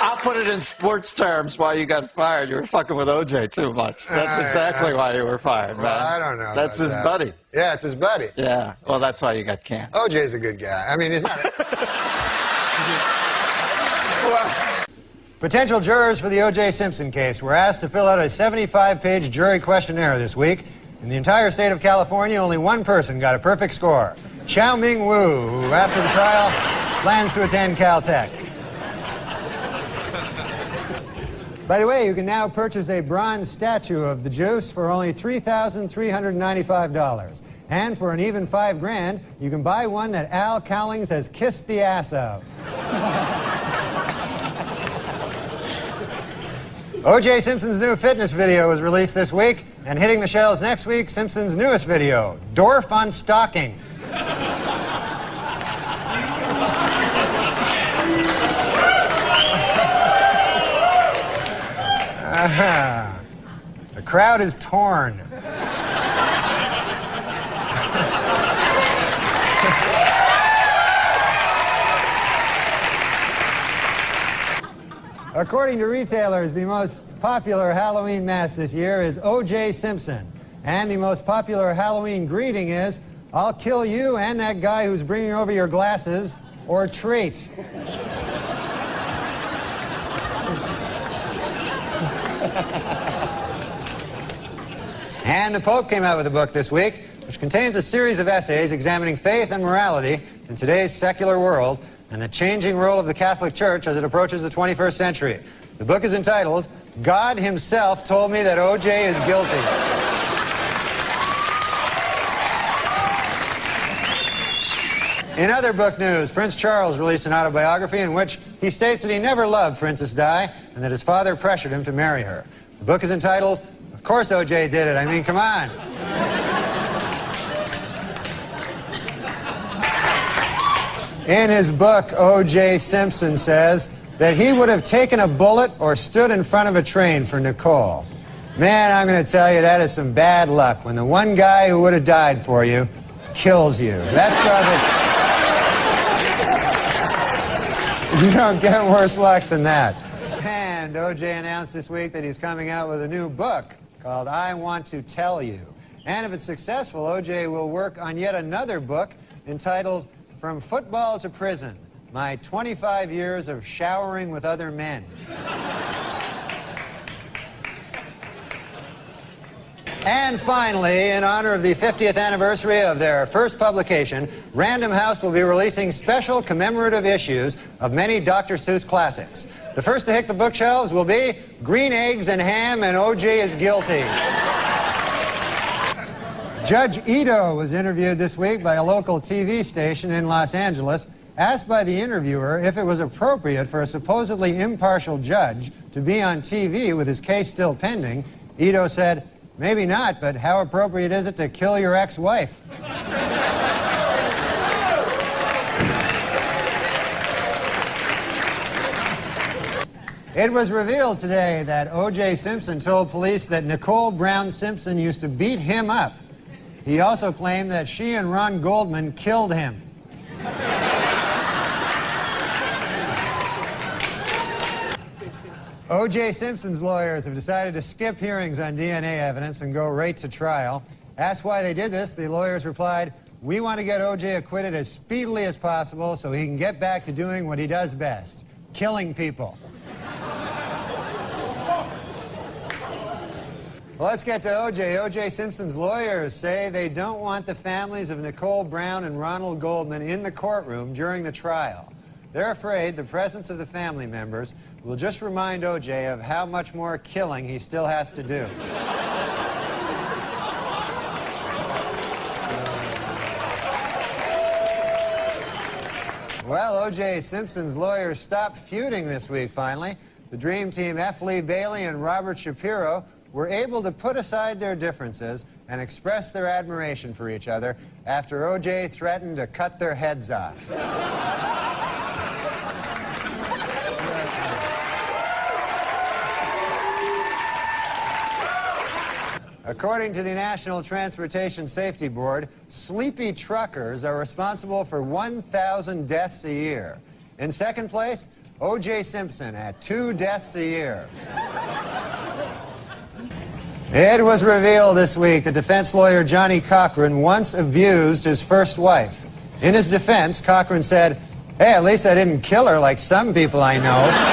I'll put it in sports terms why you got fired. You were fucking with O.J. too much. That's exactly why you were fired, man. Well, I don't know. That's his buddy. Yeah, it's his buddy. Yeah. Well, that's why you got canned. O.J.'s a good guy. I mean, he's not. Potential jurors for the O.J. Simpson case were asked to fill out a 75-page jury questionnaire this week. In the entire state of California, only one person got a perfect score. Chow Ming Wu, who after the trial plans to attend Caltech. By the way, you can now purchase a bronze statue of the Juice for only $3,395. And for an even $5,000, you can buy one that Al Cowlings has kissed the ass of. O.J. Simpson's new fitness video was released this week, and hitting the shelves next week, Simpson's newest video, Dorf on Stalking. The crowd is torn. According to retailers, the most popular Halloween mask this year is O.J. Simpson. And the most popular Halloween greeting is, I'll kill you and that guy who's bringing over your glasses, or treat. And the Pope came out with a book this week, which contains a series of essays examining faith and morality in today's secular world and the changing role of the Catholic Church as it approaches the 21st century. The book is entitled, God Himself Told Me That O.J. is Guilty. In other book news, Prince Charles released an autobiography in which he states that he never loved Princess Di and that his father pressured him to marry her. The book is entitled, Of Course O.J. Did It. I mean, come on. In his book, O.J. Simpson says that he would have taken a bullet or stood in front of a train for Nicole. Man, I'm going to tell you, that is some bad luck when the one guy who would have died for you kills you. That's probably... You don't get worse luck than that. And O.J. announced this week that he's coming out with a new book called I Want to Tell You. And if it's successful, O.J. will work on yet another book entitled From Football to Prison, My 25 Years of Showering with Other Men. And finally, in honor of the 50th anniversary of their first publication, Random House will be releasing special commemorative issues of many Dr. Seuss classics. The first to hit the bookshelves will be Green Eggs and Ham and O.J. is Guilty. Judge Ito was interviewed this week by a local TV station in Los Angeles. Asked by the interviewer if it was appropriate for a supposedly impartial judge to be on TV with his case still pending, Ito said, maybe not, but how appropriate is it to kill your ex-wife? It was revealed today that O.J. Simpson told police that Nicole Brown Simpson used to beat him up. He also claimed that she and Ron Goldman killed him. O.J. Simpson's lawyers have decided to skip hearings on DNA evidence and go right to trial. Asked why they did this, the lawyers replied, we want to get O.J. acquitted as speedily as possible so he can get back to doing what he does best, killing people. Well, let's get to O.J. O.J. Simpson's lawyers say they don't want the families of Nicole Brown and Ronald Goldman in the courtroom during the trial. They're afraid the presence of the family members will just remind O.J. of how much more killing he still has to do. Well, O.J. Simpson's lawyers stopped feuding this week, finally. The Dream Team, F. Lee Bailey and Robert Shapiro, were able to put aside their differences and express their admiration for each other after O.J. threatened to cut their heads off. According to the National Transportation Safety Board, sleepy truckers are responsible for 1,000 deaths a year. In second place, O.J. Simpson at 2 deaths a year. It was revealed this week that defense lawyer Johnny Cochran once abused his first wife. In his defense, Cochran said, "Hey, at least I didn't kill her like some people I know."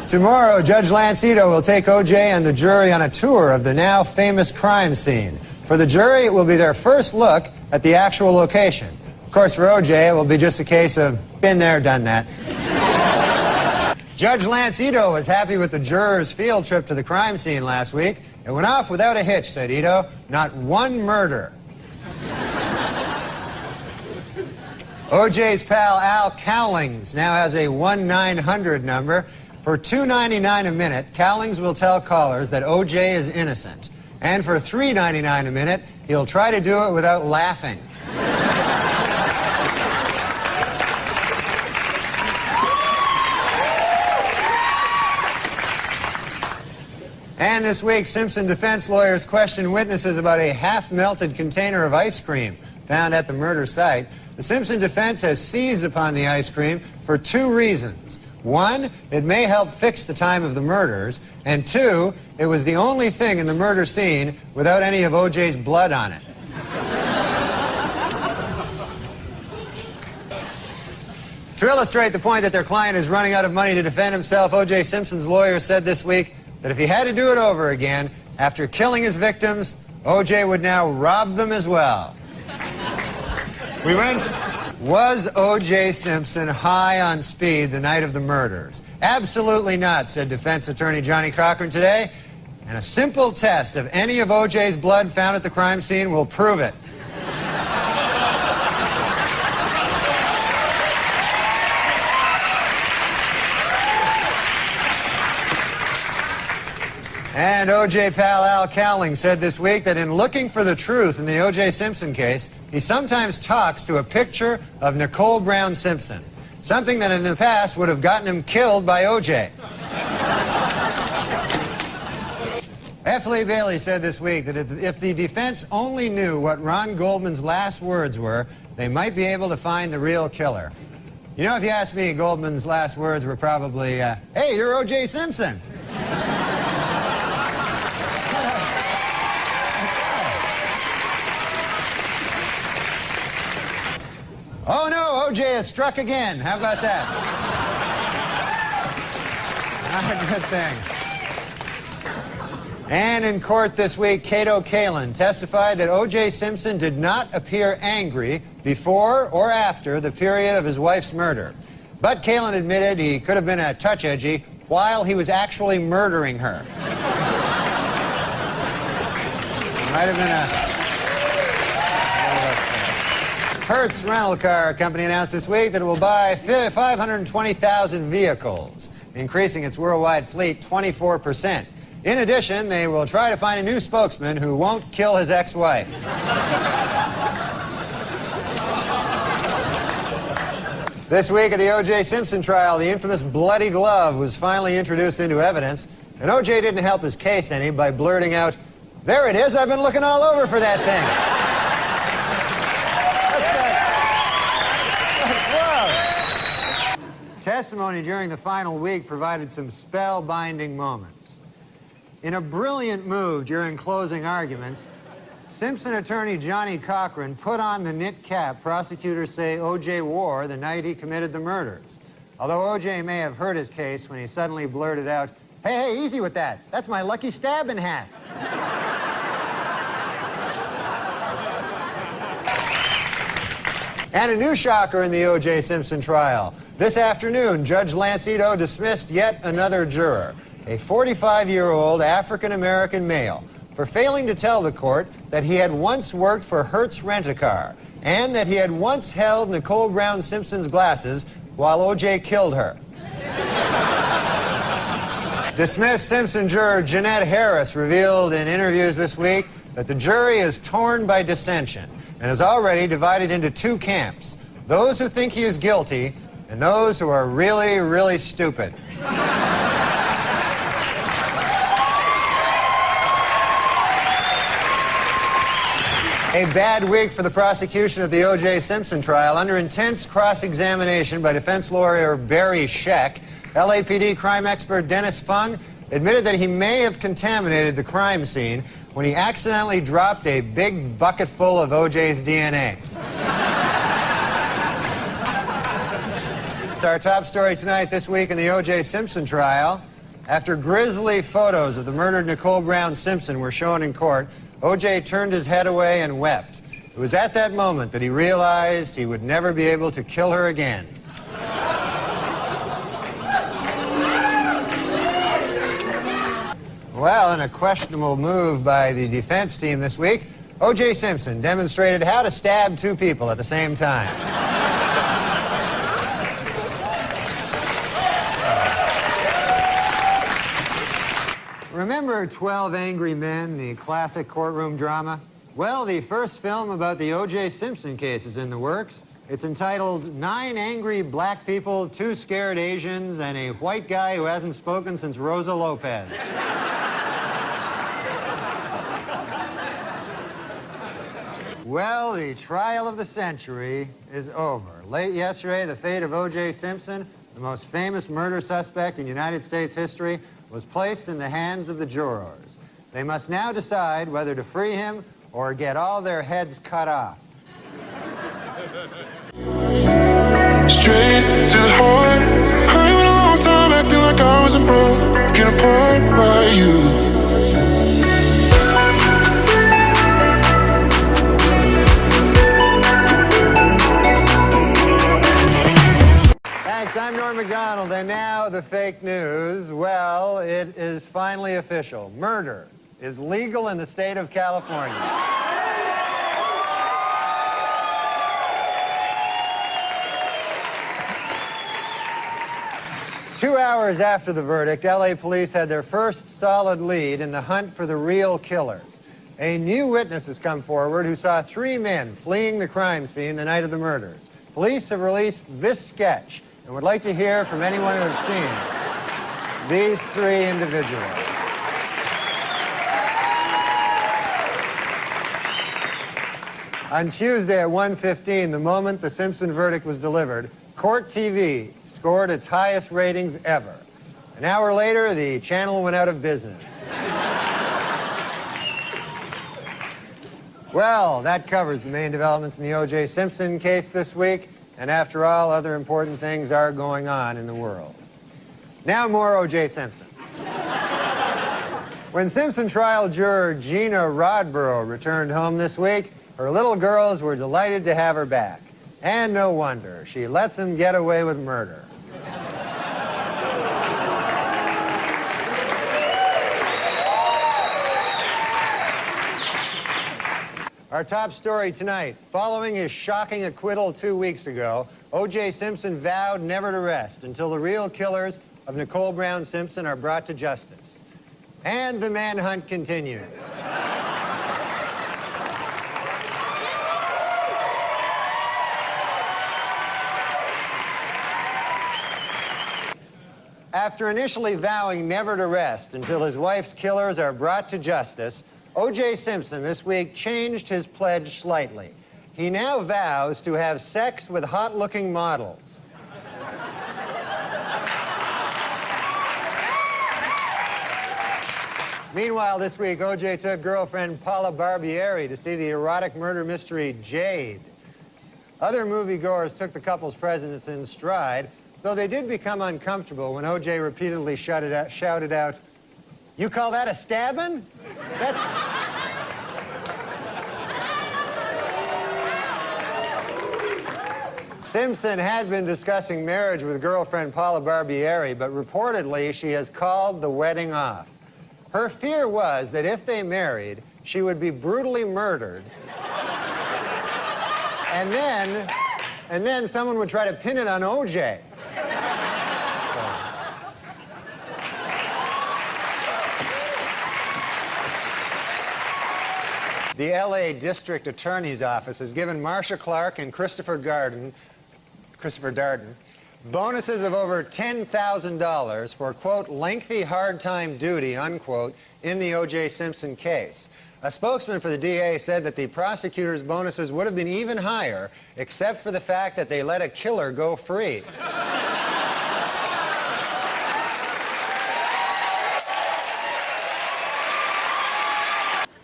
Tomorrow, Judge Lance Ito will take O.J. and the jury on a tour of the now famous crime scene. For the jury, it will be their first look at the actual location. Of course, for O.J., it will be just a case of been there, done that. Judge Lance Ito was happy with the jurors' field trip to the crime scene last week. It went off without a hitch, said Ito. Not one murder. O.J.'s pal Al Cowlings now has a 1-900 number. For $2.99 a minute, Cowlings will tell callers that O.J. is innocent. And for $3.99 a minute, he'll try to do it without laughing. And this week, Simpson defense lawyers questioned witnesses about a half-melted container of ice cream found at the murder site. The Simpson defense has seized upon the ice cream for 2 reasons. 1, it may help fix the time of the murders, and 2, it was the only thing in the murder scene without any of O.J.'s blood on it. To illustrate the point that their client is running out of money to defend himself, O.J. Simpson's lawyer said this week that if he had to do it over again, after killing his victims, O.J. would now rob them as well. We went... Was O.J. Simpson high on speed the night of the murders? Absolutely not, said defense attorney Johnny Cochran today. And a simple test of any of O.J.'s blood found at the crime scene will prove it. And O.J. pal Al Cowling said this week that in looking for the truth in the O.J. Simpson case, he sometimes talks to a picture of Nicole Brown Simpson, something that in the past would have gotten him killed by O.J. F. Lee Bailey said this week that if the defense only knew what Ron Goldman's last words were, they might be able to find the real killer. You know, if you ask me, Goldman's last words were probably, "Hey, you're O.J. Simpson." Oh no, O.J. has struck again. How about that? Not a good thing. And in court this week, Cato Kalin testified that O.J. Simpson did not appear angry before or after the period of his wife's murder. But Kalin admitted he could have been a touch edgy while he was actually murdering her. Might have been a... Hertz Rental Car Company announced this week that it will buy 520,000 vehicles, increasing its worldwide fleet 24%. In addition, they will try to find a new spokesman who won't kill his ex-wife. This week at the O.J. Simpson trial, the infamous bloody glove was finally introduced into evidence, and O.J. didn't help his case any by blurting out, "There it is, I've been looking all over for that thing." Testimony during the final week provided some spellbinding moments. In a brilliant move during closing arguments, Simpson attorney Johnny Cochran put on the knit cap prosecutors say O.J. wore the night he committed the murders. Although O.J. may have hurt his case when he suddenly blurted out, "Hey, easy with that. That's my lucky stabbing hat." And a new shocker in the O.J. Simpson trial. This afternoon, Judge Lance Ito dismissed yet another juror, a 45-year-old African-American male, for failing to tell the court that he had once worked for Hertz Rent-A-Car and that he had once held Nicole Brown Simpson's glasses while O.J. killed her. Dismissed Simpson juror Jeanette Harris revealed in interviews this week that the jury is torn by dissension and is already divided into 2 camps, those who think he is guilty and those who are really, really stupid. A bad week for the prosecution of the O.J. Simpson trial. Under intense cross-examination by defense lawyer Barry Scheck, LAPD crime expert Dennis Fung admitted that he may have contaminated the crime scene when he accidentally dropped a big bucket full of O.J.'s DNA. Our top story tonight, this week in the O.J. Simpson trial. After grisly photos of the murdered Nicole Brown Simpson were shown in court, O.J. turned his head away and wept. It was at that moment that he realized he would never be able to kill her again. Well, in a questionable move by the defense team this week, O.J. Simpson demonstrated how to stab two people at the same time. Remember 12 Angry Men, the classic courtroom drama? Well, the first film about the O.J. Simpson case is in the works. It's entitled 9 Angry Black People, 2 Scared Asians, and a White Guy Who Hasn't Spoken Since Rosa Lopez. Well, the trial of the century is over. Late yesterday, the fate of O.J. Simpson, the most famous murder suspect in United States history, was placed in the hands of the jurors. They must now decide whether to free him or get all their heads cut off. Straight to the heart. I went a long time acting like I was a broken apart by you. Thanks, I'm Norm MacDonald, and now the fake news. Well, it is finally official. Murder is legal in the state of California. Two hours after the verdict, LA police had their first solid lead in the hunt for the real killers. A new witness has come forward who saw 3 men fleeing the crime scene the night of the murders. Police have released this sketch and would like to hear from anyone who has seen these 3 individuals. On Tuesday at 1:15, the moment the Simpson verdict was delivered, Court TV scored its highest ratings ever. An hour later, the channel went out of business. Well, that covers the main developments in the O.J. Simpson case this week. And after all, other important things are going on in the world. Now more O.J. Simpson. When Simpson trial juror Gina Rodborough returned home this week, her little girls were delighted to have her back. And no wonder. She lets them get away with murder. Our top story tonight. Following his shocking acquittal 2 weeks ago, O.J. Simpson vowed never to rest until the real killers of Nicole Brown Simpson are brought to justice. And the manhunt continues. After initially vowing never to rest until his wife's killers are brought to justice, O.J. Simpson this week changed his pledge slightly. He now vows to have sex with hot-looking models. Meanwhile, this week, O.J. took girlfriend Paula Barbieri to see the erotic murder mystery Jade. Other moviegoers took the couple's presence in stride, though they did become uncomfortable when O.J. repeatedly shouted out, "You call that a stabbing? Simpson had been discussing marriage with girlfriend Paula Barbieri, but reportedly she has called the wedding off. Her fear was that if they married, she would be brutally murdered. And then someone would try to pin it on O.J. The L.A. District Attorney's Office has given Marcia Clark and Christopher Darden bonuses of over $10,000 for, quote, lengthy hard time duty, unquote, in the O.J. Simpson case. A spokesman for the DA said that the prosecutor's bonuses would have been even higher, except for the fact that they let a killer go free.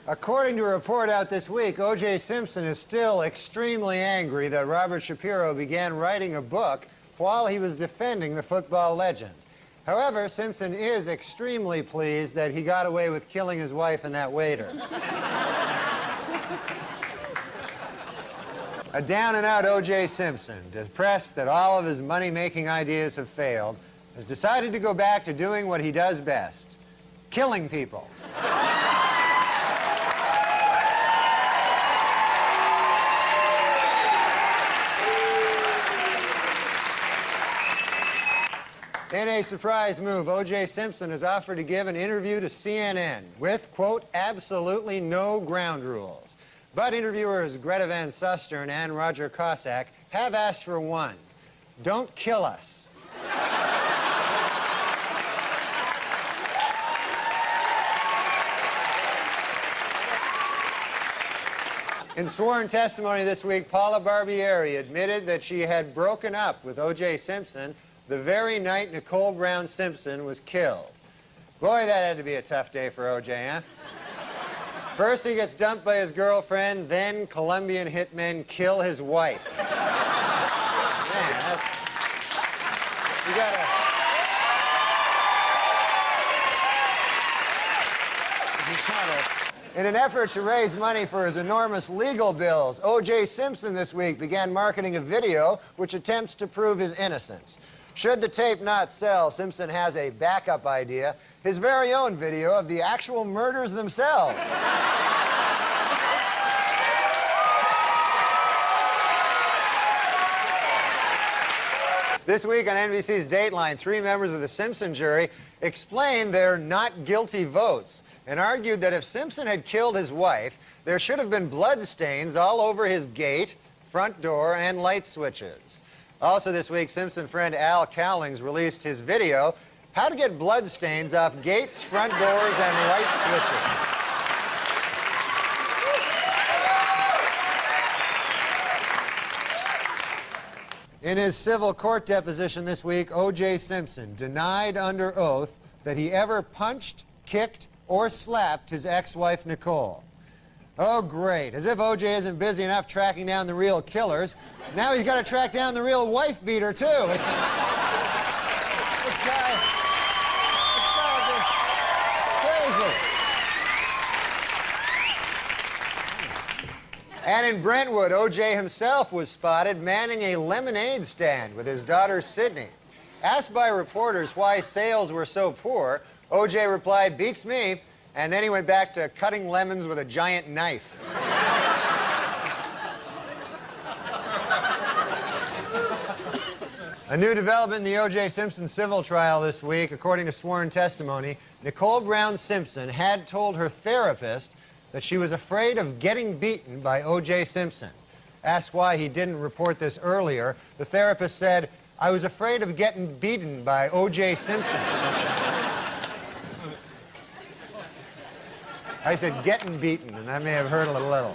According to a report out this week, O.J. Simpson is still extremely angry that Robert Shapiro began writing a book while he was defending the football legend. However, Simpson is extremely pleased that he got away with killing his wife and that waiter. A down-and-out O.J. Simpson, depressed that all of his money-making ideas have failed, has decided to go back to doing what he does best, killing people. In a surprise move, O.J. Simpson has offered to give an interview to CNN with, quote, absolutely no ground rules. But interviewers Greta Van Susteren and Roger Cossack have asked for one. Don't kill us. In sworn testimony this week, Paula Barbieri admitted that she had broken up with O.J. Simpson the very night Nicole Brown Simpson was killed. Boy, that had to be a tough day for O.J., huh? First he gets dumped by his girlfriend, then Colombian hitmen kill his wife. Man, that's... You gotta... In an effort to raise money for his enormous legal bills, O.J. Simpson this week began marketing a video which attempts to prove his innocence. Should the tape not sell, Simpson has a backup idea, his very own video of the actual murders themselves. This week on NBC's Dateline, 3 members of the Simpson jury explained their not guilty votes and argued that if Simpson had killed his wife, there should have been blood stains all over his gate, front door, and light switches. Also this week, Simpson friend Al Cowlings released his video, How to Get Blood Stains Off Gates, Front Doors, and Light Switches. In his civil court deposition this week, O.J. Simpson denied under oath that he ever punched, kicked, or slapped his ex-wife Nicole. Oh, great. As if O.J. isn't busy enough tracking down the real killers. Now he's got to track down the real wife beater, too. This guy is crazy. And in Brentwood, O.J. himself was spotted manning a lemonade stand with his daughter, Sydney. Asked by reporters why sales were so poor, O.J. replied, "Beats me," and then he went back to cutting lemons with a giant knife. A new development in the O.J. Simpson civil trial this week, according to sworn testimony, Nicole Brown Simpson had told her therapist that she was afraid of getting beaten by O.J. Simpson. Asked why he didn't report this earlier, the therapist said, "I was afraid of getting beaten by O.J. Simpson." I said getting beaten, and that may have hurt a little.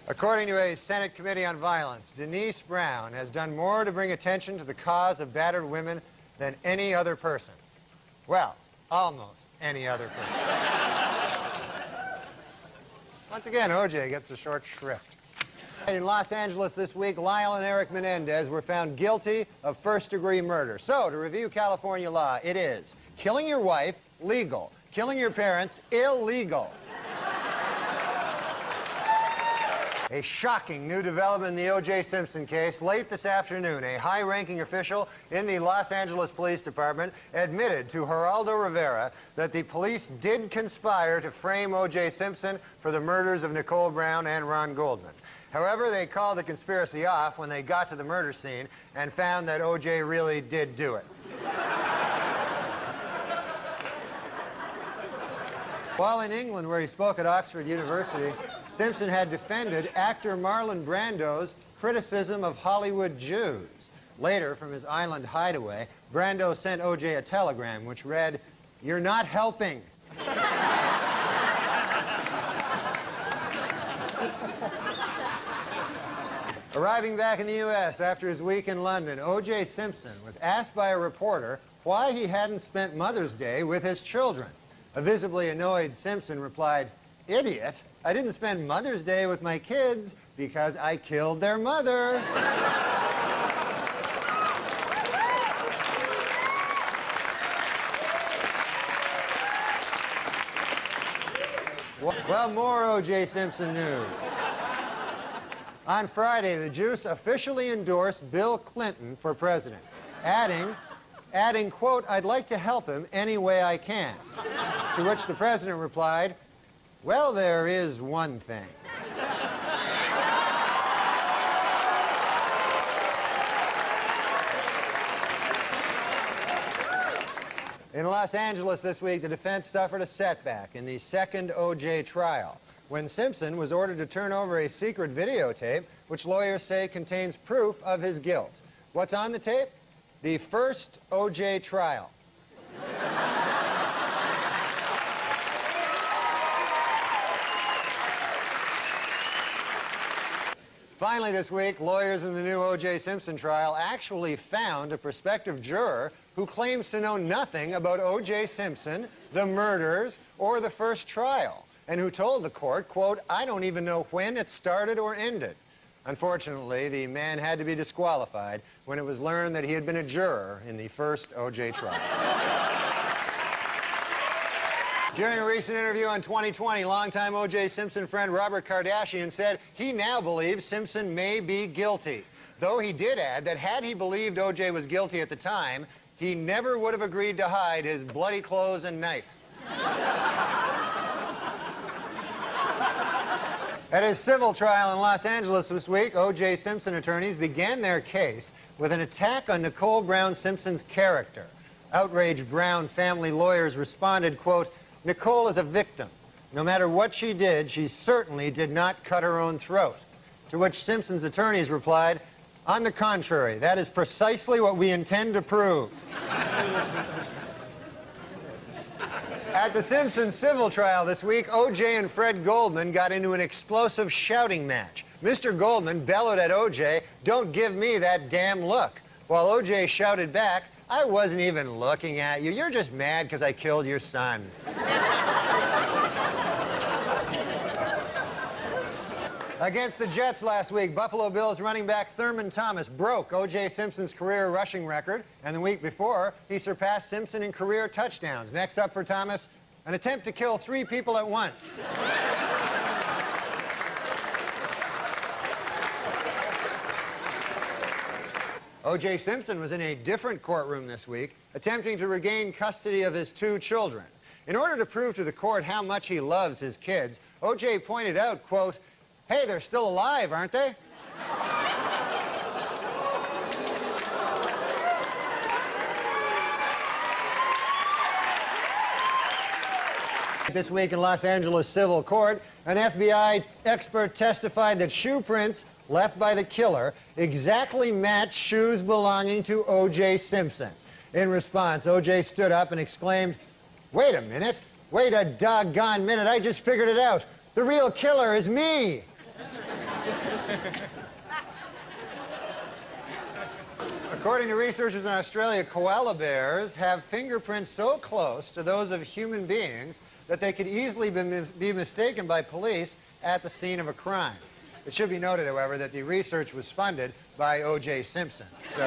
According to a Senate Committee on Violence, Denise Brown has done more to bring attention to the cause of battered women than any other person. Well, almost any other person. Once again, O.J. gets the short shrift. In Los Angeles this week, Lyle and Eric Menendez were found guilty of first-degree murder. So, to review California law, it is killing your wife, legal. Killing your parents, illegal. A shocking new development in the O.J. Simpson case. Late this afternoon, a high-ranking official in the Los Angeles Police Department admitted to Geraldo Rivera that the police did conspire to frame O.J. Simpson for the murders of Nicole Brown and Ron Goldman. However, they called the conspiracy off when they got to the murder scene and found that O.J. really did do it. While in England, where he spoke at Oxford University, Simpson had defended actor Marlon Brando's criticism of Hollywood Jews. Later, from his island hideaway, Brando sent O.J. a telegram which read, "You're not helping." Arriving back in the U.S. after his week in London, O.J. Simpson was asked by a reporter why he hadn't spent Mother's Day with his children. A visibly annoyed Simpson replied, "Idiot, I didn't spend Mother's Day with my kids because I killed their mother." Well, more O.J. Simpson news. On Friday, the Juice officially endorsed Bill Clinton for president, adding, quote, "I'd like to help him any way I can." To which the president replied, "Well, there is one thing." In Los Angeles this week, the defense suffered a setback in the second O.J. trial when Simpson was ordered to turn over a secret videotape which lawyers say contains proof of his guilt. What's on the tape? The first O.J. trial. Finally this week, lawyers in the new O.J. Simpson trial actually found a prospective juror who claims to know nothing about O.J. Simpson, the murders, or the first trial, and who told the court, quote, "I don't even know when it started or ended." Unfortunately, the man had to be disqualified when it was learned that he had been a juror in the first O.J. trial. During a recent interview on 2020, longtime O.J. Simpson friend Robert Kardashian said he now believes Simpson may be guilty, though he did add that had he believed O.J. was guilty at the time, he never would have agreed to hide his bloody clothes and knife. At his civil trial in Los Angeles this week, O.J. Simpson attorneys began their case with an attack on Nicole Brown Simpson's character. Outraged Brown family lawyers responded, quote, "Nicole is a victim. No matter what she did, she certainly did not cut her own throat." To which Simpson's attorneys replied, "On the contrary, that is precisely what we intend to prove." At the Simpson civil trial this week, O.J. and Fred Goldman got into an explosive shouting match. Mr. Goldman bellowed at O.J., "Don't give me that damn look," while O.J. shouted back, "I wasn't even looking at you. You're just mad because I killed your son." Against the Jets last week, Buffalo Bills running back Thurman Thomas broke O.J. Simpson's career rushing record, and the week before, he surpassed Simpson in career touchdowns. Next up for Thomas, an attempt to kill 3 people at once. O.J. Simpson was in a different courtroom this week, attempting to regain custody of his 2 children. In order to prove to the court how much he loves his kids, O.J. pointed out, quote, "Hey, they're still alive, aren't they?" This week in Los Angeles civil court, an FBI expert testified that shoe prints left by the killer exactly matched shoes belonging to O.J. Simpson. In response, O.J. stood up and exclaimed, "Wait a minute. Wait a doggone minute. I just figured it out. The real killer is me." According to researchers in Australia, koala bears have fingerprints so close to those of human beings that they could easily be mistaken by police at the scene of a crime. It should be noted, however, that the research was funded by O.J. Simpson. So,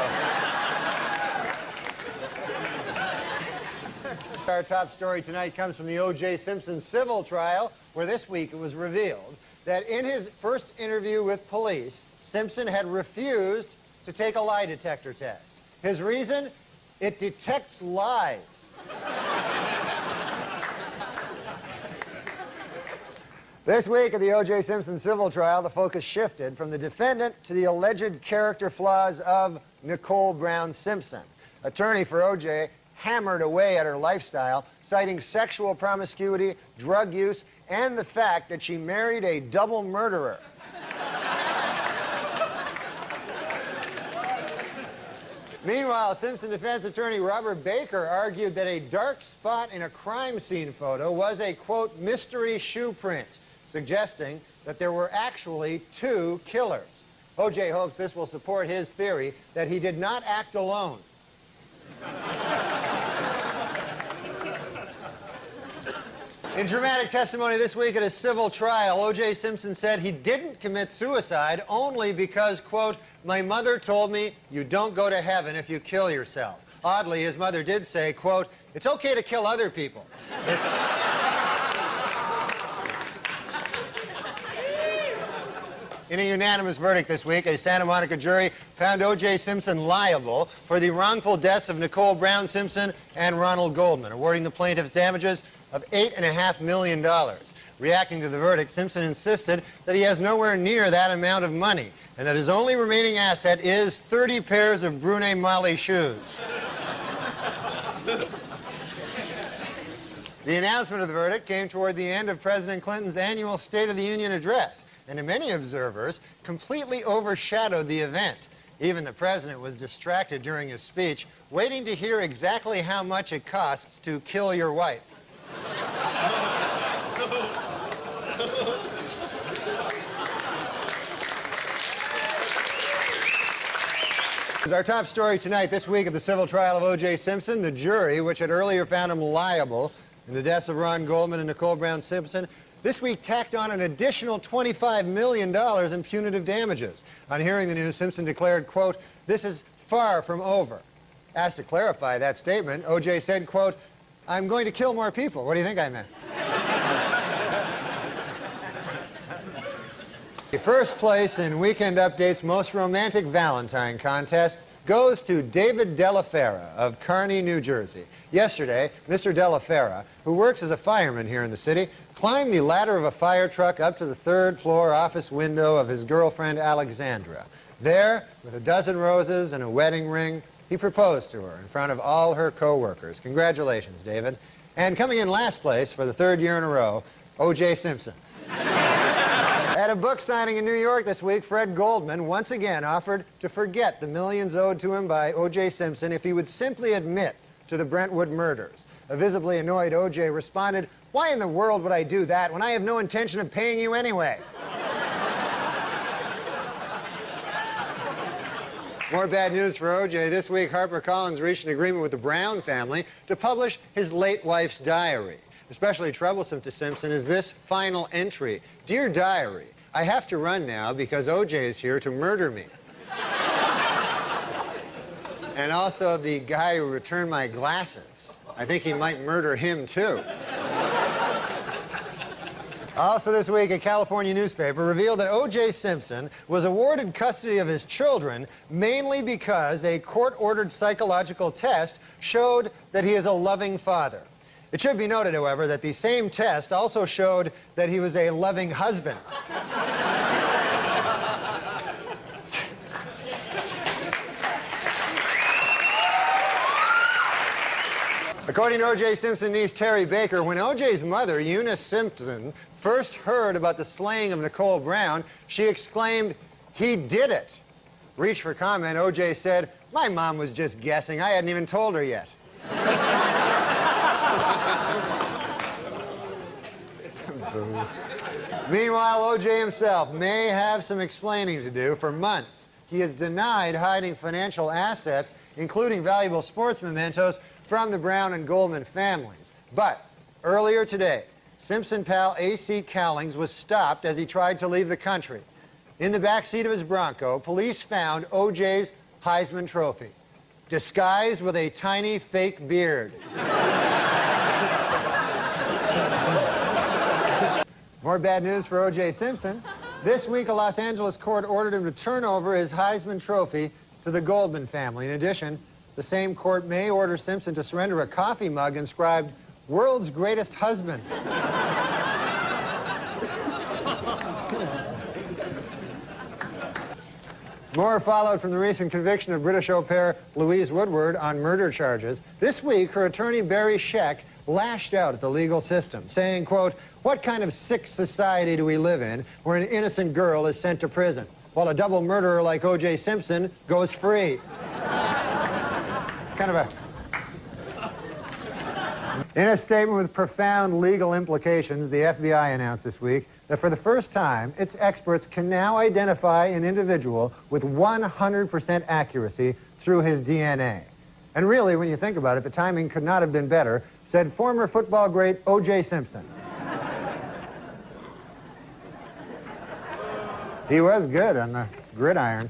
our top story tonight comes from the O.J. Simpson civil trial, where this week it was revealed that in his first interview with police, Simpson had refused to take a lie detector test. His reason? It detects lies. This week at the O.J. Simpson civil trial, the focus shifted from the defendant to the alleged character flaws of Nicole Brown Simpson. Attorney for O.J. hammered away at her lifestyle, citing sexual promiscuity, drug use, and the fact that she married a double murderer. Meanwhile, Simpson defense attorney Robert Baker argued that a dark spot in a crime scene photo was a, quote, mystery shoe print, suggesting that there were actually 2 killers. O.J. hopes this will support his theory that he did not act alone. In dramatic testimony this week at a civil trial, O.J. Simpson said he didn't commit suicide only because, quote, my mother told me you don't go to heaven if you kill yourself. Oddly, his mother did say, quote, it's okay to kill other people. In a unanimous verdict this week, a Santa Monica jury found O.J. Simpson liable for the wrongful deaths of Nicole Brown Simpson and Ronald Goldman, awarding the plaintiffs damages of $8.5 million. Reacting to the verdict, Simpson insisted that he has nowhere near that amount of money and that his only remaining asset is 30 pairs of Brune Mali shoes. The announcement of the verdict came toward the end of President Clinton's annual State of the Union address, and to many observers, completely overshadowed the event. Even the president was distracted during his speech, waiting to hear exactly how much it costs to kill your wife. Our top story tonight, this week at the civil trial of O.J. Simpson, the jury, which had earlier found him liable in the deaths of Ron Goldman and Nicole Brown Simpson, this week tacked on an additional $25 million in punitive damages. On hearing the news, Simpson declared, quote, this is far from over. Asked to clarify that statement, O.J. said, quote, I'm going to kill more people. What do you think I meant? The first place in Weekend Update's Most Romantic Valentine contest goes to David Delafera of Kearney, New Jersey. Yesterday, Mr. Delafera, who works as a fireman here in the city, climbed the ladder of a fire truck up to the third-floor office window of his girlfriend, Alexandra. There, with a dozen roses and a wedding ring, he proposed to her in front of all her co-workers. Congratulations, David. And coming in last place for the third year in a row, O.J. Simpson. At a book signing in New York this week, Fred Goldman once again offered to forget the millions owed to him by O.J. Simpson if he would simply admit to the Brentwood murders. A visibly annoyed O.J. responded, why in the world would I do that when I have no intention of paying you anyway? More bad news for O.J. This week, HarperCollins reached an agreement with the Brown family to publish his late wife's diary. Especially troublesome to Simpson is this final entry. Dear Diary, I have to run now because O.J. is here to murder me. And also the guy who returned my glasses. I think he might murder him, too. Also this week, a California newspaper revealed that O.J. Simpson was awarded custody of his children mainly because a court-ordered psychological test showed that he is a loving father. It should be noted, however, that the same test also showed that he was a loving husband. According to O.J. Simpson's niece, Terry Baker, when O.J.'s mother, Eunice Simpson, first heard about the slaying of Nicole Brown, she exclaimed, he did it. Reached for comment, O.J. said, my mom was just guessing. I hadn't even told her yet. Meanwhile, O.J. himself may have some explaining to do. For months, he has denied hiding financial assets, including valuable sports mementos, from the Brown and Goldman families. But earlier today, Simpson pal A.C. Cowlings was stopped as he tried to leave the country. In the backseat of his Bronco, police found O.J.'s Heisman Trophy, disguised with a tiny fake beard. More bad news for O.J. Simpson. This week, a Los Angeles court ordered him to turn over his Heisman Trophy to the Goldman family. In addition, the same court may order Simpson to surrender a coffee mug inscribed, World's Greatest Husband. More followed from the recent conviction of British au pair Louise Woodward on murder charges. This week, her attorney, Barry Scheck, lashed out at the legal system, saying, quote, what kind of sick society do we live in where an innocent girl is sent to prison, while a double murderer like O.J. Simpson goes free? Kind of a... In a statement with profound legal implications, the FBI announced this week that for the first time, its experts can now identify an individual with 100% accuracy through his DNA. And really, when you think about it, the timing could not have been better, said former football great O.J. Simpson. He was good on the gridiron.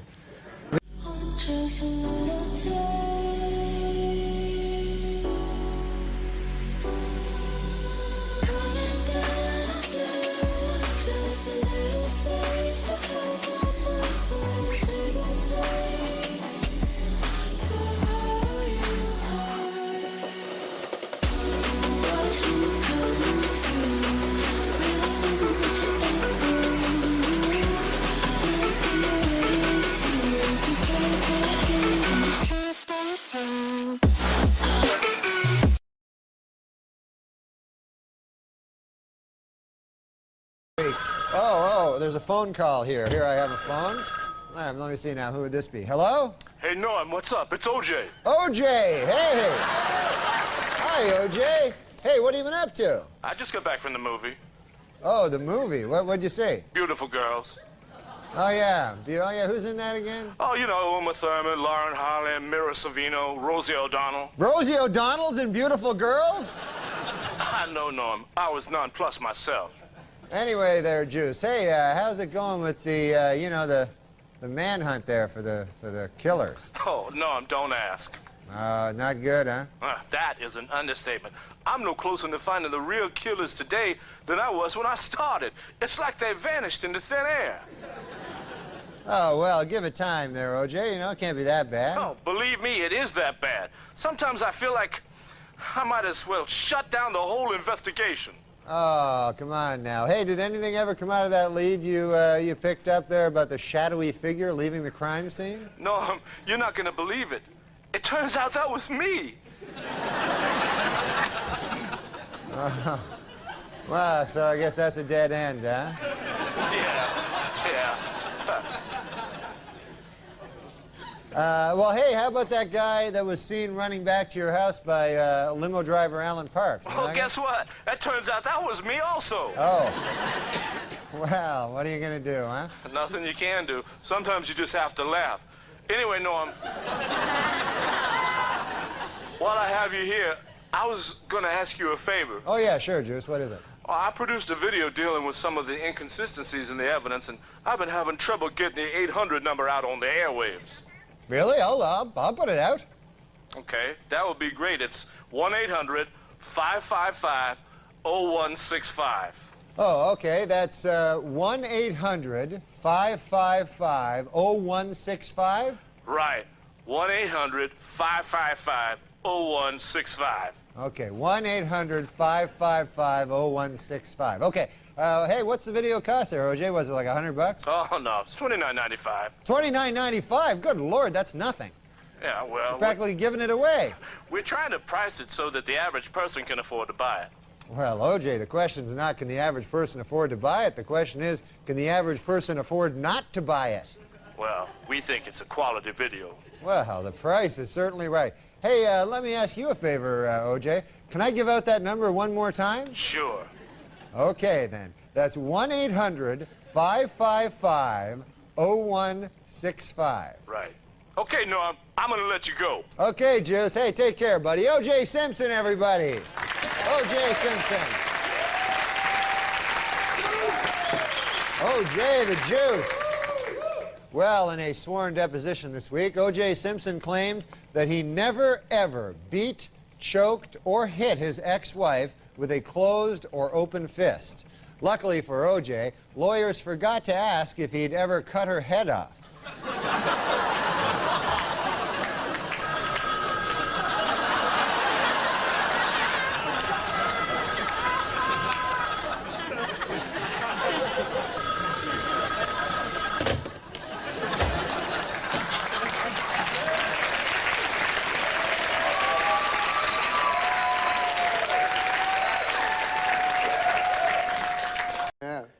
Oh, there's a phone call here. Here, I have a phone. Let me see now. Who would this be? Hello? Hey, Norm, what's up? It's O.J. O.J., hey! Hi, O.J. Hey, what have you been up to? I just got back from the movie. Oh, the movie. What'd you say? Beautiful girls. Oh, yeah. Who's in that again? Oh, you know, Uma Thurman, Lauren Harley, Mira Sorvino, Rosie O'Donnell. Rosie O'Donnell's in Beautiful Girls? I know, Norm. I was nonplussed myself. Anyway there, Juice. Hey, how's it going with the, the manhunt there for the killers? Oh, Norm, don't ask. Not good, huh? That is an understatement. I'm no closer to finding the real killers today than I was when I started. It's like they vanished into thin air. Oh, well, give it time there, O.J. You know, it can't be that bad. Oh, believe me, it is that bad. Sometimes I feel like I might as well shut down the whole investigation. Oh, come on now. Hey, did anything ever come out of that lead you picked up there about the shadowy figure leaving the crime scene? No, you're not going to believe it. It turns out that was me. Well, so I guess that's a dead end, huh? Yeah. Well, hey, how about that guy that was seen running back to your house by limo driver Alan Parks? Well, guess what? That turns out that was me also. Oh. Well, what are you going to do, huh? Nothing you can do. Sometimes you just have to laugh. Anyway, Norm, while I have you here, I was going to ask you a favor. Oh, yeah, sure, Juice. What is it? I produced a video dealing with some of the inconsistencies in the evidence, and I've been having trouble getting the 800 number out on the airwaves. Really? I'll put it out. Okay, that would be great. It's 1-800-555-0165. Oh, okay. That's 1-800-555-0165? Right. 1-800-555-0165. Okay, 1-800-555-0165. Okay. Hey, what's the video cost there, O.J.? Was it like $100? Oh, no, it's $29.95. $29.95? Good Lord, that's nothing. Yeah, well... You're practically giving it away. We're trying to price it so that the average person can afford to buy it. Well, O.J., the question's not can the average person afford to buy it. The question is, can the average person afford not to buy it? Well, we think it's a quality video. Well, the price is certainly right. Hey, let me ask you a favor, O.J. Can I give out that number one more time? Sure. Okay, then. That's 1-800-555-0165. Right. Okay, Norm, I'm going to let you go. Okay, Juice. Hey, take care, buddy. O.J. Simpson, everybody. O.J. Simpson. O.J. the Juice. Well, in a sworn deposition this week, O.J. Simpson claimed that he never, ever beat, choked, or hit his ex-wife with a closed or open fist. Luckily for O.J., lawyers forgot to ask if he'd ever cut her head off.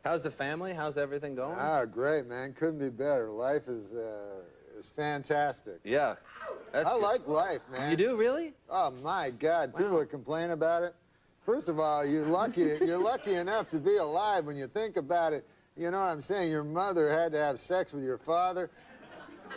How's the family? How's everything going? Ah, great, man. Couldn't be better. Life is fantastic. Yeah. That's I good. like life, man. You do, really? Oh, my God. People that complain about it, First of all, you're lucky enough to be alive when you think about it. You know what I'm saying? Your mother had to have sex with your father.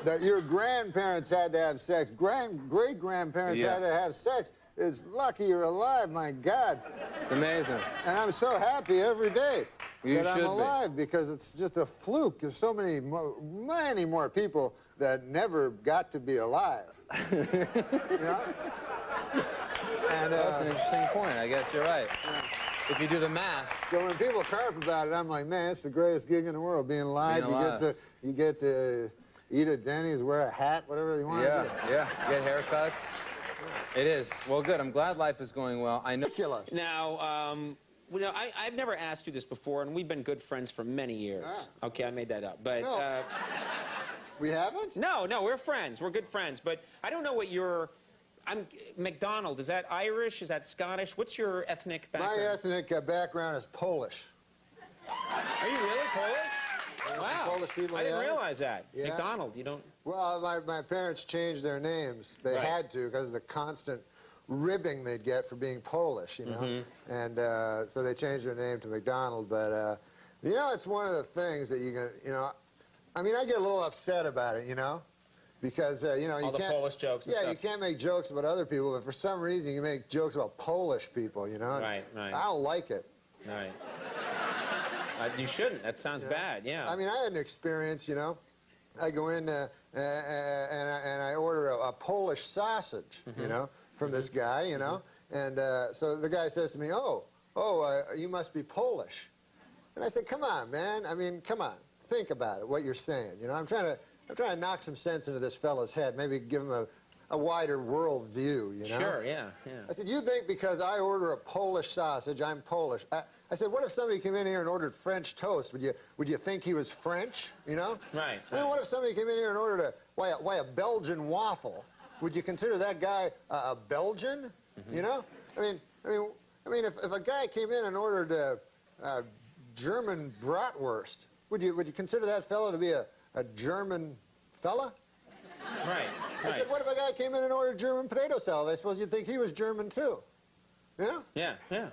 That your grandparents had to have sex. Great-grandparents had to have sex. It's lucky you're alive, my God. It's amazing. And I'm so happy every day that I'm should alive because it's just a fluke. There's so many more people that never got to be alive. You know? And, That's an interesting point. I guess you're right. If you do the math. So when people carp about it, I'm like, man, it's the greatest gig in the world, being alive. You get to eat at Denny's, wear a hat, whatever you want to do. Yeah. Get haircuts. It is. Well, good. I'm glad life is going well. I know. Ridiculous. Now, well, no, I've never asked you this before, and we've been good friends for many years. Ah. Okay, I made that up. But No. We haven't? no, we're friends. We're good friends. But I don't know what your... McDonald, is that Irish? Is that Scottish? What's your ethnic background? My ethnic background is Polish. Are you really Polish? Wow. Polish people, I didn't yeah. realize that. Yeah. McDonald, you don't... Well, my parents changed their names. They Right. had to because of the constant ribbing they'd get for being Polish, you know. And so they changed their name to McDonald. But, you know, it's one of the things that you can, you know, I mean, I get a little upset about it, you know. Because, you know, All you the can't... Polish jokes and Yeah, stuff. you can't make jokes about other people, but for some reason you make jokes about Polish people, you know? Right. I don't like it. Right. You shouldn't. That sounds bad, yeah. I mean, I had an experience, you know. I go in and I order a Polish sausage, you know, from this guy, you know. And so the guy says to me, you must be Polish. And I said, come on, man. I mean, come on. Think about it, what you're saying. You know, I'm trying to knock some sense into this fellow's head, maybe give him a wider world view, you know? Sure, yeah. I said, you think because I order a Polish sausage, I'm Polish. I said, what if somebody came in here and ordered French toast? Would you think he was French, you know? Right. I mean, what if somebody came in here and ordered a Belgian waffle? Would you consider that guy a Belgian, you know? I mean, if a guy came in and ordered a German bratwurst, would you consider that fellow to be a German fella? Right. I said, what if a guy came in and ordered German potato salad? I suppose you'd think he was German too. Yeah? Yeah. You know?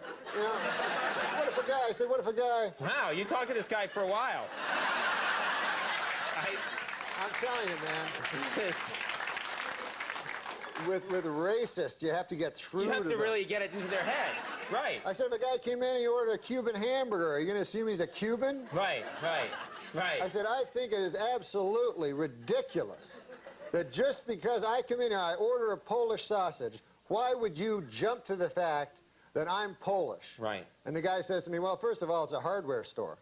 What if a guy... Wow, you talked to this guy for a while. I'm telling you, man. With racists, you have to get through You have to them. really get it into their head. Right. I said, if a guy came in and he ordered a Cuban hamburger, are you going to assume he's a Cuban? Right. I said, I think it is absolutely ridiculous that just because I come in here, I order a Polish sausage, why would you jump to the fact that I'm Polish? Right. And the guy says to me, well, first of all, it's a hardware store.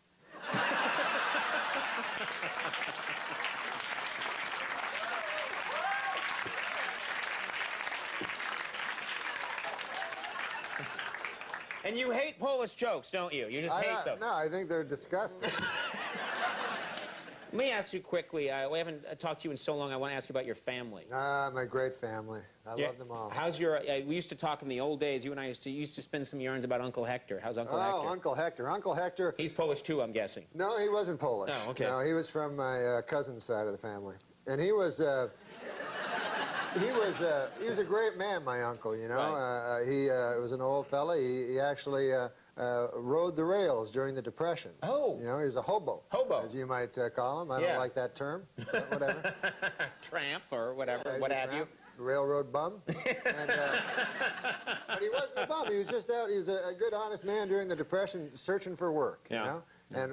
And you hate Polish jokes, don't you? You just hate them. No, I think they're disgusting. Let me ask you quickly. We haven't talked to you in so long. I want to ask you about your family. My great family. I love them all. How's your... we used to talk in the old days. You and I used to spin some yarns about Uncle Hector. How's Uncle Hector? Oh, Uncle Hector. Uncle Hector... He's Polish too, I'm guessing. No, he wasn't Polish. Oh, okay. No, he was from my cousin's side of the family. And he was... he was a great man, my uncle, you know. Right. He was an old fella. He actually rode the rails during the Depression. Oh. You know, he was a hobo. Hobo. As you might call him. I Yeah. don't like that term, but whatever. Tramp or whatever, Yeah, he's what a have you. tramp, Railroad bum. And, but he wasn't a bum. He was just out. He was a good, honest man during the Depression searching for work, Yeah. you know. And,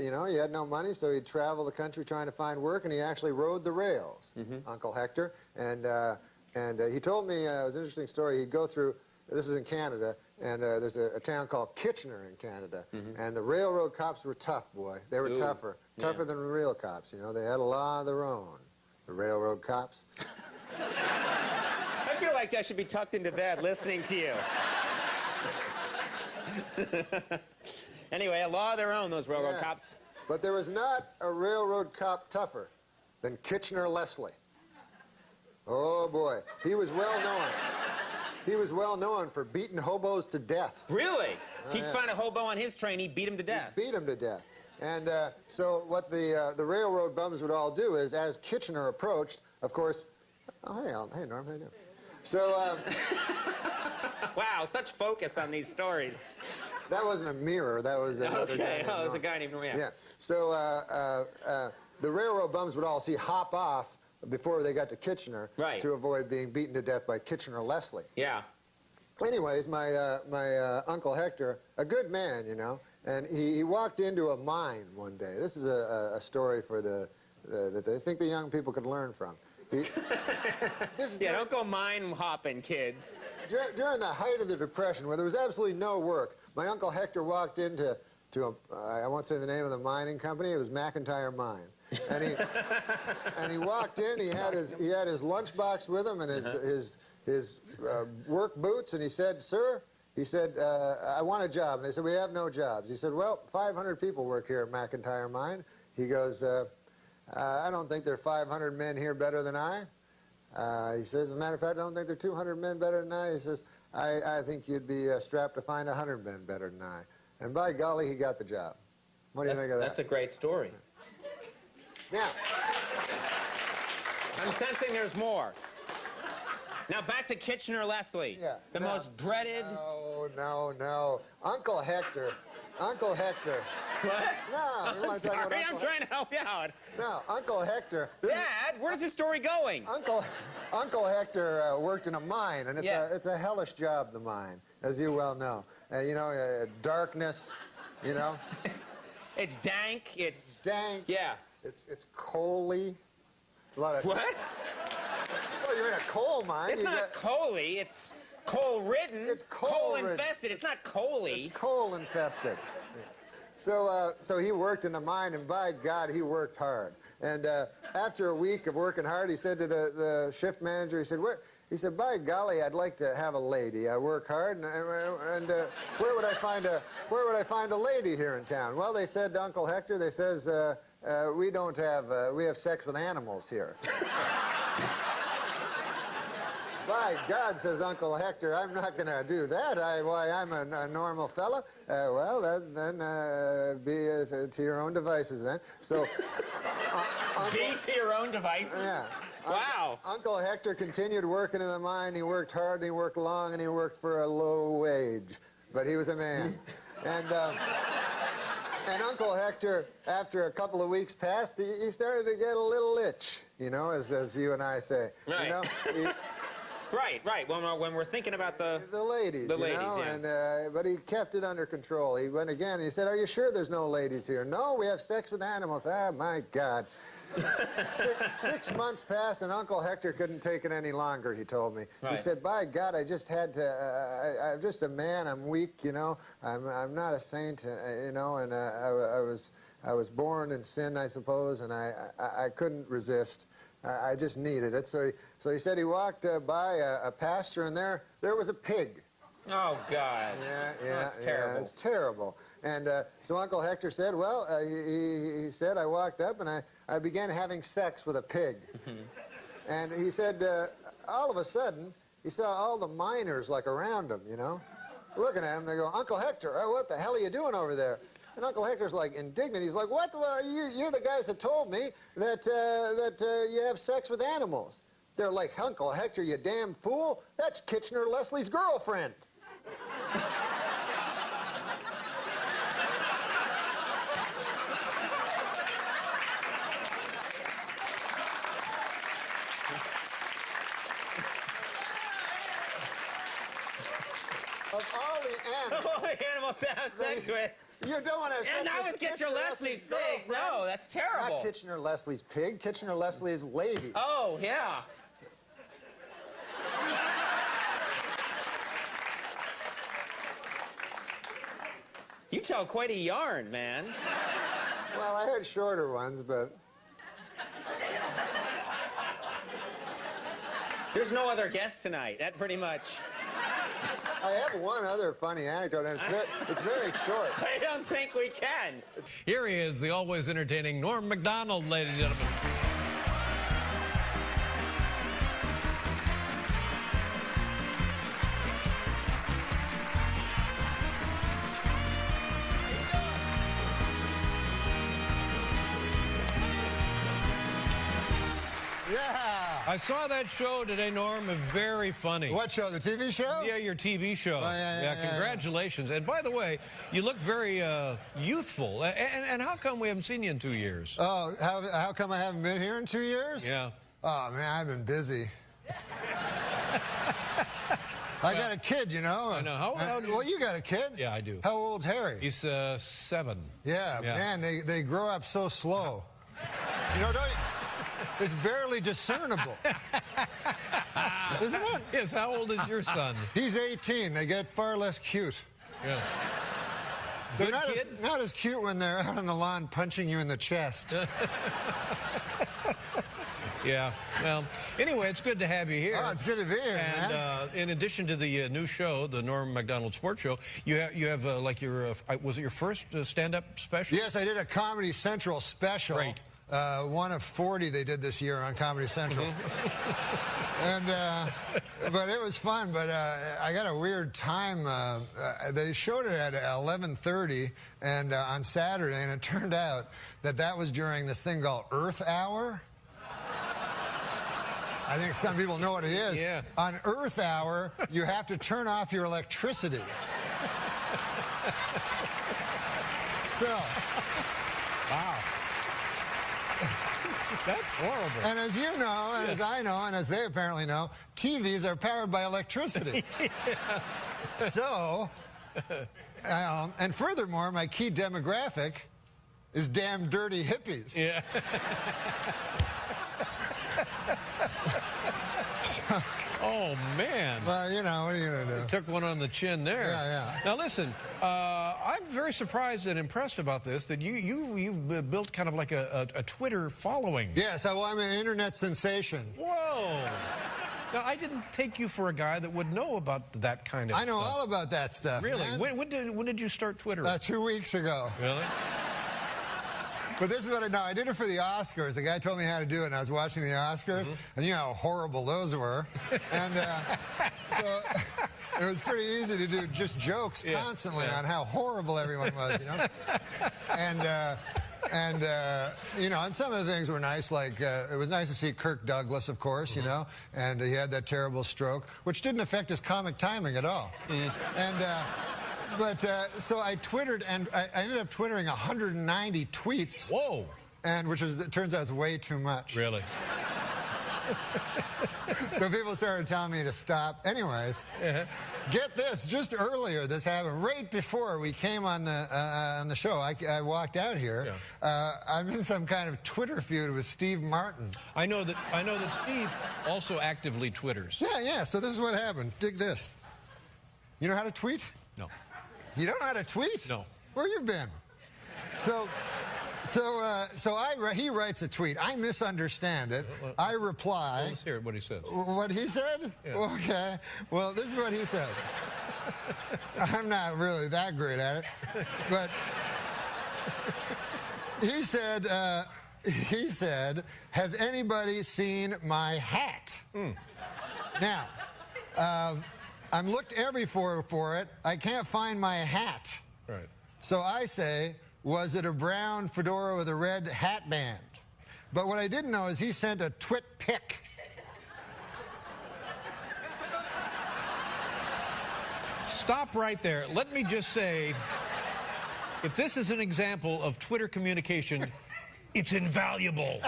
you know, he had no money, so he'd travel the country trying to find work, and he actually rode the rails, Uncle Hector. And he told me, it was an interesting story, he'd go through, this was in Canada, and there's a town called Kitchener in Canada, and the railroad cops were tough, boy. They were tougher than the real cops, you know. They had a law of their own, the railroad cops. I feel like I should be tucked into bed listening to you. Anyway, a law of their own, those railroad cops. But there was not a railroad cop tougher than Kitchener Leslie. Oh, boy. He was well known. He was well known for beating hobos to death. Really? Oh, He'd yeah. find a hobo on his train, he'd beat him to death. Beat him to death. And so what the railroad bums would all do is, as Kitchener approached, of course... Oh, hey, Norm, how you doing? So, Wow, such focus on these stories. That wasn't a mirror. That was another guy. Okay, oh, it was a guy named Norm. Yeah. So the railroad bums would all hop off before they got to Kitchener to avoid being beaten to death by Kitchener-Leslie. Yeah. Anyways, my Uncle Hector, a good man, you know, and he walked into a mine one day. This is a story for that I think the young people could learn from. Don't go mine hopping, kids. During the height of the Depression, where there was absolutely no work, my Uncle Hector walked into I won't say the name of the mining company. It was McIntyre Mine, and he walked in. He had his lunchbox with him and his work boots, and he said, "Sir," he said, "I want a job." And they said, "We have no jobs." He said, "Well, 500 people work here at McIntyre Mine." He goes, "I don't think there are 500 men here better than I." He says, "As a matter of fact, I don't think there are 200 men better than I." He says, I think you'd be strapped to find 100 men better than I." And by golly, he got the job. What do you think of that? That's a great story. Now, I'm sensing there's more. Now back to Kitchener-Leslie. Yeah. The most dreaded... No. Uncle Hector. What? No. I'm sorry, I'm trying to help you out. No, Uncle Hector. Dad, where's the story going? Uncle Hector worked in a mine, and it's a hellish job, the mine, as you well know. Darkness, you know. It's dank. It's dank. Yeah. It's coaly. It's a lot of... What? Well, you're in a coal mine. It's not coaly. It's coal-ridden. It's coal-infested. It's not coaly. It's coal-infested. So he worked in the mine, and by God, he worked hard. And after a week of working hard, he said to the shift manager, he said, "By golly, I'd like to have a lady. I work hard, and where would I find a lady here in town?" Well, they said to Uncle Hector, they says, we have sex with animals here. By God, says Uncle Hector, I'm not going to do that. I'm a normal fella. Well, then be to your own devices then. So, be to your own devices? Yeah. Wow. Uncle Hector continued working in the mine. He worked hard, and he worked long, and he worked for a low wage. But he was a man. And Uncle Hector, after a couple of weeks passed, he started to get a little itch, you know, as you and I say. Right. You know, Right. When we're thinking about the ladies, yeah. And but he kept it under control. He went again. And he said, "Are you sure there's no ladies here?" "No, we have sex with animals." Ah, my God. 6 months passed, and Uncle Hector couldn't take it any longer. He told me. Right. He said, "By God, I just had to. I'm just a man. I'm weak, you know. I'm not a saint, you know. And I was born in sin, I suppose, and I couldn't resist. I just needed it." So he said he walked by a pasture, and there was a pig. Oh, God. Yeah. That's terrible. Yeah, it's terrible. And so Uncle Hector said, well, he said, I walked up and I began having sex with a pig. And he said, all of a sudden, he saw all the miners like around him, you know, looking at him. They go, "Uncle Hector, what the hell are you doing over there?" And Uncle Hector's like indignant. He's like, "What? Well, you're the guys that told me that you have sex with animals." They're like, "Uncle Hector, you damn fool. That's Kitchener-Leslie's girlfriend." Of all the animals. All the animals to have sex with. You don't want to have sex And now with Kitchener-Leslie's pig. No, that's terrible. Not Kitchener-Leslie's pig. Kitchener-Leslie's lady. Oh, yeah. You tell quite a yarn, man. Well, I had shorter ones, but... There's no other guest tonight. That pretty much... I have one other funny anecdote, and it's very short. I don't think we can. Here he is, the always entertaining Norm MacDonald, ladies and gentlemen. Yeah. I saw that show today, Norm. Very funny. What show? The TV show? Yeah, your TV show. Yeah, congratulations. And by the way, you look very youthful. And how come we haven't seen you in 2 years? Oh, how come I haven't been here in 2 years? Yeah. Oh, man, I've been busy. I got a kid, you know. I know. How old? Well, you got a kid? Yeah, I do. How old's Harry? He's 7. Yeah, man, they grow up so slow. You know, it's barely discernible. Isn't it? Yes, how old is your son? He's 18. They get far less cute. Yeah. They're Good not as cute when they're out on the lawn punching you in the chest. Yeah. Well, anyway, it's good to have you here. Oh, it's good to be here, and, man. in addition to the new show, the Norm MacDonald Sports Show, you have like your was it your first stand-up special? Yes, I did a Comedy Central special. Great. One of 40 they did this year on Comedy Central. And but it was fun. But I got a weird time. They showed it at 11:30 and on Saturday, and it turned out that was during this thing called Earth Hour. I think some people know what it is. Yeah. On Earth Hour, you have to turn off your electricity. So. Wow. That's horrible. And as you know, and as I know, and as they apparently know, TVs are powered by electricity. So, and furthermore, my key demographic is damn dirty hippies. Yeah. Oh, man. Well, you know, what are you going to do? Took one on the chin there. Yeah. Now, listen, I'm very surprised and impressed about this, that you've built kind of like a Twitter following. Yes, well, I'm an internet sensation. Whoa. Now, I didn't take you for a guy that would know about that kind of stuff. I know all about that stuff, Really? man. When did you start Twitter? 2 weeks ago. Really? But this is what I did it for the Oscars. The guy told me how to do it, and I was watching the Oscars, and you know how horrible those were. And so it was pretty easy to do just jokes constantly on how horrible everyone was, you know. And you know, and some of the things were nice, like it was nice to see Kirk Douglas, of course, you know, and he had that terrible stroke, which didn't affect his comic timing at all. But so I twittered, and I ended up twittering 190 tweets. Whoa. And it turns out it's way too much. Really? So people started telling me to stop. Anyways, get this, just earlier this happened, right before we came on the show. I walked out here. Yeah. I'm in some kind of Twitter feud with Steve Martin. I know that Steve also actively Twitters. Yeah, so this is what happened. Dig this. You know how to tweet? No. You don't know how to tweet? No. Where you been? He writes a tweet. I misunderstand it. I reply. Let's hear what he says. What he said? Yeah. Okay. Well, this is what he said. I'm not really that great at it, but he said, has anybody seen my hat? Now, I'm looked everywhere for it. I can't find my hat. Right. So I say, was it a brown fedora with a red hat band? But what I didn't know is he sent a twit pic. Stop right there. Let me just say, if this is an example of Twitter communication, it's invaluable.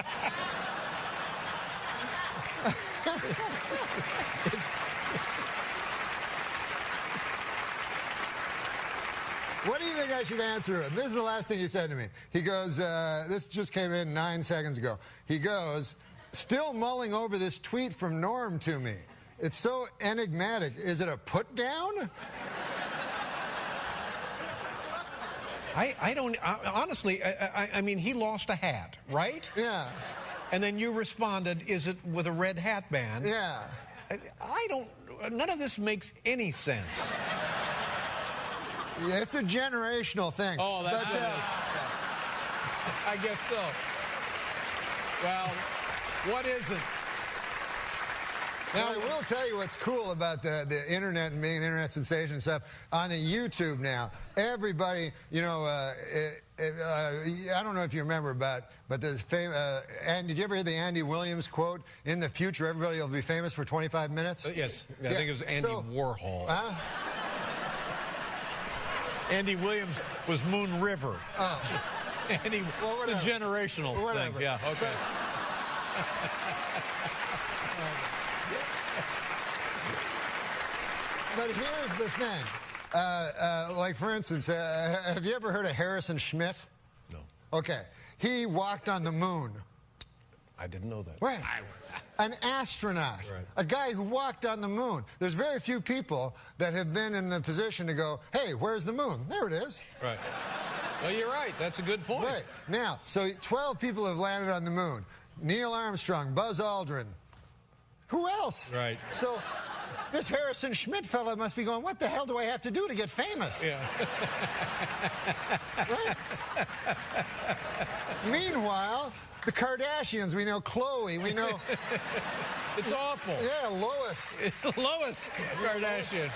What do you think I should answer him? This is the last thing he said to me. He goes, this just came in 9 seconds ago. He goes, still mulling over this tweet from Norm to me. It's so enigmatic. Is it a put down? Honestly, I mean, he lost a hat, right? Yeah. And then you responded, is it with a red hat band? Yeah. None of this makes any sense. Yeah, it's a generational thing. Oh, that's it. I guess so. Well, what isn't? Now, I will tell you what's cool about the internet and being an internet sensation stuff. On the YouTube now, everybody, you know, I don't know if you remember but there's and did you ever hear the Andy Williams quote? In the future, everybody will be famous for 25 minutes. Yes, I think it was Andy Warhol. Huh? Andy Williams was Moon River. Oh. Andy, it's a generational thing. Yeah. Okay. But here's the thing. Like, for instance, have you ever heard of Harrison Schmitt? No. Okay. He walked on the moon. I didn't know that. Right. An astronaut. Right. A guy who walked on the moon. There's very few people that have been in the position to go, hey, where's the moon? There it is. Right. Well, you're right. That's a good point. Right. Now, so 12 people have landed on the moon. Neil Armstrong, Buzz Aldrin. Who else? Right. So this Harrison Schmitt fellow must be going, what the hell do I have to do to get famous? Yeah. Right? Meanwhile, the Kardashians, we know Khloe, we know... It's awful. Yeah, Lois. Lois Kardashian.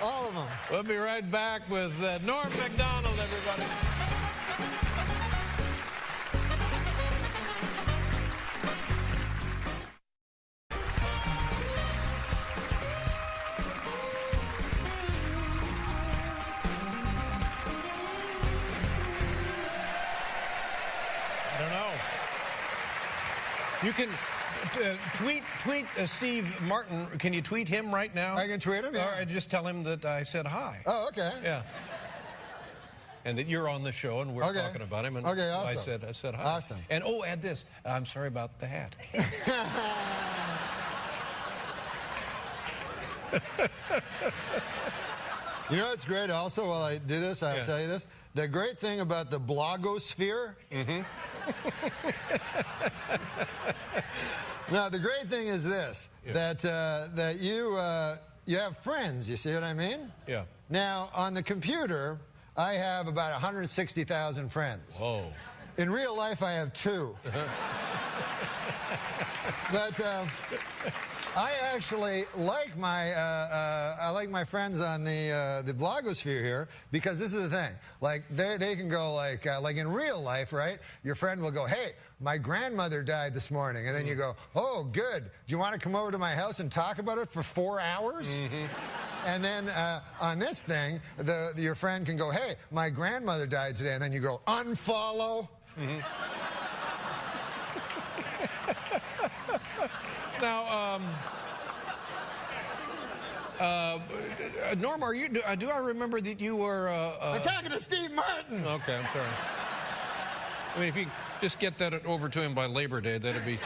All of them. We'll be right back with Norm MacDonald, everybody. I don't know. You can tweet Steve Martin. Can you tweet him right now? I can tweet him, yeah. Or just tell him that I said hi. Oh, okay. Yeah. And that you're on the show and we're talking about him. And okay, awesome. I said hi. Awesome. And add this. I'm sorry about the hat. You know what's great also while I do this, I'll tell you this. The great thing about the blogosphere. Now, the great thing is this, that you have friends, you see what I mean? Yeah. Now, on the computer, I have about 160,000 friends. Whoa. In real life, I have 2. But I actually like my friends on the blogosphere here, because this is the thing. Like they can go like in real life, right? Your friend will go, hey, my grandmother died this morning, and then you go, oh, good. Do you want to come over to my house and talk about it for 4 hours? And then on this thing, your friend can go, hey, my grandmother died today, and then you go, unfollow. Now, Norm, are you? Do I remember that you were? I'm talking to Steve Martin. Okay, I'm sorry. I mean, if you just get that over to him by Labor Day, that'd be.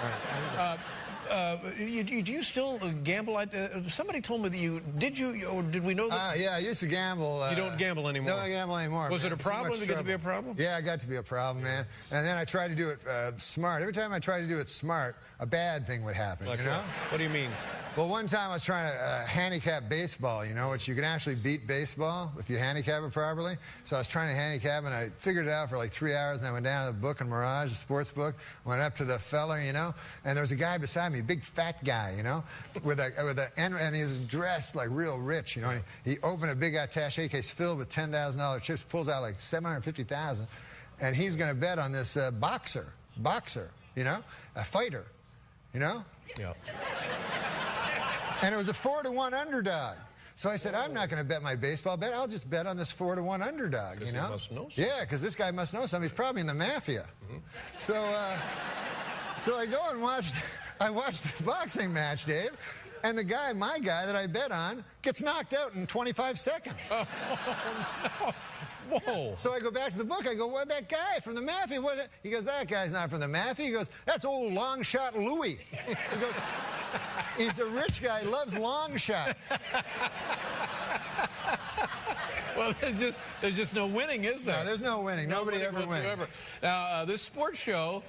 Do you still gamble? Somebody told me that you did. Or did we know that? Yeah, I used to gamble. You don't gamble anymore. No, I gamble anymore. Was it a problem? Did it get to be a problem? Yeah, it got to be a problem, man. And then I tried to do it smart. Every time I tried to do it smart, a bad thing would happen. Like you know? What do you mean? Well, one time I was trying to handicap baseball, you know, which you can actually beat baseball if you handicap it properly. So I was trying to handicap, and I figured it out for like 3 hours, and I went down to the book in Mirage, the sports book, went up to the fella, you know, and there was a guy beside me, a big fat guy, you know, and he was dressed like real rich, you know, and he opened a big attache case filled with $10,000 chips, pulls out like $750,000, and he's going to bet on this boxer, you know, a fighter, you know? Yeah. And it was a 4-to-1 underdog. So I said, I'm not going to bet my baseball bet. I'll just bet on this 4-to-1 underdog, you know? He must know something. Yeah, because this guy must know something. He's probably in the mafia. So I go and watch the boxing match, Dave, and my guy that I bet on, gets knocked out in 25 seconds. Oh, no. Whoa. So I go back to the book. I go, what, that guy from the mafia? He goes, that guy's not from the mafia. He goes, that's old long shot Louis. He goes, he's a rich guy, loves long shots. Well, there's just no winning, is there? No, there's no winning. Nobody ever wins. Now, this sports show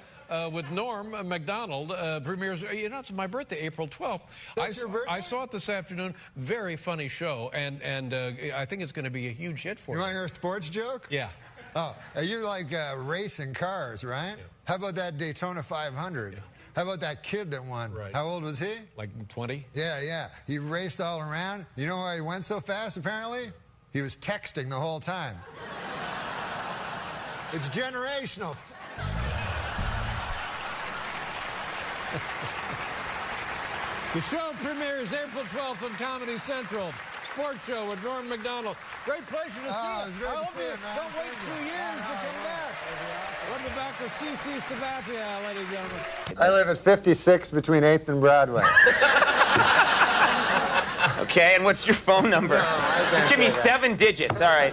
with Norm MacDonald premieres, you know, it's my birthday, April 12th. That's your birthday? I saw it this afternoon. Very funny show, and I think it's going to be a huge hit for you. You want to hear a sports joke? Yeah. Oh, you like racing cars, right? Yeah. How about that Daytona 500? Yeah. How about that kid that won? Right. How old was he? Like 20? Yeah. He raced all around. You know why he went so fast, apparently? He was texting the whole time. It's generational. The show premieres April 12th on Comedy Central. Sports show with Norm MacDonald. Great pleasure to see you. It was great to see you, man. Don't wait 2 years to come back. Welcome back to C.C. Sabathia, ladies and gentlemen. I live at 56 between 8th and Broadway. Okay, and what's your phone number? Just give me 7 digits. All right.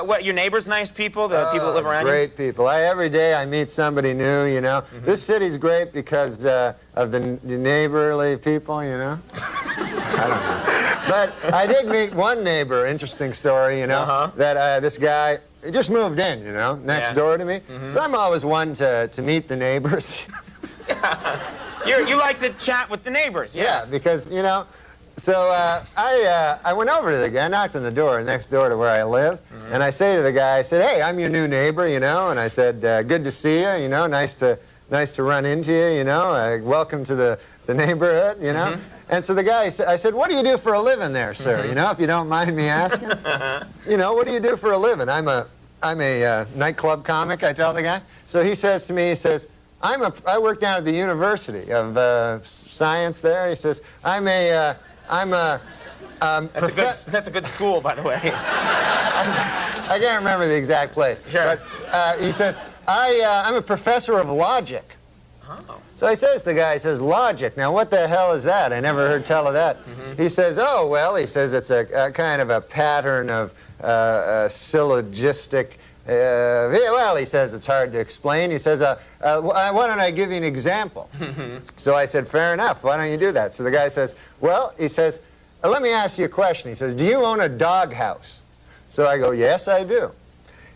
What? Your neighbors nice people? The people that live around you? Great people. Every day I meet somebody new. You know, this city's great because of the neighborly people. You know. I don't know. But I did meet one neighbor. Interesting story. You know, that this guy just moved in. You know, next door to me. So I'm always one to meet the neighbors. You like to chat with the neighbors. Yeah, because you know. So I went over to the guy, knocked on the door next door to where I live, and I say to the guy, I said, "Hey, I'm your new neighbor, you know," and I said, "Good to see you, you know, nice to run into you, you know, welcome to the neighborhood, you know." And so the guy, I said, "What do you do for a living there, sir? You know, if you don't mind me asking, you know, what do you do for a living?" I'm a nightclub comic, I tell the guy. So he says to me, he says, I work down at the University of Science there. He says, That's a good school, by the way. I can't remember the exact place. Sure. But he says, I'm a professor of logic. Oh. So he says, the guy says, logic. Now, what the hell is that? I never heard tell of that. He says, oh, well, he says it's a kind of a pattern of syllogistic. Well, he says it's hard to explain. He says, why don't I give you an example? So I said, fair enough. Why don't you do that? So the guy says, well, he says, let me ask you a question. He says, do you own a doghouse? So I go, yes, I do.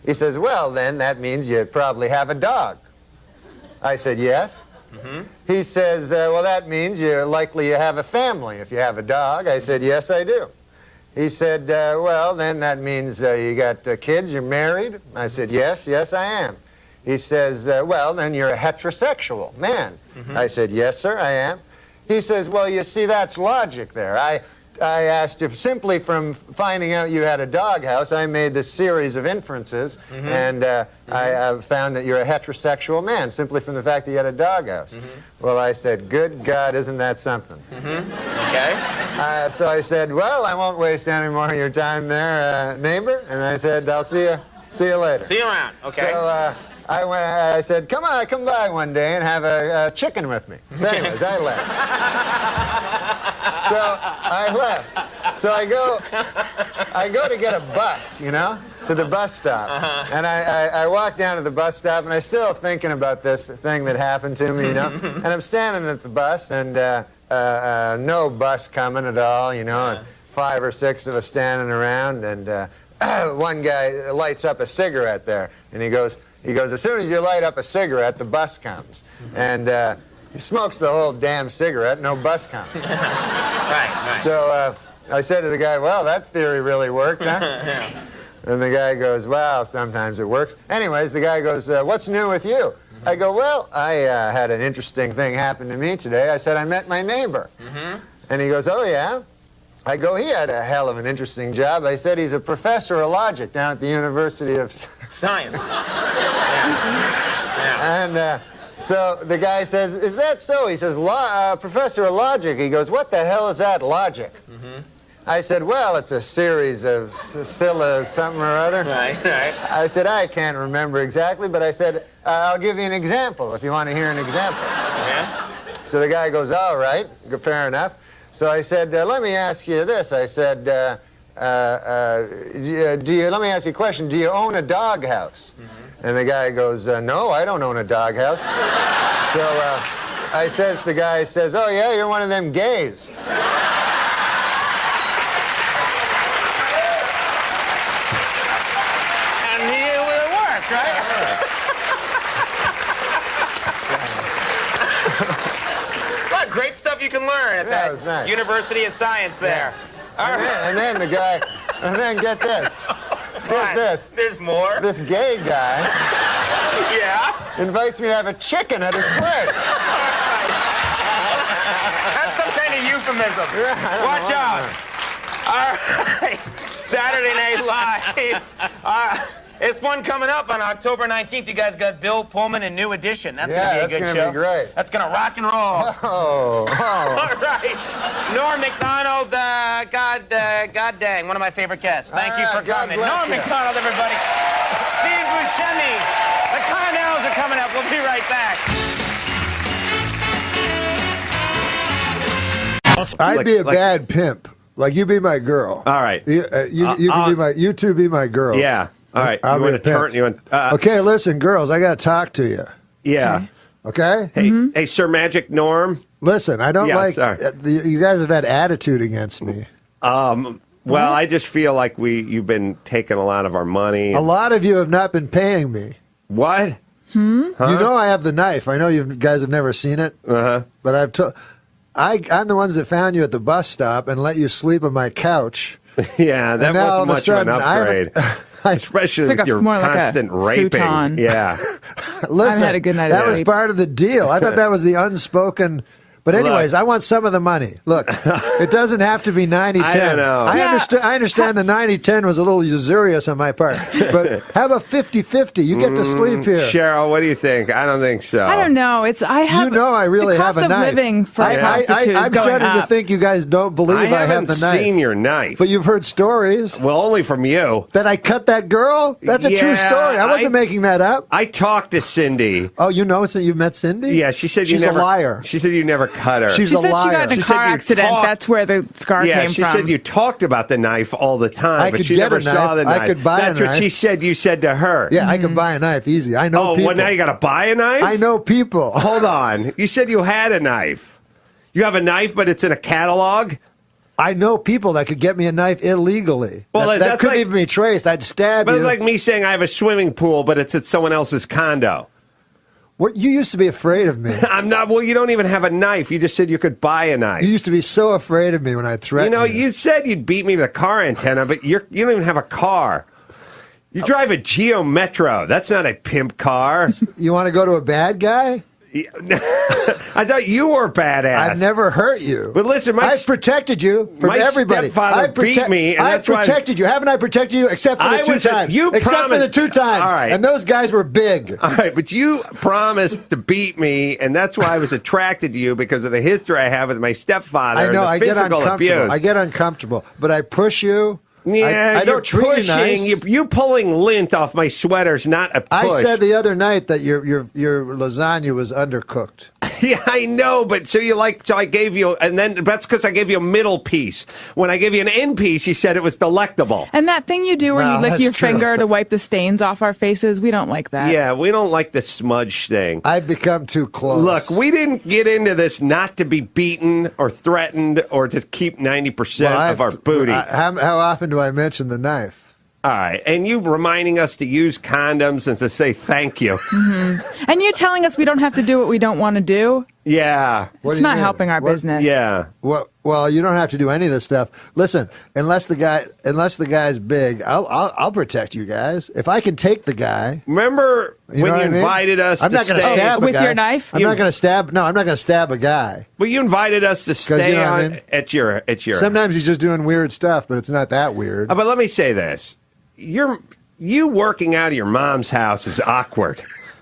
He says, well, then that means you probably have a dog. I said, yes. He says, well, that means you're likely you have a family if you have a dog. I said, yes, I do. He said, well, then that means you got kids, you're married? I said, yes, yes, I am. He says, well, then you're a heterosexual man. I said, yes, sir, I am. He says, well, you see, that's logic there. I asked if simply from finding out you had a doghouse, I made this series of inferences, and I found that you're a heterosexual man simply from the fact that you had a doghouse. Well, I said, good God, isn't that something? Okay. So I said, well, I won't waste any more of your time there, neighbor. And I said, I'll see you later. See you around. Okay. So I said, come by one day and have a chicken with me. So anyways, I left. So I left. So I go to get a bus, you know, to the bus stop. And I walk down to the bus stop, and I'm still thinking about this thing that happened to me, you know. And I'm standing at the bus, and no bus coming at all, you know, and 5 or 6 of us standing around, and one guy lights up a cigarette there, and he goes, as soon as you light up a cigarette, the bus comes. And he smokes the whole damn cigarette, no bus comes. Right. So I said to the guy, well, that theory really worked, huh? And the guy goes, well, sometimes it works. Anyways, the guy goes, what's new with you? I go, well, I had an interesting thing happen to me today. I said, I met my neighbor. And he goes, oh, yeah? I go, he had a hell of an interesting job. I said, he's a professor of logic down at the University of Science. And so the guy says, is that so? He says, professor of logic. He goes, what the hell is that, logic? I said, well, it's a series of Scylla something or other. Right. I said, I can't remember exactly, but I said, I'll give you an example if you want to hear an example. So the guy goes, all right, fair enough. So I said, let me ask you this. I said, let me ask you a question. Do you own a doghouse? And the guy goes, no, I don't own a doghouse. So the guy says, oh, yeah, you're one of them gays. And it worked, right? What great stuff you can learn at that was nice. University of Science there. And then the guy, and then get this. Get this. There's more. This gay guy invites me to have a chicken at his place. That's some kind of euphemism. Watch out. All right. Saturday Night Live. It's one coming up on October 19th. You guys got Bill Pullman and New Edition. That's going to be a good show. That's going to be great. That's going to rock and roll. Oh. All right. Norm MacDonald, God dang, one of my favorite guests. Thank you for coming. Norm MacDonald, everybody. Steve Buscemi. The Connells are coming up. We'll be right back. I'd be a bad pimp. Like, you be my girl. All right. You can be my. You two be my girls. Yeah. All right. I'll you be want a to pimp. turn? You want? Okay, listen, girls. I got to talk to you. Yeah. Okay. Hey, hey, Sir Magic Norm. Listen, I don't like. Sorry. You guys have had attitude against me. Well, I just feel like you've been taking a lot of our money. A lot of you have not been paying me. What? Huh? You know I have the knife. I know you guys have never seen it. But I've told. I'm the ones that found you at the bus stop and let you sleep on my couch. Yeah, that wasn't much of an upgrade. Especially with your constant raping. Futon. Yeah. Listen, I've had a good night of that was sleep. part of the deal. I thought that was the unspoken. But anyways, I want some of the money. Look, it doesn't have to be 90-10. I don't know. I understand the 90-10 was a little usurious on my part. But how about 50-50? You get to sleep here. Cheryl, what do you think? I don't think so. I don't know. I really have a the cost of knife. living for a prostitute I'm is going starting up. to think you guys don't believe I have haven't the knife. seen your knife. But you've heard stories. Well, only from you. That I cut that girl? That's a true story. I wasn't making that up. I talked to Cindy. Oh, you know so you met Cindy? Yeah, she said she's you never. a liar. She said you never cut her. She's She a said liar. she got in a car accident. That's where the scar came from. She said you talked about the knife all the time, but she get never a knife. saw the knife. I could buy That's a what knife. she said you said to her. Yeah, I could buy a knife easy. I know people. Well, now you got to buy a knife? I know people. Hold on. You said you had a knife. You have a knife, but it's in a catalog? I know people that could get me a knife illegally. Well, that that's couldn't like- even be traced. I'd stab But you. it's like me saying I have a swimming pool, but it's at someone else's condo. What, you used to be afraid of me. I'm not. Well, you don't even have a knife. You just said you could buy a knife. You used to be so afraid of me when I threatened You said you'd beat me with a car antenna, but you don't even have a car. You drive a Geo Metro. That's not a pimp car. You want to go to a bad guy? I thought you were badass. I've never hurt you. But listen, I've protected you from my everybody. stepfather beat me, and I've that's why protected you. Haven't I protected you? Except for the two times. Except for the 2 times. All right. And those guys were big. All right, but you promised to beat me, and that's why I was attracted to you, because of the history I have with my stepfather. I know. And I the get physical uncomfortable. abuse. I get uncomfortable. But I push you. Yeah, I don't treat pushing. you nice. You pulling lint off my sweater's not a push. I said the other night that your lasagna was undercooked. Yeah, I know, but so I gave you, and then that's because I gave you a middle piece. When I gave you an end piece, you said it was delectable. And that thing you do where Well, you lick that's your true. finger to wipe the stains off our faces, we don't like that. Yeah, we don't like the smudge thing. I've become too close. Look, we didn't get into this not to be beaten or threatened or to keep 90% of our booty. How often do I mention the knife? All right, and you reminding us to use condoms and to say thank you. And you telling us we don't have to do what we don't want to do? Yeah. It's not helping our business. Yeah. Well, you don't have to do any of this stuff. Listen, unless the guy's big, I'll protect you guys. If I can take the guy. Remember You when know you what I mean? invited us I'm to not going to stay- stab a With guy. your knife? I'm not going to stab. No, I'm not going to stab a guy. Well, you invited us to stay you know what I on mean? at your. Sometimes he's just doing weird stuff, but it's not that weird. But let me say this: you working out of your mom's house is awkward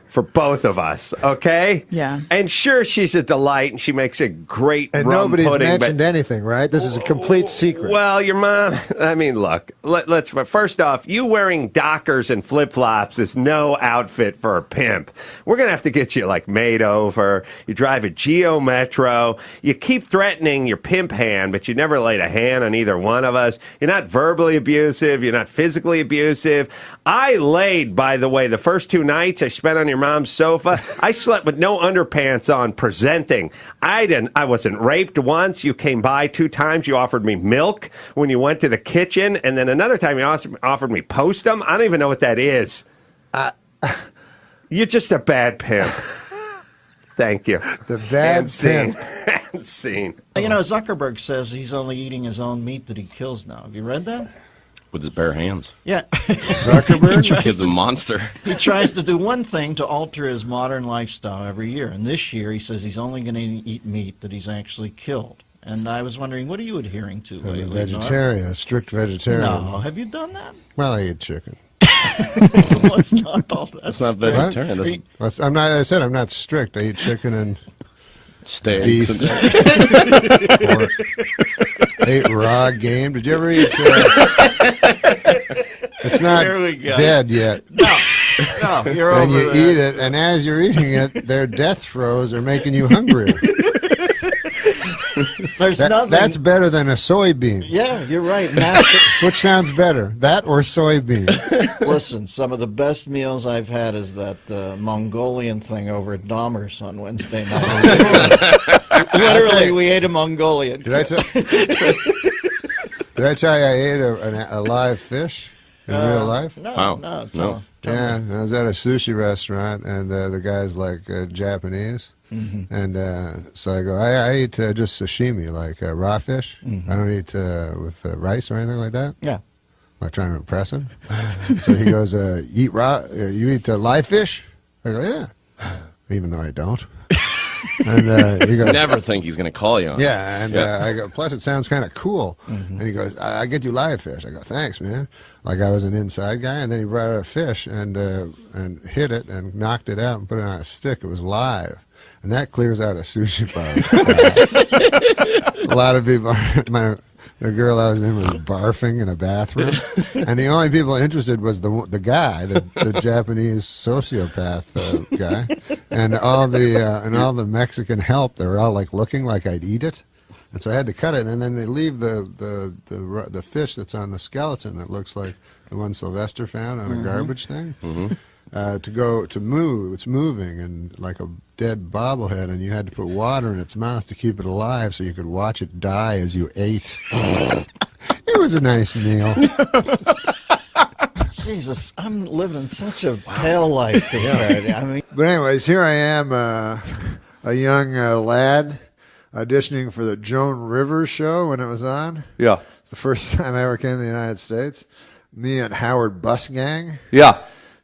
for both of us. Okay. Yeah. And sure, she's a delight, and she makes a great And rum nobody's pudding. mentioned anything, right? This is a complete secret. Well, your mom. I mean, look. Let's. First off, you wearing Dockers and flip flops is no outfit for a pimp. We're gonna have to get you like made over. You drive a Geo Metro. You keep threatening your pimp hand, but you never laid a hand on either one of us. You're not verbally abusive. You're not physically abusive. I laid, by the way, the first 2 nights I spent on your mom's sofa. I slept with no underpants on, presenting. I wasn't raped once. You came by 2 times. You offered me milk when you went to the kitchen, and then another time you offered me postum. I don't even know what that is. You're just a bad pimp. Thank you. The bad scene. pimp. And scene. You know, Zuckerberg says he's only eating his own meat that he kills now. Have you read that? With his bare hands. Yeah. Zuckerberg? The kid's a monster. He tries to do one thing to alter his modern lifestyle every year. And this year he says he's only going to eat meat that he's actually killed. And I was wondering, what are you adhering to I'm a lately? vegetarian, a strict vegetarian. No, have you done that? Well, I eat chicken. Let's not all that. That's not What? vegetarian. That's I'm not. I said I'm not strict. I eat chicken and steaks. beef. Pork. I ate raw game. Did you ever eat? It's not There we go. dead yet. No, you're And over you there. eat it, and as you're eating it, their death throes are making you hungrier. There's nothing. That's better than a soybean. Yeah, you're right. Which sounds better, that or soybean? Listen, some of the best meals I've had is that Mongolian thing over at Dahmer's on Wednesday night. Literally, we ate a Mongolian. Did I tell you I ate a live fish in real life? No, no. Yeah, I was at a sushi restaurant, and the guy's like Japanese. Mm-hmm. And so I go, I eat just sashimi, like raw fish. Mm-hmm. I don't eat with rice or anything like that. Yeah. Like trying to impress him. So he goes, eat raw, you eat live fish? I go, yeah. Even though I don't. And he goes, Never think he's going to call you on it. yeah, and I go, plus it sounds kind of cool. Mm-hmm. And he goes, I get you live fish. I go, thanks, man. Like I was an inside guy, and then he brought out a fish and hit it and knocked it out and put it on a stick. It was live. And that clears out a sushi bar. A lot of people, the girl I was in was barfing in a bathroom. And the only people interested was the guy, the Japanese sociopath guy. And all the Mexican help, they were all like looking like I'd eat it. And so I had to cut it, and then they leave the fish that's on the skeleton that looks like the one Sylvester found on a garbage thing to move. It's moving and like a dead bobblehead, and you had to put water in its mouth to keep it alive so you could watch it die as you ate. It was a nice meal. Jesus, I'm living such a pale life compared. I mean, But anyways, here I am, a young lad auditioning for the Joan Rivers show when it was on. Yeah. It's the first time I ever came to the United States. Me and Howard Busgang. Yeah.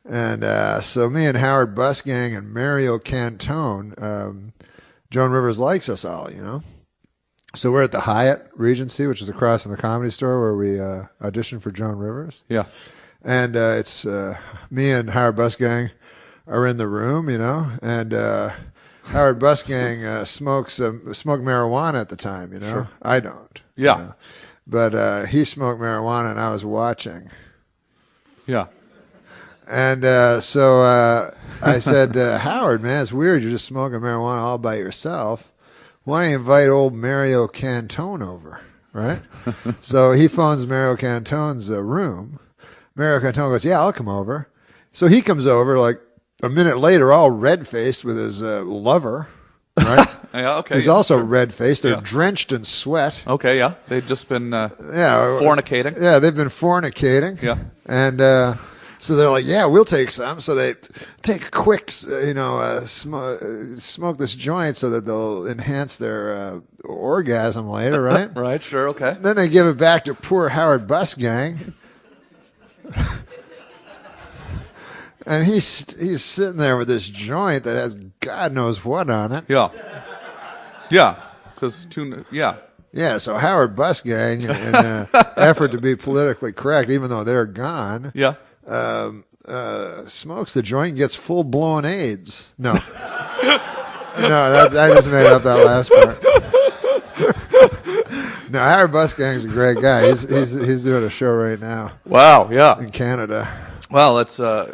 And so me and Howard Busgang and Mario Cantone, Joan Rivers likes us all, you know. So we're at the Hyatt Regency, which is across from the Comedy Store, where we auditioned for Joan Rivers. Yeah. And it's me and Howard Busgang are in the room, you know, and Howard Busgang smoked marijuana at the time, you know. Sure. I don't. Yeah. You know? But he smoked marijuana, and I was watching. Yeah. And so I said, Howard, man, it's weird. You're just smoking marijuana all by yourself. Why don't you invite old Mario Cantone over, right? So he phones Mario Cantone's room. Mario Cantone goes, yeah, I'll come over. So he comes over like a minute later, all red-faced with his lover, right? Yeah, okay. He's also red-faced. They're drenched in sweat. Okay, yeah. They've just been fornicating. Yeah, they've been fornicating. Yeah. And so they're like, yeah, we'll take some. So they take a quick, smoke this joint so that they'll enhance their orgasm later, right? Right, sure, okay. Then they give it back to poor Howard Busgang. And he's sitting there with this joint that has God knows what on it. Yeah. Yeah. Because yeah. Yeah, so Howard Busgang, in an effort to be politically correct, even though they're gone, yeah, smokes the joint and gets full-blown AIDS. No. No, I just made up that last part. No, Howard Busgang's a great guy. He's doing a show right now. Wow, yeah. In Canada. Well, let's... Why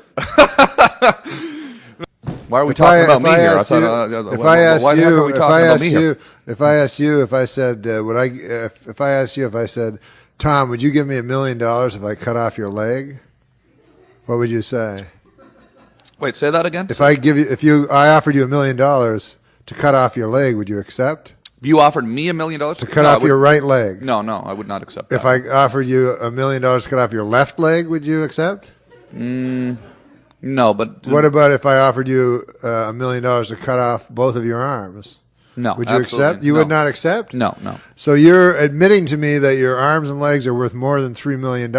are we talking about me here? If I asked you, Tom, would you give me $1 million if I cut off your leg? What would you say? Wait, say that again? I offered you $1 million to cut off your leg, would you accept? If you offered me $1 million to cut off your right leg? No, I would not accept that. If I offered you $1 million to cut off your left leg, would you accept? No, but... What about if I offered you $1 million to cut off both of your arms? No, would you accept? You would not accept? No. So you're admitting to me that your arms and legs are worth more than $3 million.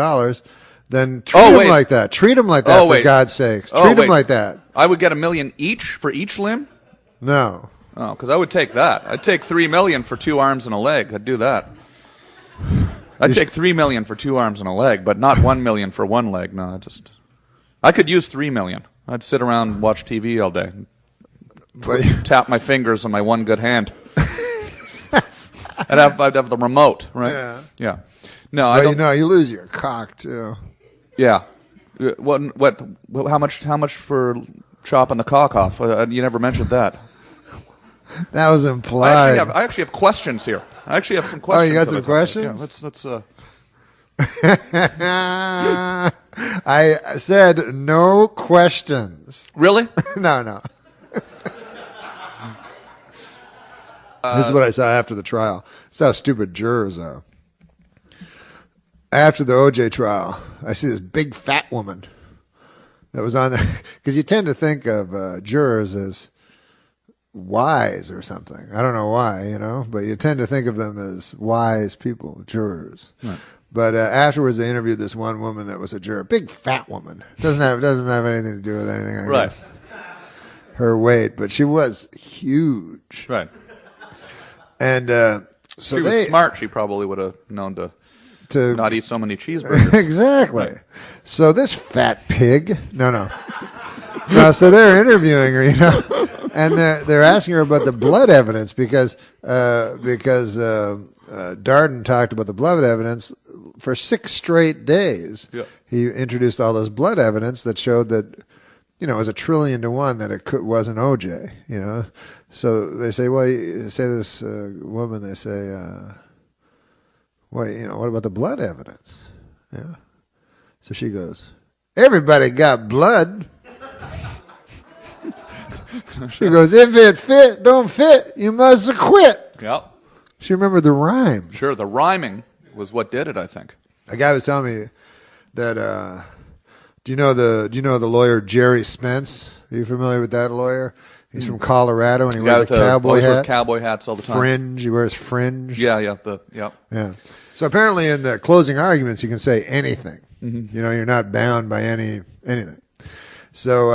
Then treat them like that. Treat them like that, for God's sakes. Treat them like that. I would get $1 million each for each limb? No. Oh, because I would take that. I'd take $3 million for 2 arms and a leg. I'd do that. I'd take $3 million for 2 arms and a leg, but not $1 million for 1 leg. No, I could use 3 million. I'd sit around and watch TV all day. Tap my fingers on my one good hand. I'd have the remote, right? Yeah. No, I don't. You lose your cock too. Yeah. What? How much for chopping the cock off? You never mentioned that. That was implied. I actually have questions here. I actually have some questions. Oh, you got some questions? Yeah. Let's. I said no questions. Really? No. This is what I saw after the trial. This is how stupid jurors are. After the O.J. trial, I see this big fat woman that was on there. Because you tend to think of jurors as wise or something. I don't know why, but you tend to think of them as wise people, jurors. Right. But afterwards, they interviewed this one woman that was a juror, big fat woman. Doesn't have anything to do with anything, I guess. Her weight, but she was huge. Right. And so she was smart. She probably would have known to not eat so many cheeseburgers. Exactly. So this fat pig, no. So they're interviewing her, and they're asking her about the blood evidence because Darden talked about the blood evidence for 6 straight days. Yeah. He introduced all this blood evidence that showed that it was 1 trillion to 1 that it wasn't OJ. So they say, well, you say this woman, they say, well, what about the blood evidence? Yeah. So she goes, everybody got blood. She goes, if it don't fit, you must acquit. Yep. She remembered the rhyme. Sure, the rhyming was what did it, I think. A guy was telling me that, do you know the lawyer Jerry Spence? Are you familiar with that lawyer? He's from Colorado, and he wears a cowboy hat. Wear cowboy hats all the time. Fringe. He wears fringe. Yeah. Yeah. So apparently, in the closing arguments, you can say anything. Mm-hmm. You're not bound by anything. So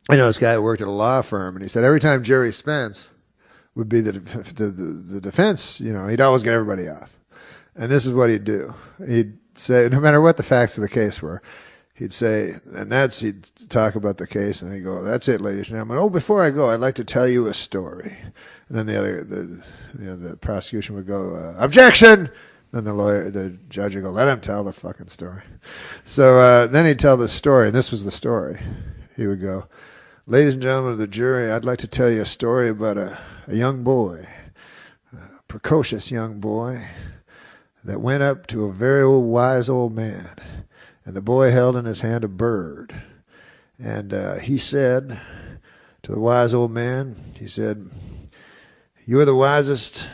I know this guy who worked at a law firm, and he said every time Jerry Spence would be the defense, he'd always get everybody off. And this is what he'd do. He'd say, no matter what the facts of the case were, he'd say, he'd talk about the case, and he'd go, that's it, ladies and gentlemen. Oh, before I go, I'd like to tell you a story. And then the prosecution would go, objection! Then the judge would go, let him tell the fucking story. So then he'd tell the story, and this was the story. He would go, ladies and gentlemen of the jury, I'd like to tell you a story about a young boy, a precocious young boy, that went up to a very wise old man. And the boy held in his hand a bird. And he said to the wise old man, he said, you're the wisest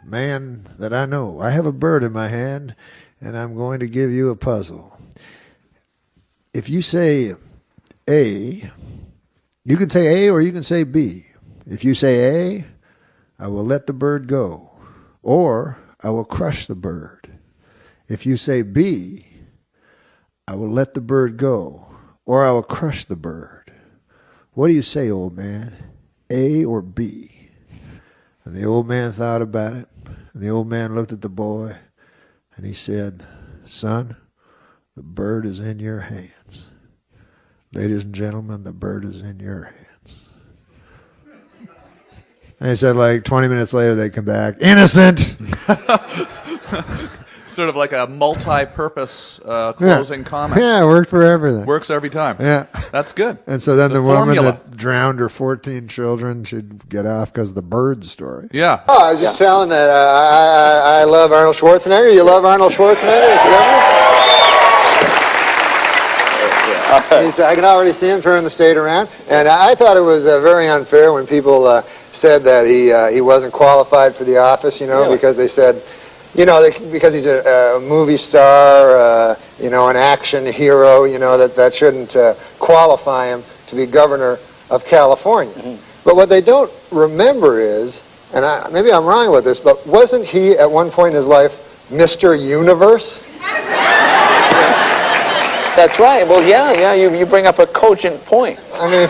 man that I know. I have a bird in my hand, and I'm going to give you a puzzle. If you say A, you can say A or you can say B. If you say A, I will let the bird go, or I will crush the bird. If you say B, I will let the bird go, or I will crush the bird. What do you say, old man? A or B? And the old man thought about it, and the old man looked at the boy, and he said, son, the bird is in your hands. Ladies and gentlemen, the bird is in your hands. And he said, like 20 minutes later, they come back, innocent! Sort of like a multi-purpose closing comment. Yeah, it worked for everything. Works every time. Yeah. That's good. And so then the woman formula. that drowned her 14 children should get off because of the bird story. Yeah. Oh, I was just telling that I love Arnold Schwarzenegger. You love Arnold Schwarzenegger? I can already see him turning the state around. And I thought it was very unfair when people said that he wasn't qualified for the office, Really? because they said, because he's a movie star, an action hero, that shouldn't qualify him to be governor of California. Mm-hmm. But what they don't remember is, and maybe I'm wrong with this, but wasn't he at one point in his life Mr. Universe? That's right. Well, yeah, you bring up a cogent point. I mean,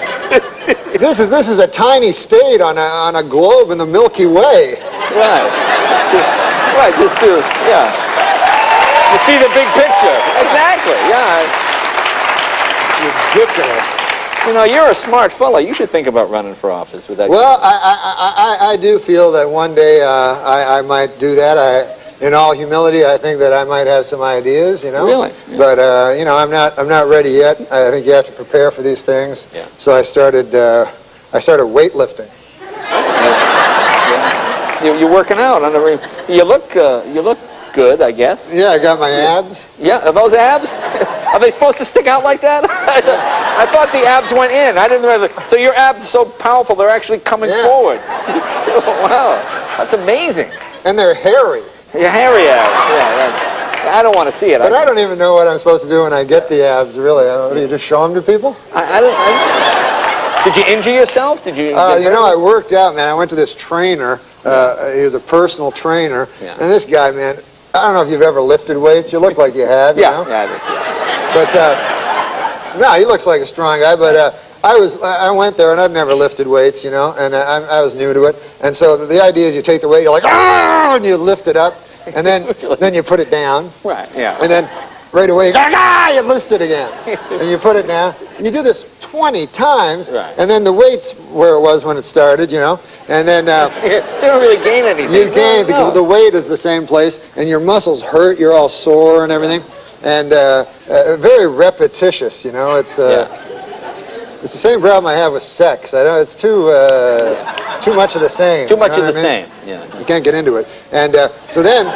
this is a tiny state on a globe in the Milky Way. Right. Right, just to, yeah. You see the big picture. Exactly, yeah. ridiculous. You know, you're a smart fella. You should think about running for office with that. Well, I do feel that one day I might do that. In all humility, I think that I might have some ideas, you know. Really? Yeah. But you know, I'm not ready yet. I think you have to prepare for these things. Yeah. So I started weightlifting. Yeah. You're working out. You look good, I guess. Yeah, I got my abs. Yeah, are those abs? Are they supposed to stick out like that? I thought the abs went in. I didn't know. So your abs are so powerful, they're actually coming forward. Wow, that's amazing. And they're hairy. Your hairy abs. Yeah, I don't want to see it. But I don't even know what I'm supposed to do when I get the abs, really. Do you just show them to people? Did you injure yourself? Did you? You know, I worked out, man. I went to this trainer. He was a personal trainer. Yeah. And this guy, man, I don't know if you've ever lifted weights. You look like you have, you know? Yeah, But, no, he looks like a strong guy. But I went there, and I've never lifted weights, you know, and I was new to it. And so the idea is you take the weight, you're like, ah, and you lift it up, and then you put it down. Right, yeah. And then right away, you go, ah, you lift it again. And you put it down. You do this 20 times, right. And then the weight's where it was when it started, you know. And then so you don't really gain anything. You gain, no. the weight is the same place, and your muscles hurt, you're all sore and everything. And very repetitious, you know. It's the same problem I have with sex. I know it's too much of the same. Too much of the same. Yeah. You can't get into it. And so then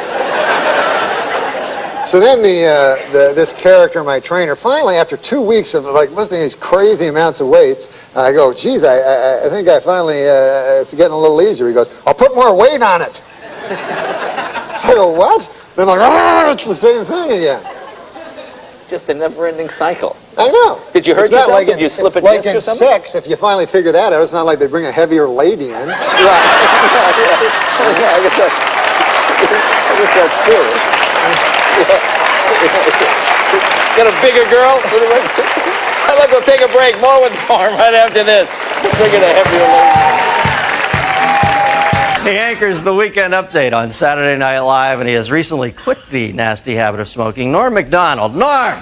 this character, my trainer, finally after 2 weeks of like lifting these crazy amounts of weights, I go, geez, I think I finally it's getting a little easier. He goes, I'll put more weight on it. I go, what? Then I'm like, oh, it's the same thing again. Just a never-ending cycle. I know. Did you hurt yourself? Like Did you slip a like disc or in something? sex, if you finally figure that out, it's not like they bring a heavier lady in. Right. I guess that's true. Got a bigger girl? I'd like to take a break. More with Norm right after this. Look at a heavier lady. He anchors the Weekend Update on Saturday Night Live, and he has recently quit the nasty habit of smoking. Norm MacDonald. Norm!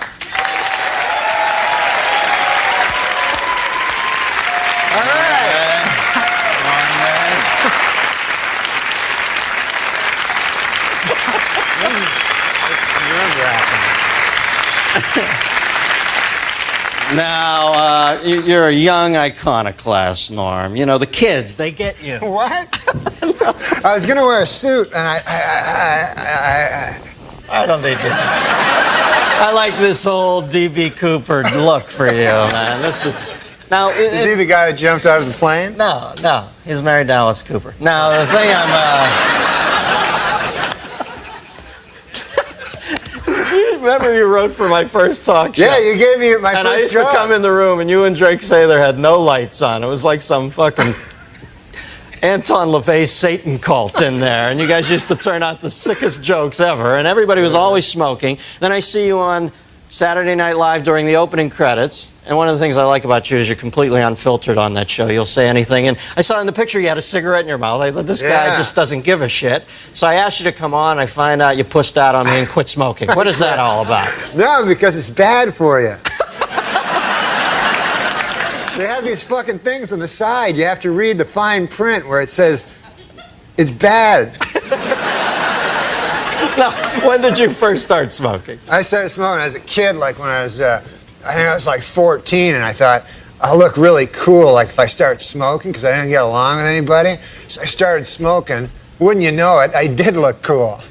Now, you're a young iconoclast, Norm. You know, the kids, they get you. What? I was going to wear a suit, and I don't need it. I like this whole D.B. Cooper look for you, man. This is... Now, is he the guy that jumped out of the plane? No. He's married to Alice Cooper. Now, the thing remember you wrote for my first talk show? Yeah, you gave me my and first I used job. to come in the room, and you and Drake Sather had no lights on. It was like some fucking Anton LaVey Satan cult in there, and you guys used to turn out the sickest jokes ever, and everybody was always smoking. Then I see you on Saturday Night Live during the opening credits, and one of the things I like about you is you're completely unfiltered on that show. You'll say anything, and I saw in the picture you had a cigarette in your mouth. This guy just doesn't give a shit. So I asked you to come on. I find out you pussed out on me and quit smoking. What is that all about? No, because it's bad for you. They have these fucking things on the side. You have to read the fine print where it says it's bad. Now, when did you first start smoking? I started smoking as a kid, like when I was, I think I was like 14, and I thought, I'll look really cool like if I start smoking, because I didn't get along with anybody. So I started smoking. Wouldn't you know it, I did look cool.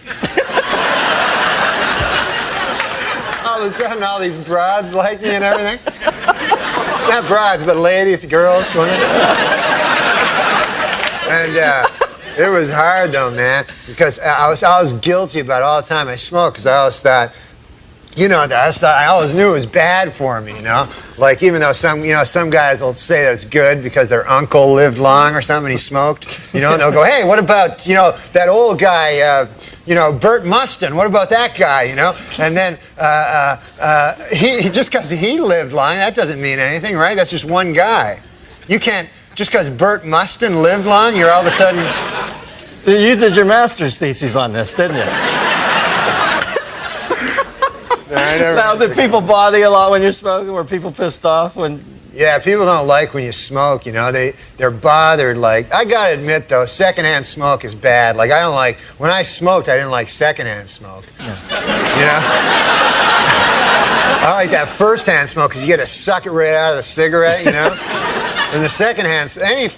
All of a sudden, all these broads like me and everything. Not broads, but ladies, girls, women. And it was hard though, man, because I was guilty about it all the time I smoked, because I always thought, you know, I always knew it was bad for me, you know. Like even though some guys will say that it's good because their uncle lived long or something and he smoked, you know, and they'll go, hey, what about, you know, that old guy, you know, Burt Mustin, what about that guy, you know? And then he just because he lived long, that doesn't mean anything, right? That's just one guy. You can't, just because Burt Mustin lived long, you're all of a sudden... You did your master's thesis on this, didn't you? Now, do people bother you a lot when you're smoking? Were people pissed off when? Yeah, people don't like when you smoke, you know. They're bothered. Like, I gotta admit, though, secondhand smoke is bad. Like, I don't like, when I smoked, I didn't like secondhand smoke. Yeah. You know? I like that first-hand smoke because you get to suck it right out of the cigarette, you know? And the secondhand, any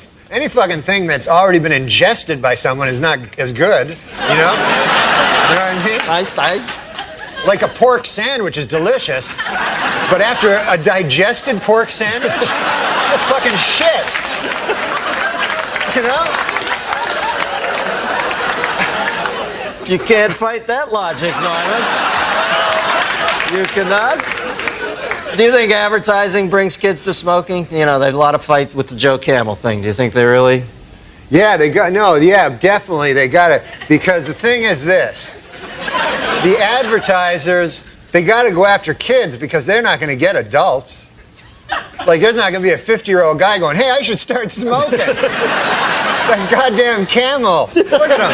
fucking thing that's already been ingested by someone is not as good, you know? You know what I mean? Like a pork sandwich is delicious, but after a digested pork sandwich, that's fucking shit. You know? You can't fight that logic, Norman. You cannot? Do you think advertising brings kids to smoking? You know, there's a lot of fight with the Joe Camel thing. Do you think they really? Yeah, definitely they got it. Because the thing is this. The advertisers, they got to go after kids because they're not going to get adults. Like, there's not going to be a 50-year-old guy going, hey, I should start smoking. That goddamn Camel. Look at him.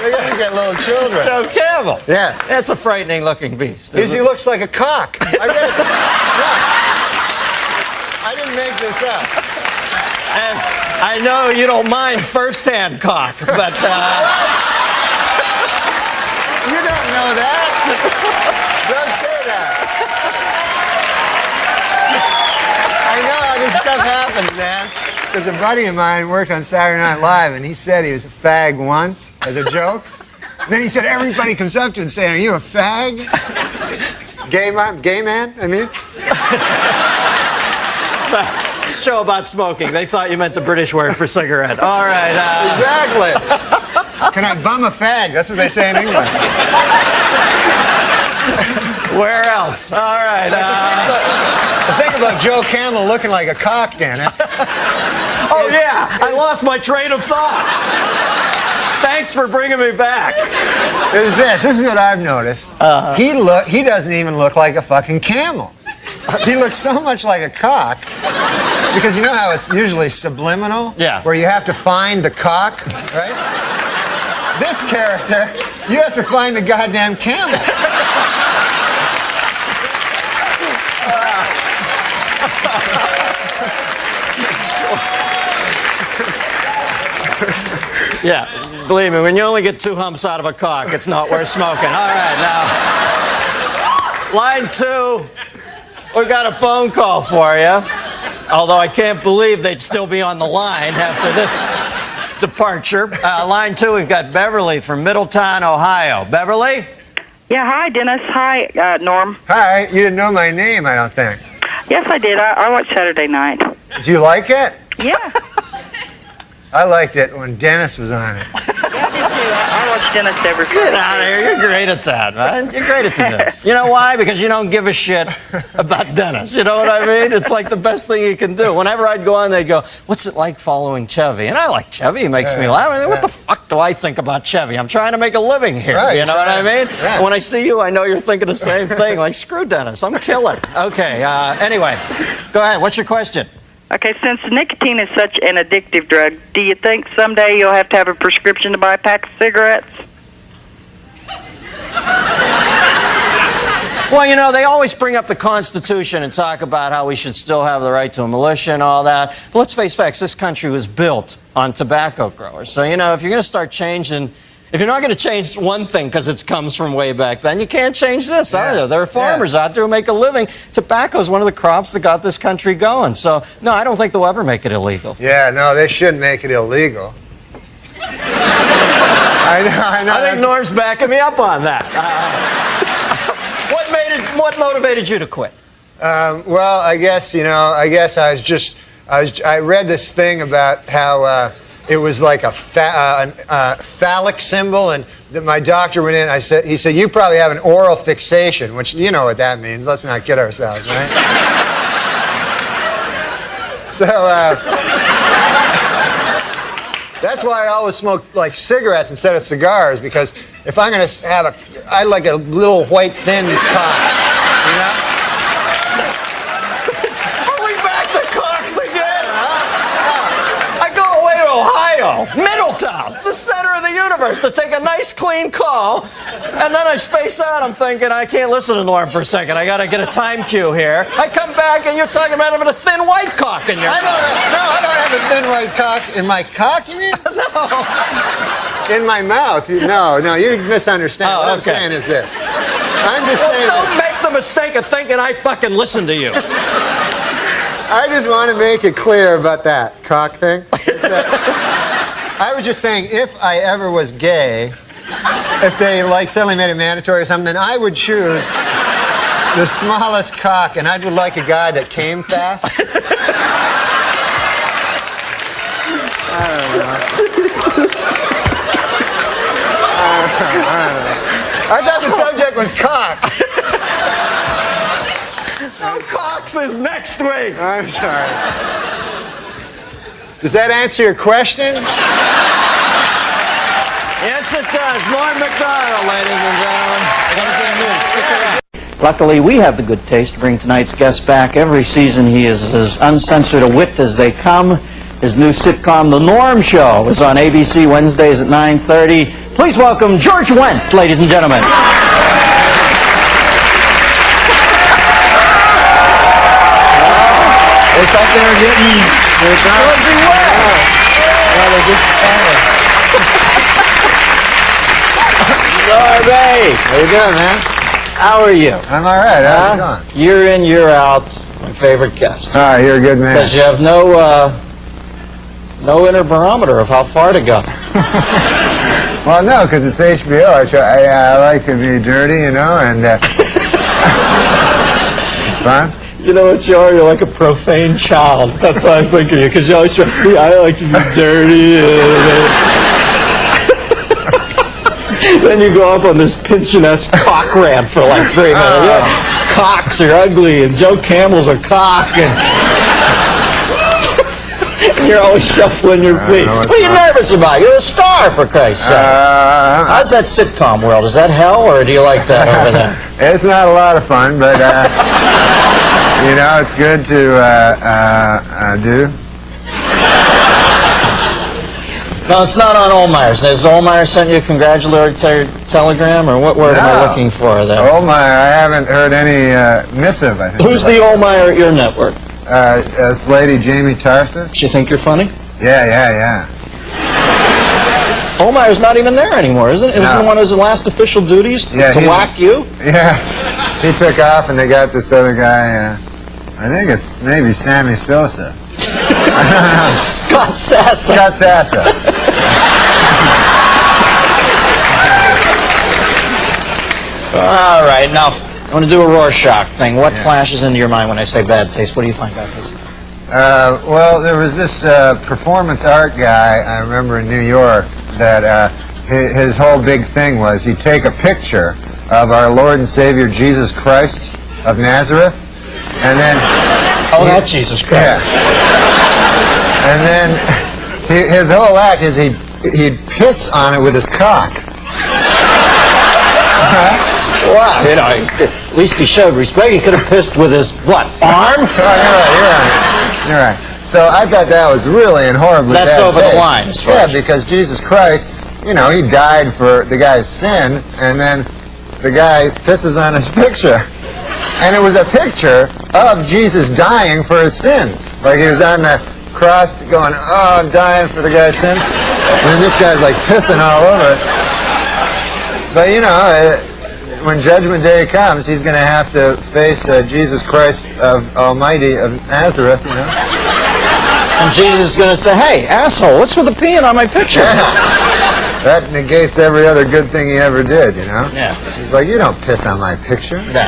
They got to get little children. Joe Camel. Yeah. That's a frightening-looking beast. He looks like a cock. I read it. Yeah. I didn't make this up. And I know you don't mind first-hand cock, but... You don't know that. Don't say that. I know how this stuff happens, man. Because a buddy of mine worked on Saturday Night Live, and he said he was a fag once, as a joke. And then he said everybody comes up to him and saying, are you a fag? Gay man, I mean? Show about smoking. They thought you meant the British word for cigarette. All right. Exactly. Can I bum a fag? That's what they say in England. Where else? All right. The thing about Joe Camel looking like a cock, Dennis. Oh, yeah. I lost my train of thought. Thanks for bringing me back. This is what I've noticed. He doesn't even look like a fucking camel. He looks so much like a cock because you know how it's usually subliminal? Yeah. Where you have to find the cock, right? This character, you have to find the goddamn camel. Yeah, believe me, when you only get 2 humps out of a cock, it's not worth smoking. All right, now, line 2, we got a phone call for you. Although I can't believe they'd still be on the line after this departure. Line 2, we've got Beverly from Middletown, Ohio. Beverly? Yeah, hi, Dennis. Hi, Norm. Hi, you didn't know my name, I don't think. Yes, I did. I watched Saturday night. Do you like it? Yeah. I liked it when Dennis was on it. Yeah, I did too. I watch Dennis every Friday. Get out of here. You're great at that, man. You're great at this. You know why? Because you don't give a shit about Dennis. You know what I mean? It's like the best thing you can do. Whenever I'd go on, they'd go, what's it like following Chevy? And I like Chevy. He makes me laugh. What the fuck do I think about Chevy? I'm trying to make a living here. Right, you know what I mean? Yeah. When I see you, I know you're thinking the same thing. Like, screw Dennis. I'm killing. Okay. Anyway, go ahead. What's your question? Okay, since nicotine is such an addictive drug, do you think someday you'll have to have a prescription to buy a pack of cigarettes? Well, you know, they always bring up the Constitution and talk about how we should still have the right to a militia and all that. But let's face facts, this country was built on tobacco growers. So, you know, if you're going to start changing... If you're not going to change one thing because it comes from way back then, you can't change this either. There are farmers out there who make a living. Tobacco is one of the crops that got this country going. So, no, I don't think they'll ever make it illegal. Yeah, no, they should make it illegal. I know. I think Norm's backing me up on that. What motivated you to quit? Well, I guess I read this thing about how it was like a phallic symbol, and that my doctor went in. He said, you probably have an oral fixation, which you know what that means. Let's not kid ourselves, right? So that's why I always smoke like cigarettes instead of cigars, because if I'm going to have I like a little white thin cock, you know? Are we back to cocks again, huh? I go away to Ohio, Middletown, the center of the universe to take a nice, clean call, and then I space out. I'm thinking, I can't listen to Norm for a second. I got to get a time cue here. I come back, and you're talking about having a thin white cock in your... I don't have a thin white cock. In my cock, you mean? No. In my mouth. No, you misunderstand. Oh, what I'm okay. saying is this. I'm just saying don't make the mistake of thinking I fucking listen to you. I just want to make it clear about that cock thing. I was just saying, if I ever was gay, if they like suddenly made it mandatory or something, then I would choose the smallest cock, and I would like a guy that came fast. I don't know. I thought the subject was cock. No, Cox is next week. I'm sorry. Does that answer your question? Yes, it does. Norm MacDonald, ladies and gentlemen. Luckily, we have the good taste to bring tonight's guest back. Every season, he is as uncensored a wit as they come. His new sitcom, The Norm Show, is on ABC Wednesdays at 9:30. Please welcome George Wendt, ladies and gentlemen. They thought they were getting... Georgie Wendt. Well, they just Norby. How you doing, man? How are you? I'm all right. How's it going? Year in, year out, my favorite guest. All right, you're a good man. Because you have no inner barometer of how far to go. Well, no, because it's HBO. I like to be dirty, you know, and it's fun. You know what you are? You're like a profane child. That's how I think of you, because you always try, I like to be dirty. Then you go up on this Pynchon-esque cock rant for like 3 minutes. Yeah, cocks are ugly, and Joe Campbell's a cock, and you're always shuffling your feet. What are you nervous about? You're a star, for Christ's sake. How's that sitcom world? Is that hell, or do you like that over there? It's not a lot of fun, but you know, it's good to do. No, it's not on Olmeyer's. Has Olmeyer sent you a congratulatory telegram, or what word am I looking for there? Olmeyer, I haven't heard any missive, I think. Who's the Olmeyer at your network? This lady, Jamie Tarsis. Does she think you're funny? Yeah. Olmeyer's not even there anymore, isn't it? It was one of his last official duties to whack you? Yeah. He took off, and they got this other guy, I think it's maybe Sammy Sosa. Scott Sassa. Scott Sassa. All right, now I want to do a Rorschach thing. What flashes into your mind when I say bad taste? What do you find bad taste? Well, there was this performance art guy, I remember in New York, that his whole big thing was he'd take a picture of our Lord and Savior Jesus Christ of Nazareth, and then... Oh, that Jesus Christ. Yeah. And then his whole act is he'd piss on it with his cock. Wow, you know, at least he showed respect. He could have pissed with his, what, arm? You're right. So I thought that was really and horribly bad. That's over taste. the line, as far as... because Jesus Christ, you know, he died for the guy's sin, and then the guy pisses on his picture. And it was a picture of Jesus dying for his sins. Like he was on the cross going, oh, I'm dying for the guy's sins. And then this guy's like pissing all over it. But, you know, when Judgment Day comes, he's going to have to face Jesus Christ of Almighty of Nazareth, you know. And Jesus is going to say, hey, asshole, what's with the peeing on my picture? Yeah. That negates every other good thing he ever did, you know. Yeah. He's like, you don't piss on my picture. No.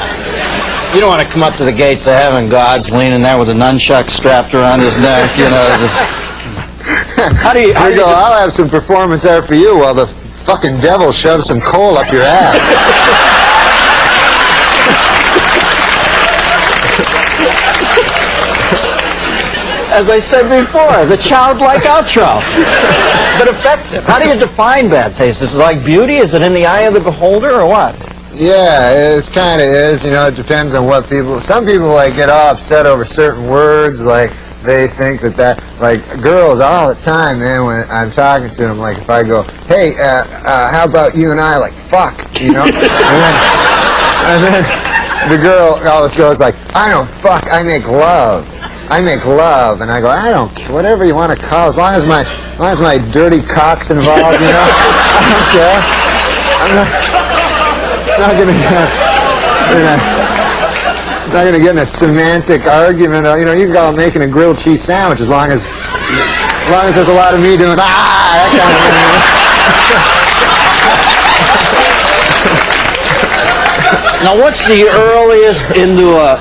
You don't want to come up to the gates of heaven, God's leaning there with a nunchuck strapped around his neck, you know. How do you go, I'll have some performance art for you while the fucking devil shoves some coal up your ass. As I said before, the childlike outro, but effective. How do you define bad taste? Is it like beauty? Is it in the eye of the beholder, or what? Yeah, it kind of is. You know, it depends on what people... Some people, like, get all upset over certain words, like they think that like girls all the time, man. When I'm talking to them, like if I go, hey, how about you and I, like fuck, you know, and then the girl always goes like, I don't fuck, I make love. I make love, and I go, I don't care, whatever you want to call it, as long as my dirty cock's involved, you know, I don't care. I'm not gonna get in a semantic argument. You know, you can call it making a grilled cheese sandwich as long as there's a lot of me doing that kind of thing. Now, what's the earliest into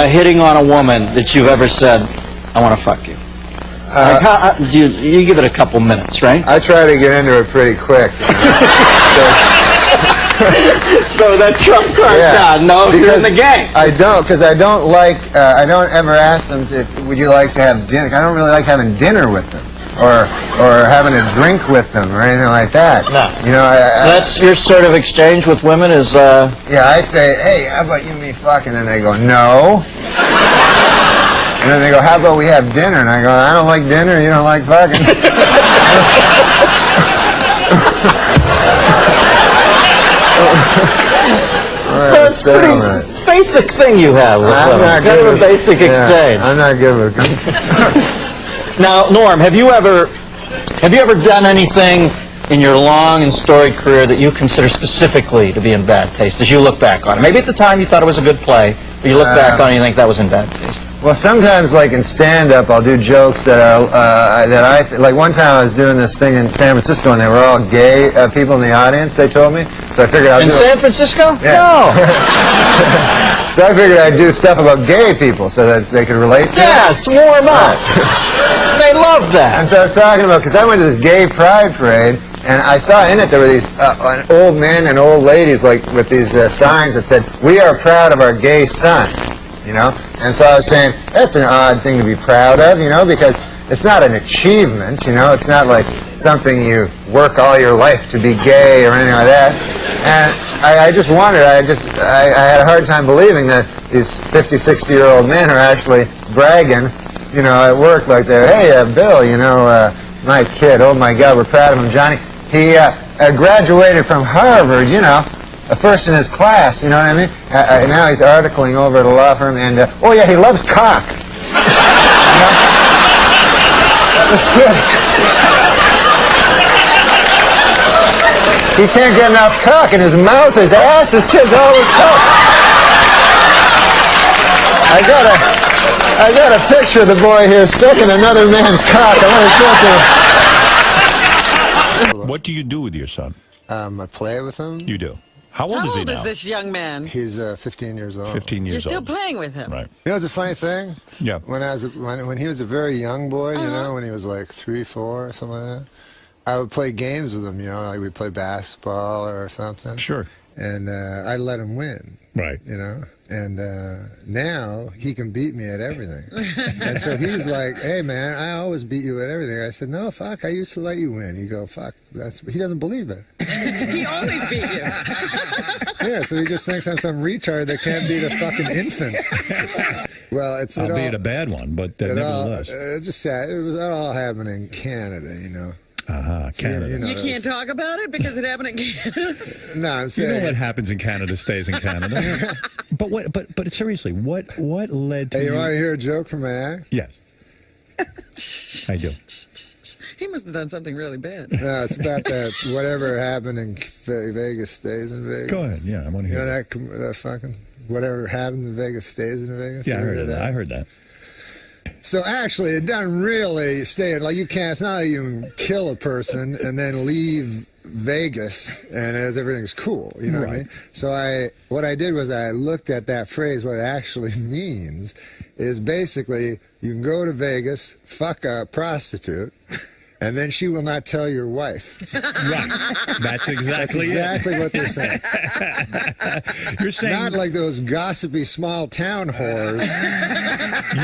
hitting on a woman that you've ever said, I want to fuck you? You give it a couple minutes, right? I try to get into it pretty quick. You know? So that trump card's down. No, if you're in the game. I don't, because I don't ever ask them would you like to have dinner? I don't really like having dinner with them. Or having a drink with them or anything like that. No. You know, so that's your sort of exchange with women is yeah, I say, hey, how about you and me fuck? And then they go, no. And then they go, how about we have dinner? And I go, I don't like dinner, you don't like fucking. So it's a pretty basic thing you have with women. Kind of a basic exchange. I'm not good with it. Now, Norm, have you ever done anything in your long and storied career that you consider specifically to be in bad taste as you look back on it? Maybe at the time you thought it was a good play, but you look back on it and you think that was in bad taste. Well, sometimes, like in stand-up, I'll do jokes that like one time I was doing this thing in San Francisco, and they were all gay people in the audience. They told me, so I figured I'd do San Francisco? Yeah. No. So I figured I'd do stuff about gay people so that they could relate to it. Yeah, it's warm up. They love that. And so I was talking about, because I went to this gay pride parade, and I saw in it there were these old men and old ladies like with these signs that said, "We are proud of our gay son." You know, and so I was saying that's an odd thing to be proud of, you know, because it's not an achievement, you know, it's not like something you work all your life to be gay or anything like that. And I just wondered, I had a hard time believing that these 50, 60-year-old men are actually bragging, you know, at work like they're, hey, Bill, you know, my kid, oh my God, we're proud of him, Johnny. He graduated from Harvard, you know. First in his class, you know what I mean? And now he's articling over at a law firm, and oh yeah, he loves cock. You know? This kid, he can't get enough cock in his mouth, his ass. This kid's always cock. I got a picture of the boy here sucking another man's cock. I want to show it to you. What do you do with your son? I play with him. You do. How old is he now? this young man? He's 15 years old. 15 years You're still old. playing with him. Right. You know, it's a funny thing. Yeah. When he was a very young boy, you know, when he was like 3, 4, or something like that, I would play games with him. You know, like we'd play basketball or something. Sure. And I'd let him win. Right. You know, and now he can beat me at everything. And so he's like, hey man, I always beat you at everything. I said, no, fuck, I used to let you win. You go, fuck, he doesn't believe it. He always beat you. Yeah, so he just thinks I'm some retard that can't beat a fucking infant. Well, it's albeit a bad one, but nevertheless. Just sad. That all happened in Canada, you know. Canada. You can't talk about it because it happened in Canada. No, I'm saying, you know what happens in Canada stays in Canada. But seriously, what led to you want to hear a joke from my act? Yes. I do. He must have done something really bad. No, it's about that whatever happened in Vegas stays in Vegas. Go ahead. Yeah, I want to hear that fucking whatever happens in Vegas stays in Vegas. Yeah, I heard that. I heard that. So actually, it doesn't really stay. Like you can't. It's not like you can kill a person and then leave Vegas and everything's cool. You know what I mean? So what I did was I looked at that phrase. What it actually means is basically you can go to Vegas, fuck a prostitute, and then she will not tell your wife. Right. That's exactly what they're saying. You're saying not like those gossipy small town whores.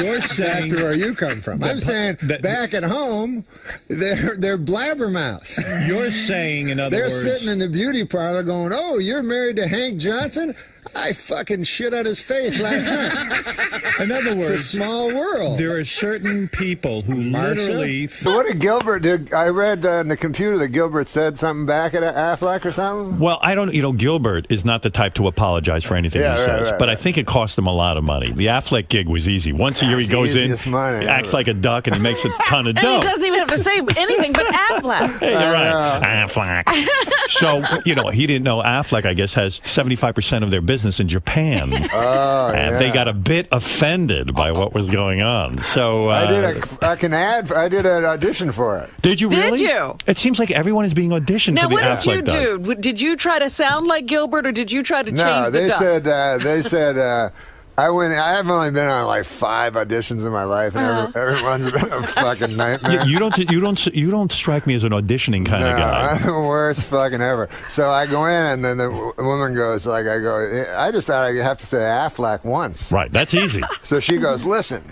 You're saying back to where you come from. I'm saying back at home, they're blabbermouths. You're saying, in other words, they're sitting in the beauty parlor going, "Oh, you're married to Hank Johnson? I fucking shit on his face last night. In other words, it's a small world. There are certain people who literally. So what did Gilbert do? I read in the computer that Gilbert said something back at Affleck or something. Well, I don't. Gilbert is not the type to apologize for anything he says, but I think it cost him a lot of money. The Affleck gig was easy. Once a year he goes in, acts like a duck, and he makes a ton of dough. And he doesn't even have to say anything but Affleck. Hey, you're right. Affleck. So, he didn't know Affleck, I guess, has 75% of their business in Japan. And they got a bit offended by what was going on. So I did an audition for it. Did you really? Did you? It seems like everyone is being auditioned Now, for the what Affleck did you do? Did you try to sound like Gilbert, or did you try to change the duck? They said I've only been on like 5 auditions in my life, and everyone's been a fucking nightmare. You don't strike me as an auditioning kind of guy. I'm the worst fucking ever. So I go in, and then the woman goes I just thought I'd have to say Affleck once. Right, that's easy. So she goes, listen.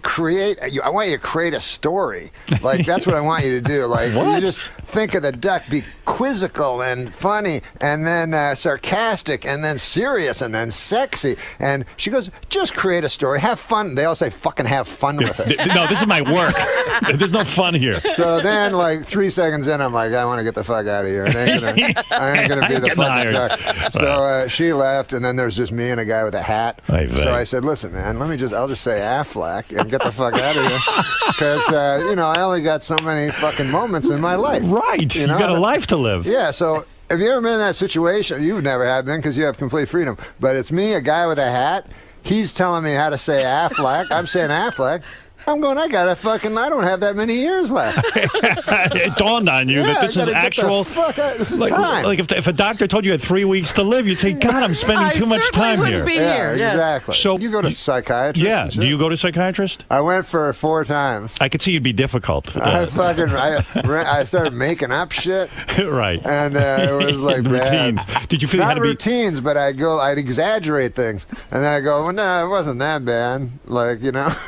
I want you to create a story. Like, that's what I want you to do. Like, you just think of the duck, be quizzical and funny, and then sarcastic, and then serious, and then sexy. And she goes, just create a story. Have fun. They all say, fucking have fun with it. No, this is my work. There's no fun here. So then, like, 3 seconds in, I'm like, I want to get the fuck out of here. I ain't gonna be the fucking duck. So she left, and then there's just me and a guy with a hat. So I said, listen, man, I'll just say Affleck and get the fuck out of here, because I only got so many fucking moments in my life. Right, you got a life to live. Yeah. So have you ever been in that situation? You've never have been, because you have complete freedom. But it's me, a guy with a hat. He's telling me how to say Affleck. I'm saying Affleck. I'm going, I don't have that many years left. It dawned on you that this is actual. This is time. Like if a doctor told you had 3 weeks to live, you'd say, God, I'm spending too much time here. Yeah, exactly. So you go to psychiatrist? Yeah. Do you go to psychiatrist? I went for 4 times. I could see you'd be difficult. I started making up shit. Right. And it was like routines. Did you feel not routines, but I'd exaggerate things, and then I go, well, no, it wasn't that bad.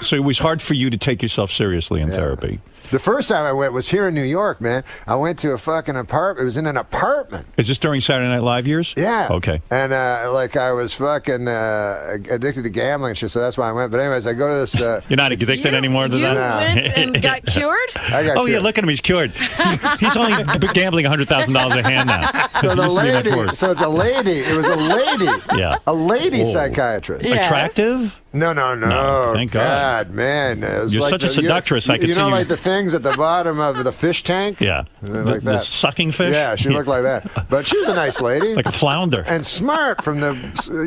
So it was hard for you to take yourself seriously in therapy. The first time I went was here in New York, man. I went to a fucking apartment. It was in an apartment. Is this during Saturday Night Live years? Yeah. Okay. And I was fucking addicted to gambling and shit, so that's why I went. But anyways, I go to this. You're not addicted anymore to that? You went and got cured? I got cured. Yeah, look at him. He's cured. He's only gambling $100,000 a hand now. So the lady. So it's a lady. It was a lady. Yeah. A lady psychiatrist. Yes. Attractive? No. Thank God. Man. It was You're like such a seductress. I could see you. Like the things at the bottom of the fish tank? Yeah. Like that. The sucking fish? Yeah, she looked like that. But she was a nice lady. Like a flounder. And smart from the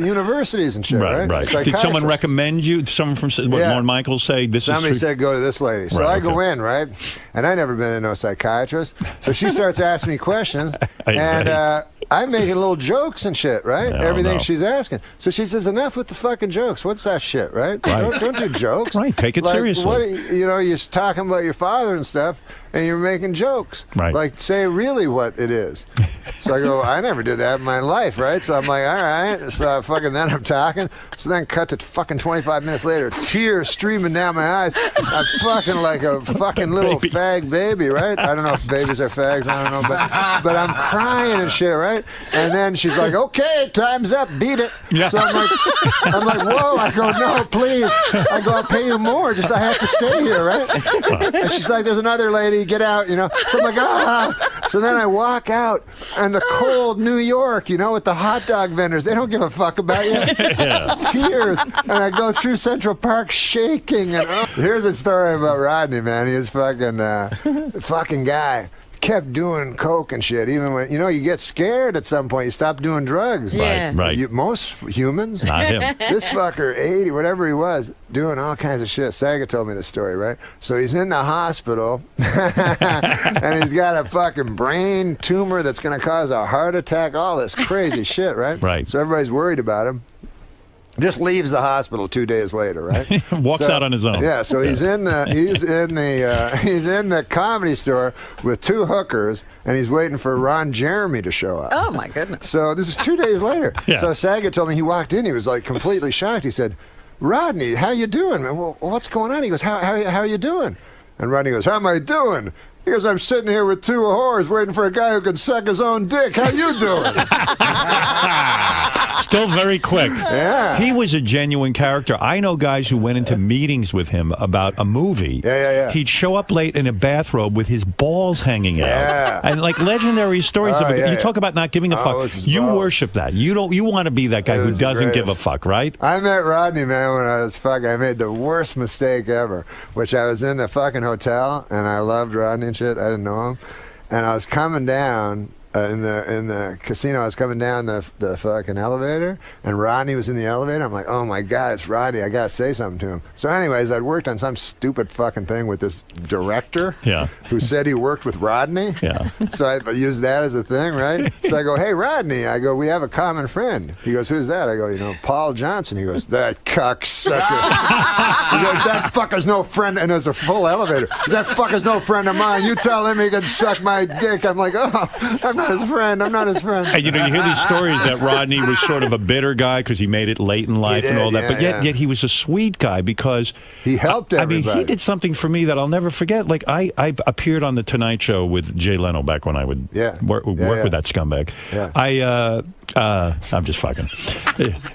universities and shit, right? Right. Did someone recommend you? Someone from Lorne Michaels say this Somebody said go to this lady. So I go in, right? And I never been to no psychiatrist. So she starts asking me questions. And I'm making little jokes and shit, right? Everything she's asking. So she says, enough with the fucking jokes. What's that shit, right? Don't do jokes. Right, take it seriously. You're talking about your father and stuff, and you're making jokes. Right. Like, say really what it is. So I go, I never did that in my life, right? So I'm like, all right. So fucking then I'm talking. So then cut to fucking 25 minutes later, tears streaming down my eyes. I'm fucking like a fucking little fag baby, right? I don't know if babies are fags. I don't know, but I'm crying and shit, right? And then she's like, okay, time's up, beat it. Yeah. So I'm like, whoa. I go, no, please. I go, I'll pay you more. Just I have to stay here, right? And she's like, there's another lady, get out, So I'm like, ah. So then I walk out in the cold New York, with the hot dog vendors. They don't give a fuck about you. Yeah. Tears. And I go through Central Park shaking. And here's a story about Rodney, man. He was fucking guy. Kept doing coke and shit, even when you get scared at some point. You stop doing drugs. Yeah. Right. Most humans. Not him. This fucker, 80, whatever he was, doing all kinds of shit. Saga told me the story, right? So he's in the hospital, and he's got a fucking brain tumor that's going to cause a heart attack. All this crazy shit, right? Right. So everybody's worried about him. Just leaves the hospital 2 days later, right? Walks out on his own. Yeah, so he's in the comedy store with 2 hookers, and he's waiting for Ron Jeremy to show up. Oh my goodness! So this is 2 days later. Yeah. So Saget told me he walked in, he was like completely shocked. He said, "Rodney, how you doing, man? Well, what's going on?" He goes, "How are you doing?" And Rodney goes, "How am I doing? He goes, I'm sitting here with 2 whores waiting for a guy who can suck his own dick. How you doing? Still very quick. Yeah. He was a genuine character. I know guys who went into meetings with him about a movie. Yeah. He'd show up late in a bathrobe with his balls hanging out. Yeah. And like legendary stories of it. You talk about not giving a fuck. You worship that. You want to be that guy who doesn't give a fuck, right? I met Rodney, man, when I was fucking. I made the worst mistake ever, which I was in the fucking hotel, and I loved Rodney and shit. I didn't know him. And I was coming down in the casino. I was coming down the fucking elevator, and Rodney was in the elevator. I'm like, oh my God, it's Rodney. I gotta say something to him. So anyways, I'd worked on some stupid fucking thing with this director who said he worked with Rodney. Yeah. So I used that as a thing, right? So I go, hey, Rodney. I go, we have a common friend. He goes, who's that? I go, Paul Johnson. He goes, that cocksucker. He goes, that fucker's no friend. And there's a full elevator. That fucker's no friend of mine. You tell him he can suck my dick. I'm like, oh, I'm not his friend. I'm not his friend. And you hear these stories that Rodney was sort of a bitter guy because he made it late in life and all that. But yet he was a sweet guy because he helped everybody. I mean, he did something for me that I'll never forget. Like I appeared on the Tonight Show with Jay Leno back when I would work with that scumbag. Yeah. I'm just fucking.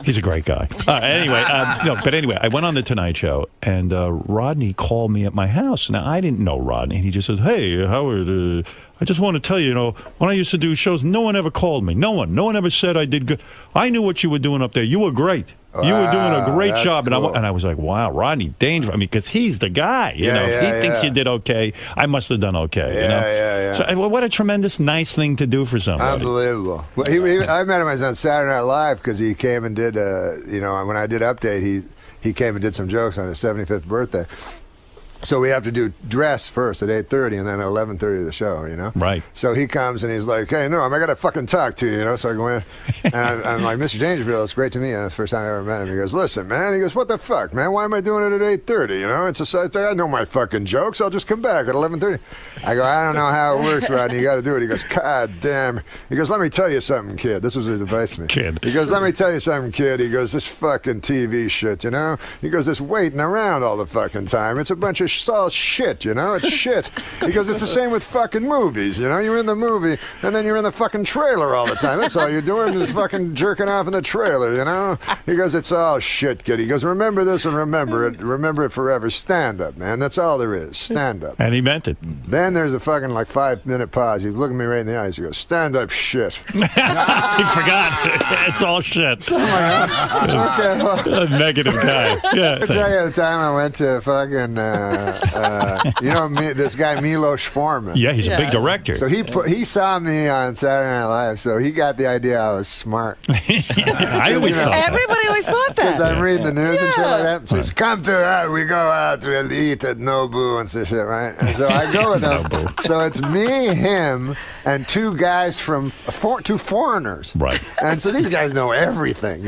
He's a great guy. Anyway, I went on the Tonight Show and Rodney called me at my house. Now I didn't know Rodney. He just says, "Hey, Howard, I just want to tell you, when I used to do shows, no one ever called me. No one ever said I did good. I knew what you were doing up there. You were great. You were doing a great job." Cool. And I was like, wow, Rodney Dangerous. I mean, because he's the guy. If he thinks you did okay, I must have done okay. Yeah. So what a tremendous, nice thing to do for somebody. Unbelievable. Well, I met him on Saturday Night Live because he came and did, when I did Update, he came and did some jokes on his 75th birthday. So we have to do dress first at 8:30 and then at 11:30 the show, Right. So he comes and he's like, hey, Norm, I got to fucking talk to you, So I go in and I'm like, Mr. Dangerfield, it's great to meet you. That's the first time I ever met him. He goes, listen, man. He goes, what the fuck, man? Why am I doing it at 8:30? I know my fucking jokes. I'll just come back at 11:30. I go, I don't know how it works, Rodney. You got to do it. He goes, God damn. He goes, let me tell you something, kid. This was his advice to me. Kid. He goes, let me tell you something, kid. He goes, this fucking TV shit, He goes, this waiting around all the fucking time. It's a bunch of all shit. It's shit. He goes, it's the same with fucking movies, You're in the movie, and then you're in the fucking trailer all the time. That's all you're doing is fucking jerking off in the trailer, He goes, it's all shit, kid. He goes, remember this and remember it. Remember it forever. Stand up, man. That's all there is. Stand up. And he meant it. Then there's a fucking 5-minute pause. He's looking me right in the eyes. He goes, stand up, shit. He forgot. It's all shit. Okay, well, a negative guy. Yeah. I'll tell you the time I went to fucking, this guy Milos Forman. Yeah, he's a big director. So he saw me on Saturday Night Live, so he got the idea I was smart. I always thought that. Everybody always thought that. Because I'm reading the news and shit like that. So it's come to we go out, we'll eat at Nobu and some shit, right? And so I go with him. So it's me, him, and 2 guys from 2 foreigners. Right. And so these guys know everything,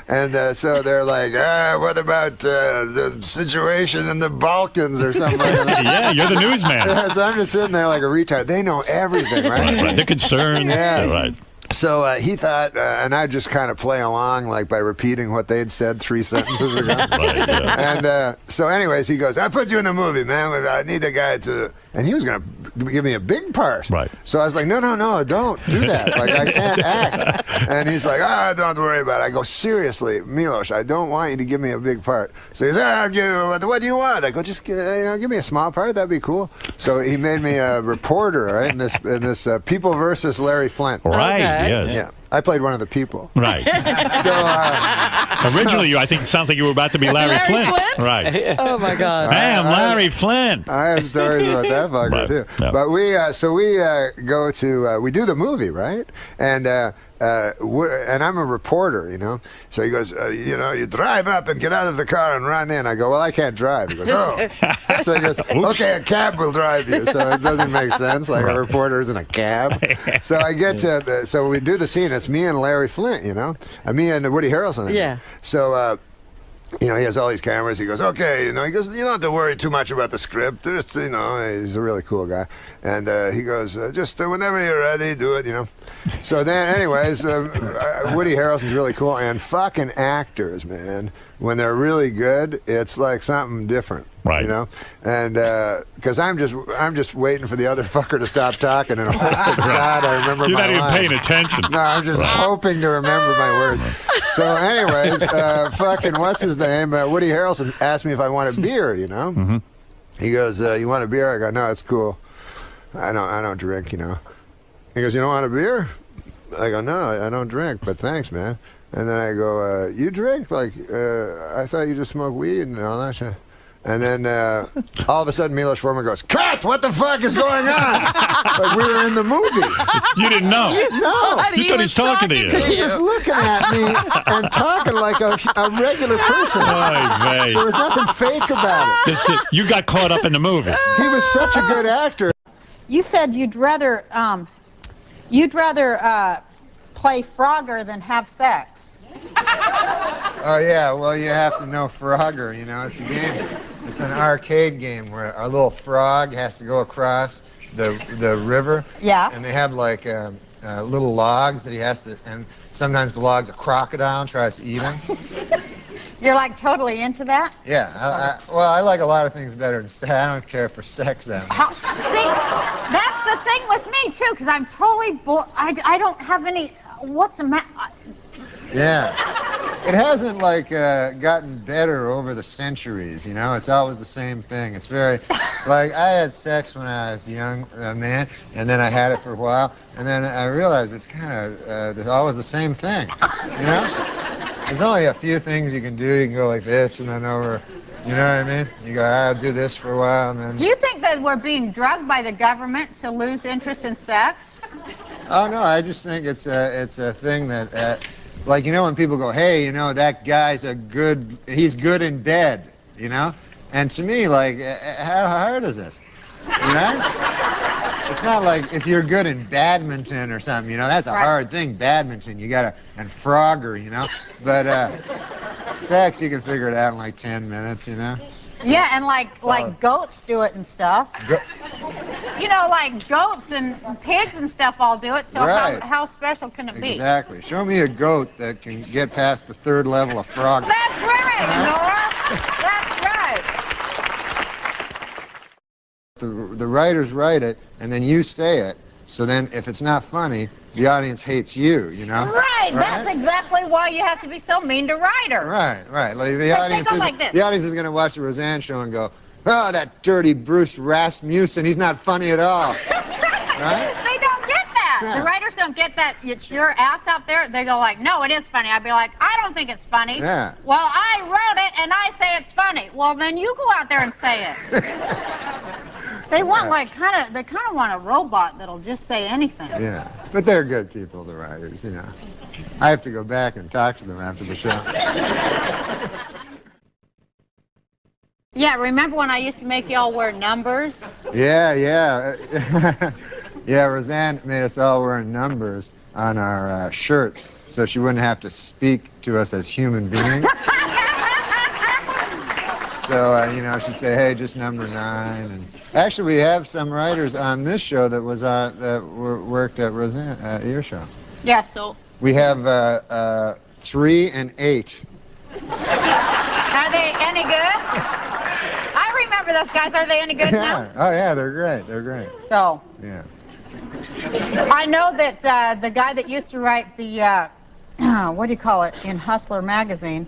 And so they're like, what about the situation in the Balkans or something like that? Yeah, you're the newsman. So I'm just sitting there like a retard. They know everything, right? Right. They're concerned. Yeah. Right. So he thought, and I just kind of play along like by repeating what they'd said 3 sentences ago. Right, yeah. And so anyways, he goes, I put you in the movie, man. I need a guy to... And he was going to give me a big part. Right. So I was like, no, don't do that. Like, I can't act. And he's like, don't worry about it. I go, seriously, Milos, I don't want you to give me a big part. So he says, what do you want? I go, just give me a small part. That'd be cool. So he made me a reporter, right, in this People versus Larry Flint. Right, okay. yes. Yeah. I played one of the people. Right. So originally, I think it sounds like you were about to be Larry Flint. Right. Oh my God. Hey, I'm Larry Flint. I have stories about that fucker Right. too. Yeah. But we go to we do the movie, right? And I'm a reporter, So he goes, you drive up and get out of the car and run in. I go, well, I can't drive. He goes, oh. So he goes, okay, a cab will drive you. So it doesn't make sense. Like a reporter's in a cab. So I get to, so we do the scene. It's me and Larry Flint, me and Woody Harrelson. Yeah. So, he has all these cameras. He goes, okay, he goes, you don't have to worry too much about the script. Just, he's a really cool guy. And he goes, just whenever you're ready, do it, So then, anyways, Woody Harrelson's really cool. And fucking actors, man, when they're really good, it's like something different. Right. You know, and because I'm just waiting for the other fucker to stop talking and hope to God I remember You're my not even lines. paying attention. No, I'm just hoping to remember my words. So, anyways, fucking what's his name? Woody Harrelson asked me if I want a beer. You know, Mm-hmm. he goes, "You want a beer?" I go, "No, it's cool. I don't drink. You know." He goes, "You don't want a beer?" I go, "No, I don't drink, but thanks, man." And then I go, "You drink? Like, I thought you just smoke weed and all that shit." And then all of a sudden, Milos Forman goes, "Cut! What the fuck is going on?" Like we were in the movie. You didn't know. No. You thought he's talking to you. Because he was looking at me and talking like a regular person. Oy vey. There was nothing fake about it. You got caught up in the movie. He was such a good actor. You said you'd rather play Frogger than have sex. Oh yeah, well you have to know Frogger, you know, it's a game. It's an arcade game where a little frog has to go across the river. Yeah. And they have like little logs that he has to, and sometimes the log's a crocodile and tries to eat him. You're like totally into that? Yeah, well I like a lot of things better than sex. I don't care for sex that much. See, that's the thing with me too, because I'm totally bored. I don't have any, what's the matter? Yeah. It hasn't like gotten better over the centuries, you know. It's always the same thing. It's very like I had sex when I was a young man, and then I had it for a while, and then I realized it's kind of always the same thing, you know. There's only a few things you can do. You can go like this and then over, you know what I mean? You go, I'll do this for a while, and then. Do you think that we're being drugged by the government to lose interest in sex? Oh no, I just think it's a thing that. Like, you know, when people go, hey, you know, that guy's he's good in bed, you know? And to me, like, how hard is it? You know? It's not like if you're good in badminton or something, you know, that's a hard thing, badminton. You gotta, and Frogger, you know? But sex, you can figure it out in like 10 minutes, you know? Yeah, and like goats do it and stuff. You know, like goats and pigs and stuff all do it, so how special can it be? Exactly. Show me a goat that can get past the 3rd level of frog. That's right, Nora. That's right. The writers write it, and then you say it, so then if it's not funny, the audience hates you, you know? Right, that's exactly why you have to be so mean to writers. Right. Like the audience is going to watch the Roseanne show and go, oh, that dirty Bruce Rasmussen, he's not funny at all. Right? They don't get that. Yeah. The writers don't get that. It's your ass out there. They go like, no, it is funny. I'd be like, I don't think it's funny. Yeah. Well, I wrote it and I say it's funny. Well, then you go out there and say it. They want they kind of want a robot that'll just say anything. Yeah, but they're good people, the writers, you know. I have to go back and talk to them after the show. Yeah, remember when I used to make y'all wear numbers? Yeah. Yeah, Roseanne made us all wear numbers on our shirts so she wouldn't have to speak to us as human beings. So, you know, she'd say, hey, just number 9. And actually, we have some writers on this show that worked at Roseanne, your show. Yeah, so. We have 3 and 8. Are they any good? I remember those guys. Are they any good now? Oh, yeah, they're great. They're great. So. Yeah. I know that the guy that used to write the, what do you call it, in Hustler magazine.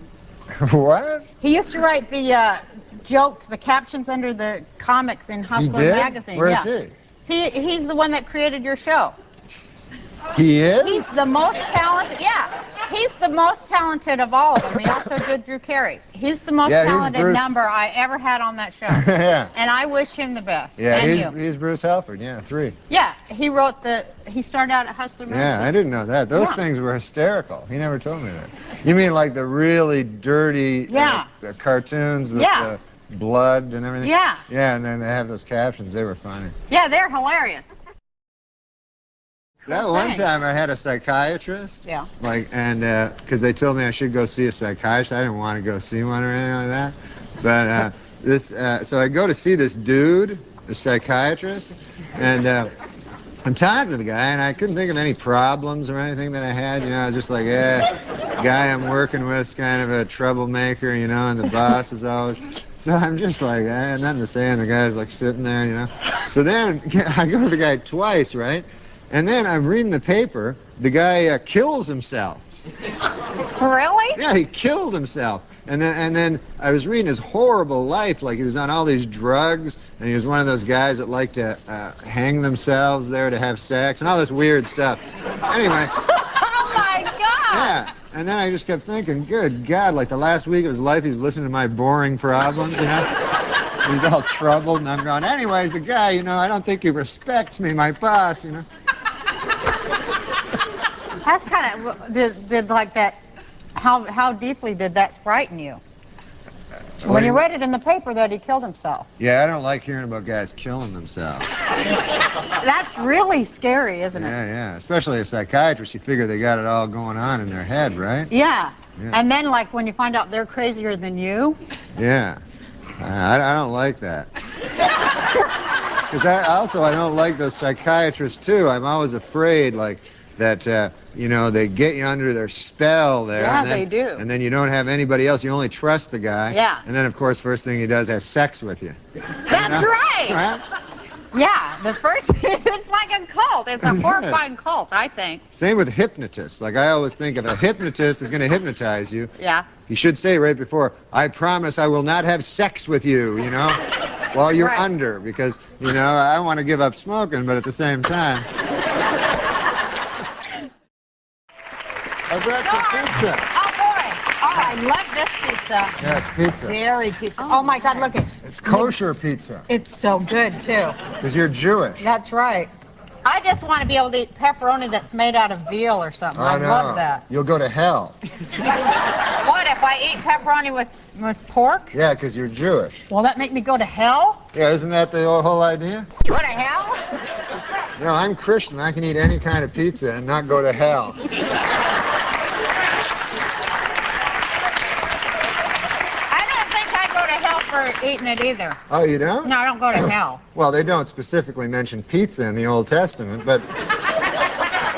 What? He used to write the jokes, the captions under the comics in Hustler magazine. Where is he? He's the one that created your show. He is? He's the most talented. Yeah, he's the most talented of all of them. He also did Drew Carey. He's the most talented number I ever had on that show. Yeah. And I wish him the best. Yeah, and he's Bruce Halford. Yeah, 3. Yeah, he started out at Hustler magazine. Yeah, I didn't know that. Those things were hysterical. He never told me that. You mean like the really dirty cartoons with the blood and everything? Yeah. Yeah, and then they have those captions. They were funny. Yeah, they're hilarious. That one time I had a psychiatrist. Yeah. Like, and because they told me I should go see a psychiatrist. I didn't want to go see one or anything like that. But so I go to see this dude, the psychiatrist, and I'm talking to the guy, and I couldn't think of any problems or anything that I had. You know, I was just like, guy I'm working with is kind of a troublemaker, you know, and the boss is always. So I'm just like, nothing to say, and the guy's like sitting there, you know. So then I go to the guy twice, right? And then I'm reading the paper. The guy kills himself. Really? Yeah, he killed himself. And then I was reading his horrible life, like he was on all these drugs, and he was one of those guys that like to hang themselves there to have sex, and all this weird stuff. Anyway. Oh, my God! Yeah. And then I just kept thinking, good God, like the last week of his life, he was listening to my boring problems, you know? He's all troubled, and I'm going, anyways, the guy, you know, I don't think he respects me, my boss, you know? That's kind of, did like that, how deeply did that frighten you? When you read it in the paper that he killed himself. Yeah, I don't like hearing about guys killing themselves. That's really scary, isn't it? Yeah. Especially a psychiatrist, you figure they got it all going on in their head, right? Yeah. And then, like, when you find out they're crazier than you. Yeah. I don't like that. Because I don't like those psychiatrists, too. I'm always afraid, like, that, you know, they get you under their spell there. Yeah, and then, they do. And then you don't have anybody else. You only trust the guy. Yeah. And then, of course, first thing he does has sex with you. That's right. Yeah, the first, it's like a cult. It's a horrifying cult, I think. Same with hypnotists. Like, I always think if a hypnotist is going to hypnotize you, yeah, he should say right before, I promise I will not have sex with you, you know, while you're under. Because, you know, I want to give up smoking, but at the same time. I brought some pizza. Oh, boy. Oh, I love this pizza. Yeah, it's pizza. Dairy pizza. Oh, my God, look it. It's kosher pizza. It's so good, too. Because you're Jewish. That's right. I just want to be able to eat pepperoni that's made out of veal or something. I love that. You'll go to hell. What, if I eat pepperoni with pork? Yeah, because you're Jewish. Will that make me go to hell? Yeah, isn't that the whole idea? Go to hell? You know, I'm Christian. I can eat any kind of pizza and not go to hell. For eating it either. Oh, you don't? No, I don't go to hell. Well, they don't specifically mention pizza in the Old Testament, but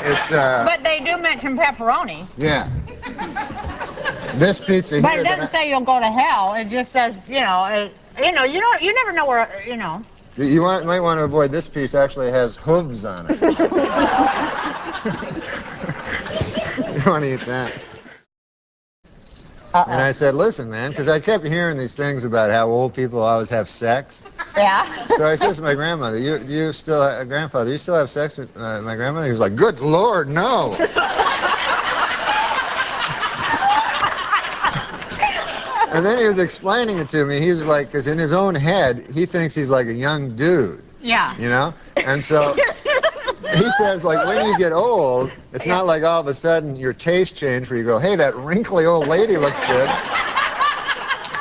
it's But they do mention pepperoni. Yeah. This pizza here. But it doesn't say you'll go to hell. It just says, you know, you never know where, you know. You might want to avoid this piece. Actually, has hooves on it. You want to eat that? And I said, listen, man, because I kept hearing these things about how old people always have sex. Yeah. So I said to my grandmother, grandfather, do you still have sex with my grandmother? He was like, good Lord, no. And then he was explaining it to me. He was like, because in his own head, he thinks he's like a young dude. Yeah. You know? And so he says, like, when you get old, it's not like all of a sudden your taste change where you go, hey, that wrinkly old lady looks good.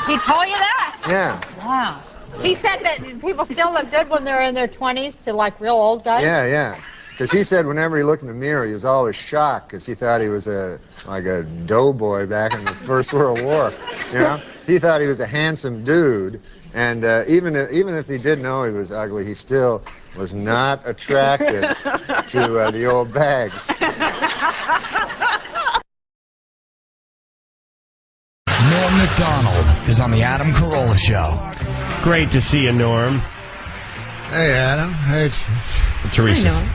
He told you that? Yeah. Wow. He said that people still look good when they're in their 20s to, like, real old guys? Yeah. Because he said whenever he looked in the mirror, he was always shocked because he thought he was like a doughboy back in the First World War. You know? He thought he was a handsome dude. And even if he did know he was ugly, he still was not attracted to the old bags. Norm MacDonald is on the Adam Carolla Show. Great to see you, Norm. Hey, Adam. Hey, Teresa. Hi, Norm.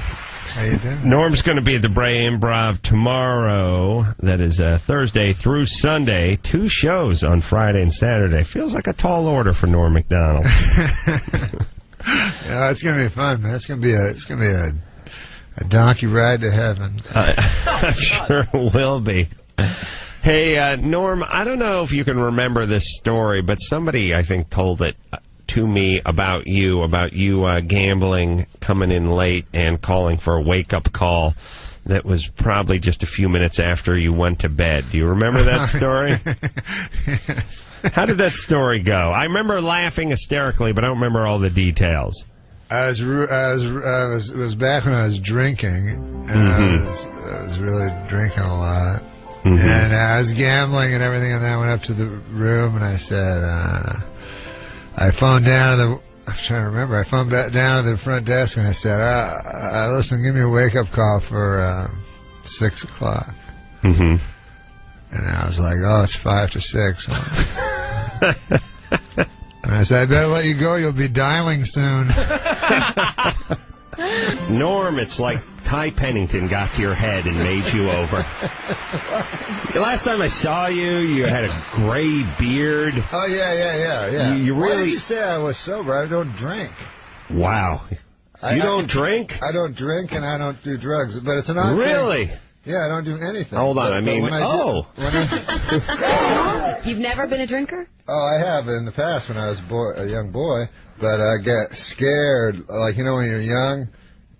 How you doing? Norm's going to be at the Bray Improv tomorrow. That is Thursday through Sunday. 2 shows on Friday and Saturday. Feels like a tall order for Norm MacDonald. Yeah, it's going to be fun, man. It's going to be a donkey ride to heaven. Sure will be. Hey, Norm, I don't know if you can remember this story, but somebody, I think, told it to me about you gambling, coming in late, and calling for a wake-up call that was probably just a few minutes after you went to bed. Do you remember that story? Yes. How did that story go? I remember laughing hysterically, but I don't remember all the details. It was back when I was drinking, and I was really drinking a lot. And I was gambling and everything, and then I went up to the room and I said, I phoned down to I'm trying to remember, I phoned back down to the front desk and I said, listen, give me a wake-up call for 6 o'clock. And I was like, oh, it's 5 to 6. And I said, I better let you go. You'll be dialing soon. Norm, it's like Ty Pennington got to your head and made you over. The last time I saw you, you had a gray beard. Oh, yeah. You Why really... did you say I was sober? I don't drink. Wow. You don't drink? I don't drink and I don't do drugs, but it's an odd Really? thing. Yeah, I don't do anything. Hold on, You've never been a drinker? Oh, I have in the past when I was a young boy, but I get scared, like, you know, when you're young,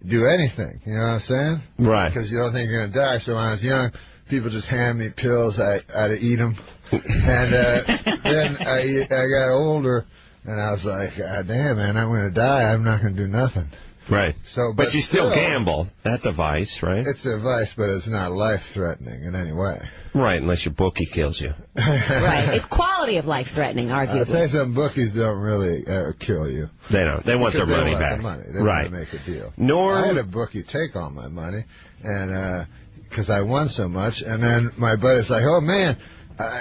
do anything, you know what I'm saying? Right. Because you don't think you're going to die, so when I was young, people just hand me pills, I'd eat them, and then I got older, and I was like, God damn, man, I'm going to die, I'm not going to do nothing. Right. So, but you still gamble. That's a vice, right? It's a vice, but it's not life-threatening in any way. Right, unless your bookie kills you. Right. It's quality of life threatening, arguably. I'll tell you something, bookies don't really kill you. They don't. They want their money back. They want to make a deal. Norm, I had a bookie take all my money, and because I won so much, and then my buddy's like, oh, man,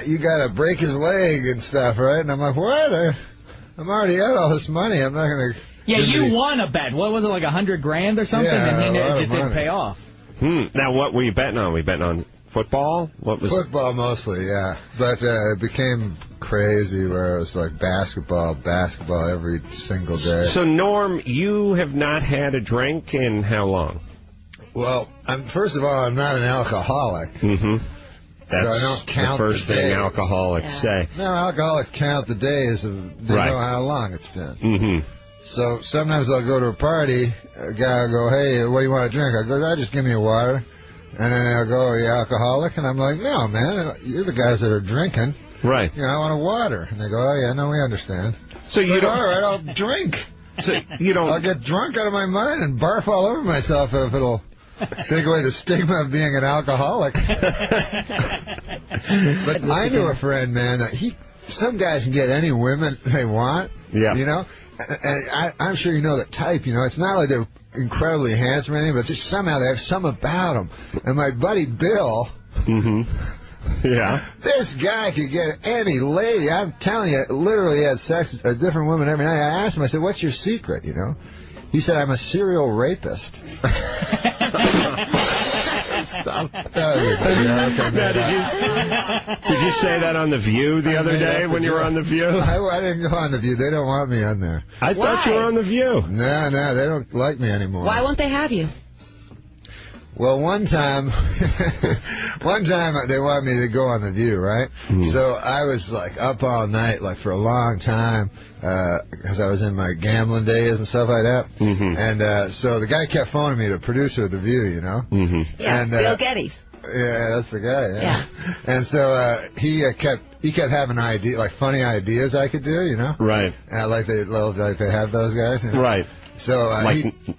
you got to break his leg and stuff, right? And I'm like, what? I'm already out all this money. I'm not going to... Yeah, you won a bet. What was it, like $100 grand or something? Yeah, and it just didn't pay off. Now, what were you betting on? Were you betting on football? What was football mostly, yeah. But it became crazy where it was like basketball every single day. So, Norm, you have not had a drink in how long? Well, first of all, I'm not an alcoholic. Mm-hmm. That's so I don't count the first thing alcoholics say. No, alcoholics count the days of they know how long it's been. Mm-hmm. So sometimes I'll go to a party, a guy will go, hey, what do you want to drink? I go, just give me a water. And then they'll go, are you alcoholic? And I'm like, no, man, you're the guys that are drinking. Right. You know, I want a water. And they go, oh, yeah, no, we understand. So you don't... All right, I'll drink. So you don't... I'll get drunk out of my mind and barf all over myself if it'll take away the stigma of being an alcoholic. But I knew a friend, man, that some guys can get any women they want. Yeah. You know? And I'm sure you know that type, you know. It's not like they're incredibly handsome or anything, but just somehow they have some about them. And my buddy Bill, yeah, this guy could get any lady. I'm telling you, literally had sex with a different woman every night. I asked him, I said, what's your secret, you know? He said, I'm a serial rapist. Stop. Did you say that on The View the other day when you were on The View? I didn't go on The View. They don't want me on there. I thought you were on The View. No, they don't like me anymore. Why won't they have you? Well, one time they wanted me to go on The View, right? So I was like up all night, like for a long time, because I was in my gambling days and stuff like that. And so the guy kept phoning me, the producer of The View, you know? Yeah, and, Bill Geddes. Yeah, that's the guy. Yeah. And so he kept having ideas, like funny ideas I could do, you know? Right. Like they have those guys. You know? Right. So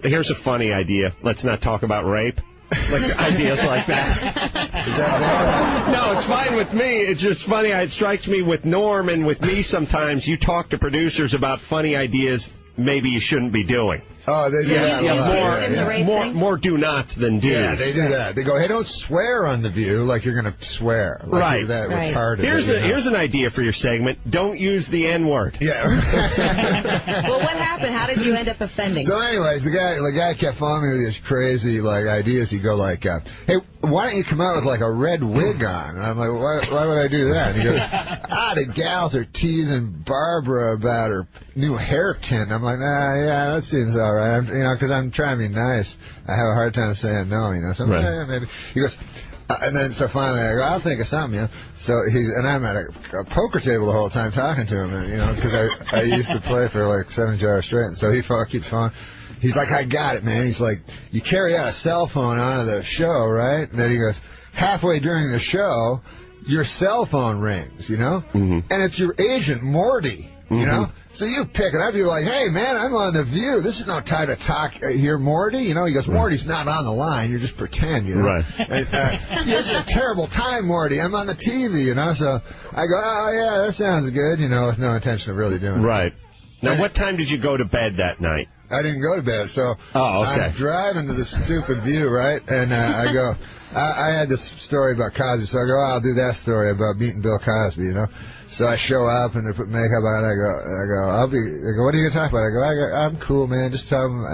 here's a funny idea. Let's not talk about rape. Like ideas like that. Is that bad? No, it's fine with me. It's just funny. It strikes me with Norm and with me sometimes. You talk to producers about funny ideas maybe you shouldn't be doing. Oh, they do that. More do nots than do's. Yeah, they do that. They go, hey, don't swear on The View like you're going to swear. Like right. You're that retarded. Here's an idea for your segment. Don't use the N-word. Yeah. Well, what happened? How did you end up offending? So anyways, the guy kept following me with these crazy ideas. He'd go like, hey, why don't you come out with like a red wig on? And I'm like, why would I do that? And he goes, the gals are teasing Barbara about her new hair tint. I'm like, yeah, that seems all right. Because I'm trying to be nice. I have a hard time saying no, you know. So yeah, maybe. He goes, and then so finally I go, I'll think of something, you know. So and I'm at a poker table the whole time talking to him, and, you know, because I used to play for like 70 hours straight, and so he keeps phoning. He's like, I got it, man. He's like, you carry out a cell phone onto the show, right? And then he goes, halfway during the show, your cell phone rings, you know? And it's your agent, Morty, you know? So you pick it up, you're like, hey, man, I'm on The View. This is no time to talk here, Morty. You know, he goes, Morty's not on the line. You just pretend, you know. Right. And, this is a terrible time, Morty. I'm on the TV, you know. So I go, oh, yeah, that sounds good, you know, with no intention of really doing it. Right. Now, what time did you go to bed that night? I didn't go to bed. So okay. I'm driving to the stupid View, right? And I go, I had this story about Cosby, so I go, I'll do that story about meeting Bill Cosby, you know? So I show up, and they put makeup on. I go, what are you going to talk about? I go, I'm cool, man. Just tell them,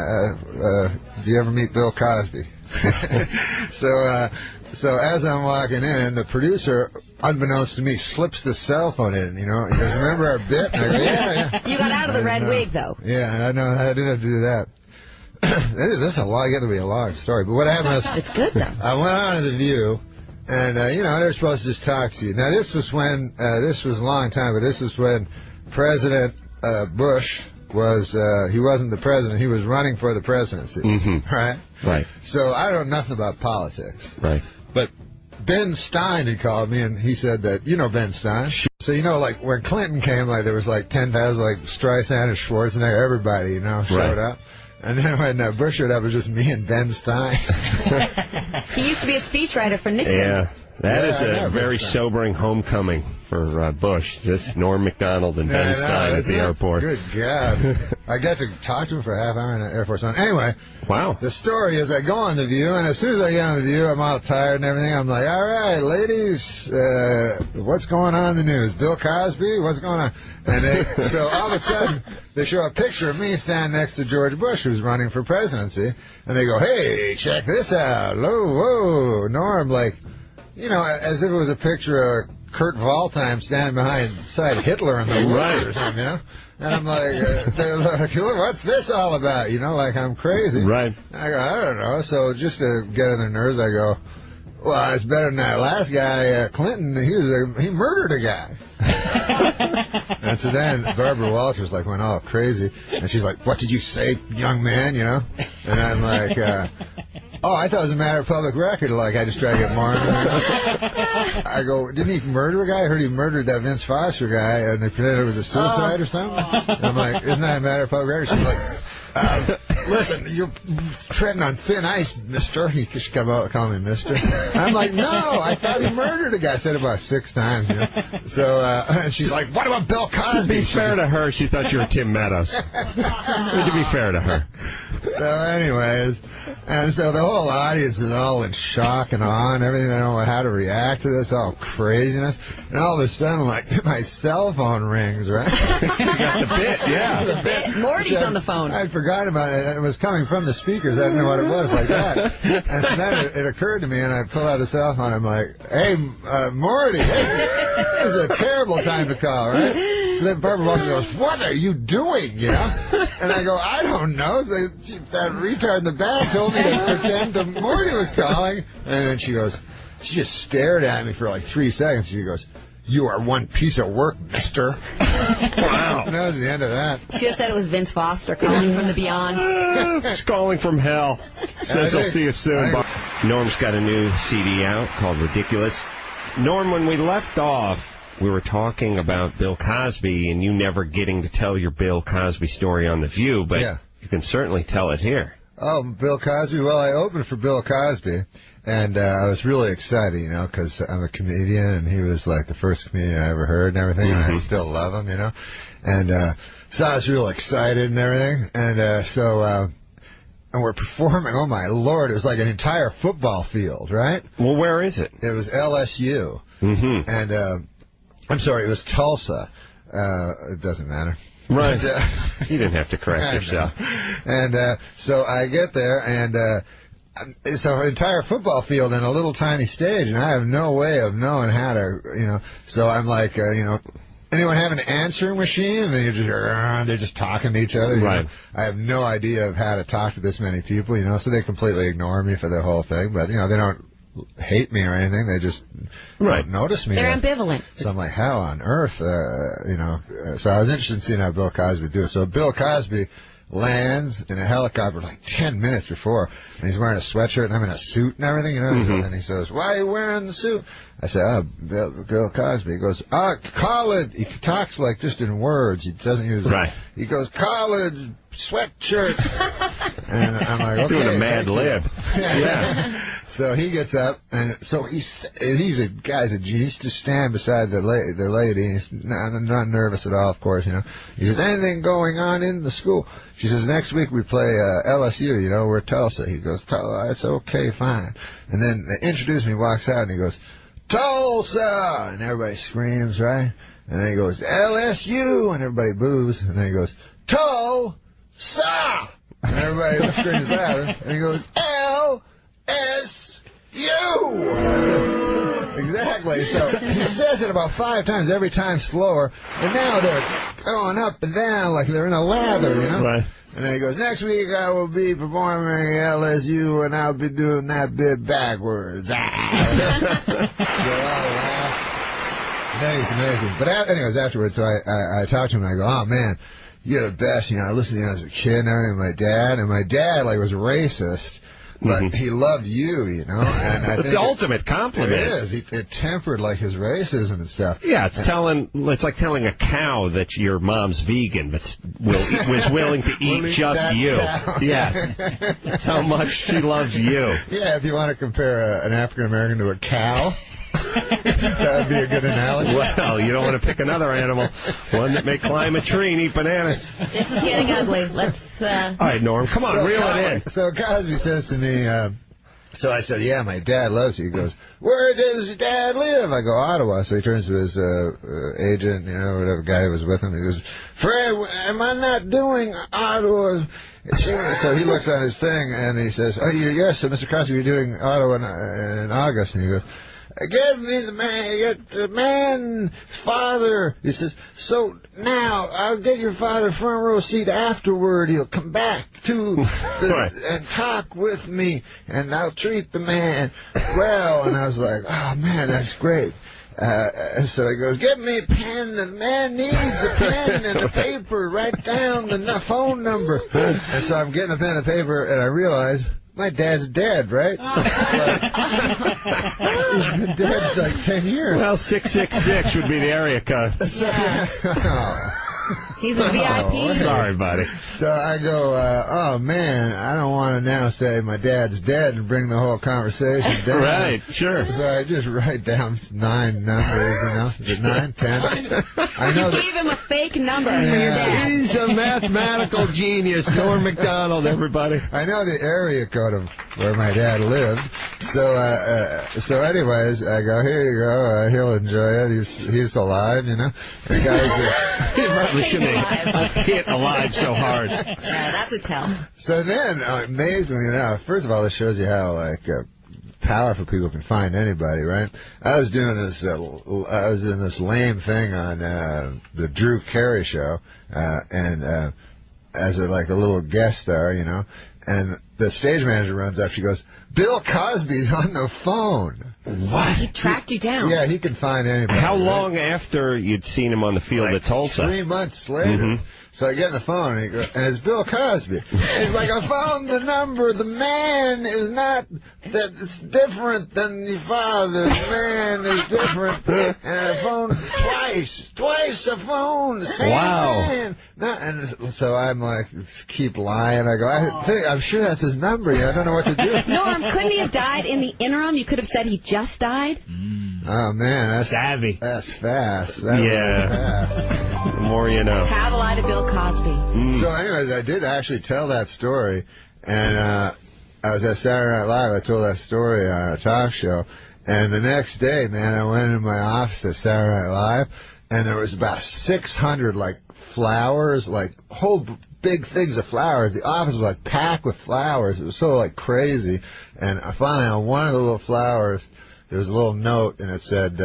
do you ever meet Bill Cosby? So as I'm walking in, the producer, unbeknownst to me, slips the cell phone in, you know. He goes, remember our bit? And I go, yeah. You got out of the red wig, though. Yeah, I know. I didn't have to do that. This is a lot. Got to be a long story. But what happened was, it's good, though. I went on to the View. And, you know, they're supposed to just talk to you. Now, this was when, this was a long time, but this was when President Bush was, he wasn't the president, he was running for the presidency. Right? Right. So I don't know nothing about politics. Right. But Ben Stein had called me, and he said that, you know Ben Stein? So, you know, like, when Clinton came, like, there was like 10,000, like, Streisand and Schwarzenegger, everybody, you know, showed up. And then when Bush showed up, it was just me and Ben Stein. He used to be a speechwriter for Nixon. Yeah, that is a very sobering homecoming for Bush. Just Norm MacDonald and Ben Stein at the airport. Good God. I got to talk to him for a half hour in the Air Force One. Anyway, wow. The story is I go on the View, and as soon as I get on the View, I'm all tired and everything. I'm like, all right, ladies, what's going on in the news? Bill Cosby? What's going on? And so all of a sudden, they show a picture of me standing next to George Bush, who's running for presidency, and they go, hey, check this out. Whoa, Norm, like, you know, as if it was a picture of Kurt Waldheim standing beside Hitler in the woods or something, you know? And I'm like, they're like, what's this all about? You know, like I'm crazy. Right. And I go, I don't know. So just to get on their nerves, I go, well, it's better than that last guy, Clinton. He murdered a guy. And so then Barbara Walters like went all crazy, and she's like, what did you say, young man, you know? And I'm like, oh, I thought it was a matter of public record. Like, I just try to get more into it. I go, didn't he murder a guy? I heard he murdered that Vince Foster guy, and they pretended it was a suicide or something. And I'm like, isn't that a matter of public record? She's like, listen, you're treading on thin ice, mister. He just call me mister. I'm like, no, I thought he murdered a guy. I said it about 6 times, you know. So, and she's like, what about Bill Cosby? To be fair to her, she thought you were Tim Meadows. To be fair to her. So anyways, and so the whole audience is all in shock and awe and everything. They don't know how to react to this, all craziness. And all of a sudden, like, my cell phone rings, right? You got the bit, yeah. The bit. Morty's on the phone. I forgot about it. It was coming from the speakers. I didn't know what it was, like that. And so then it occurred to me, and I pull out the cell phone. I'm like, hey, Morty, this is a terrible time to call, right? So then Barbara Walters goes, what are you doing, you know? And I go, I don't know. So that retard in the back told me to pretend Morty was calling. And then she goes, she just stared at me for like 3 seconds. She goes, you are one piece of work, mister. Wow. And that was the end of that. She just said it was Vince Foster calling from the beyond. It's calling from hell. Says he'll see you soon. Norm's got a new CD out called Ridiculous. Norm, when we left off, we were talking about Bill Cosby and you never getting to tell your Bill Cosby story on The View, but you can certainly tell it here. Oh, Bill Cosby? Well, I opened for Bill Cosby, and I was really excited, you know, because I'm a comedian, and he was like the first comedian I ever heard and everything, and I still love him, you know. And so I was real excited and everything, and and we're performing, oh my Lord, it was like an entire football field, right? Well, where is it? It was LSU. And, I'm sorry, it was Tulsa. It doesn't matter. Right. You didn't have to correct yourself. And so I get there, and so an entire football field and a little tiny stage, and I have no way of knowing how to, you know. So I'm like, you know, anyone have an answering machine? And then you're just, they're just talking to each other. You know? I have no idea of how to talk to this many people, you know, so they completely ignore me for the whole thing. But, you know, they don't hate me or anything. They just don't notice me. They're ambivalent. So I'm like, how on earth, you know? So I was interested in seeing how Bill Cosby would do it. So Bill Cosby lands in a helicopter like 10 minutes before, and he's wearing a sweatshirt, and I'm in a suit and everything, you know. And he says, why are you wearing the suit? I said, oh, Bill Cosby. He goes, college. He talks like just in words. He doesn't use He goes, college sweatshirt. And I'm like, okay. Doing a Mad Lib. Yeah. So he gets up, and so he's a guy's a G. He's to stand beside the lady. He's not nervous at all, of course, you know. He says, anything going on in the school? She says, next week we play LSU, you know, we're Tulsa. He goes, it's okay, fine. And then they introduce me, walks out, and he goes, Tulsa! And everybody screams, right? And then he goes, LSU! And everybody boos. And then he goes, Tulsa! And everybody screams louder. And he goes, LSU! Exactly. So he says it about 5 times, every time slower. And now they're going up and down like they're in a lather, you know? Right. And then he goes, next week I will be performing LSU, and I'll be doing that bit backwards. They all laugh. It's amazing. But anyways, afterwards, so I talked to him, and I go, oh, man, you're the best. You know, I listened to you as a kid and everything, and my dad, like, was racist. But he loved you, you know. And I it's think the ultimate compliment. It is. It tempered, like, his racism and stuff. Yeah, it's like telling a cow that your mom's vegan, but was willing to eat just you. Yes. That's how much she loves you. Yeah, if you want to compare an African-American to a cow. That would be a good analogy. Well, you don't want to pick another animal, one that may climb a tree and eat bananas. This is getting ugly. Let's. All right, Norm, come on, reel it in. So Cosby says to me, so I said, yeah, my dad loves you. He goes, where does your dad live? I go, Ottawa. So he turns to his agent, you know, whatever guy who was with him. He goes, Fred, am I not doing Ottawa? So he looks on his thing and he says, oh, yes, so Mr. Cosby, you're doing Ottawa in August. And he goes, give me the man, father. He says, so now I'll get your father front row seat afterward. He'll come back to and talk with me, and I'll treat the man well. And I was like, oh, man, that's great. So he goes, give me a pen. The man needs a pen and a paper. Write down the phone number. And so I'm getting a pen and paper, and I realize my dad's dead, right? He's been dead like 10 years. Well, 666 would be the area code. He's a VIP. Sorry, buddy. So I go, oh, man, I don't want to now say my dad's dead and bring the whole conversation down. Right, sure. So I just write down 9 numbers, you know. Is it 9, 10? I know you gave him a fake number for your dad. He's a mathematical genius. Norm MacDonald, everybody. I know the area code of where my dad lived. So anyways, I go, here you go. He'll enjoy it. He's alive, you know. The guy he probably shouldn't have hit alive so hard. Yeah, that's a tell. So then, amazingly enough, first of all, this shows you how, like, powerful people can find anybody, right? I was doing this lame thing on the Drew Carey show, and as a little guest star, you know. And the stage manager runs up. She goes, Bill Cosby's on the phone. What? He tracked you down. Yeah, he can find anybody. How long after you'd seen him on the field at Tulsa? 3 months later. So I get on the phone, and it's Bill Cosby. He's like, I found the number. The man is not, it's different than your father. The man is different. And I phoned twice I phoned the same man. And so I'm like, keep lying. I go, I'm sure that's his number. I don't know what to do. Norm, couldn't he have died in the interim? You could have said he just died. Oh, man, that's savvy. That's fast. That fast. The more you know. Travel lie to Bill Cosby. So anyways, I did actually tell that story, and I was at Saturday Night Live. I told that story on a talk show, and the next day, man, I went into my office at Saturday Night Live, and there was about 600, like, flowers, like, whole big things of flowers. The office was, like, packed with flowers. It was so, like, crazy, and finally, on one of the little flowers, there was a little note, and it said,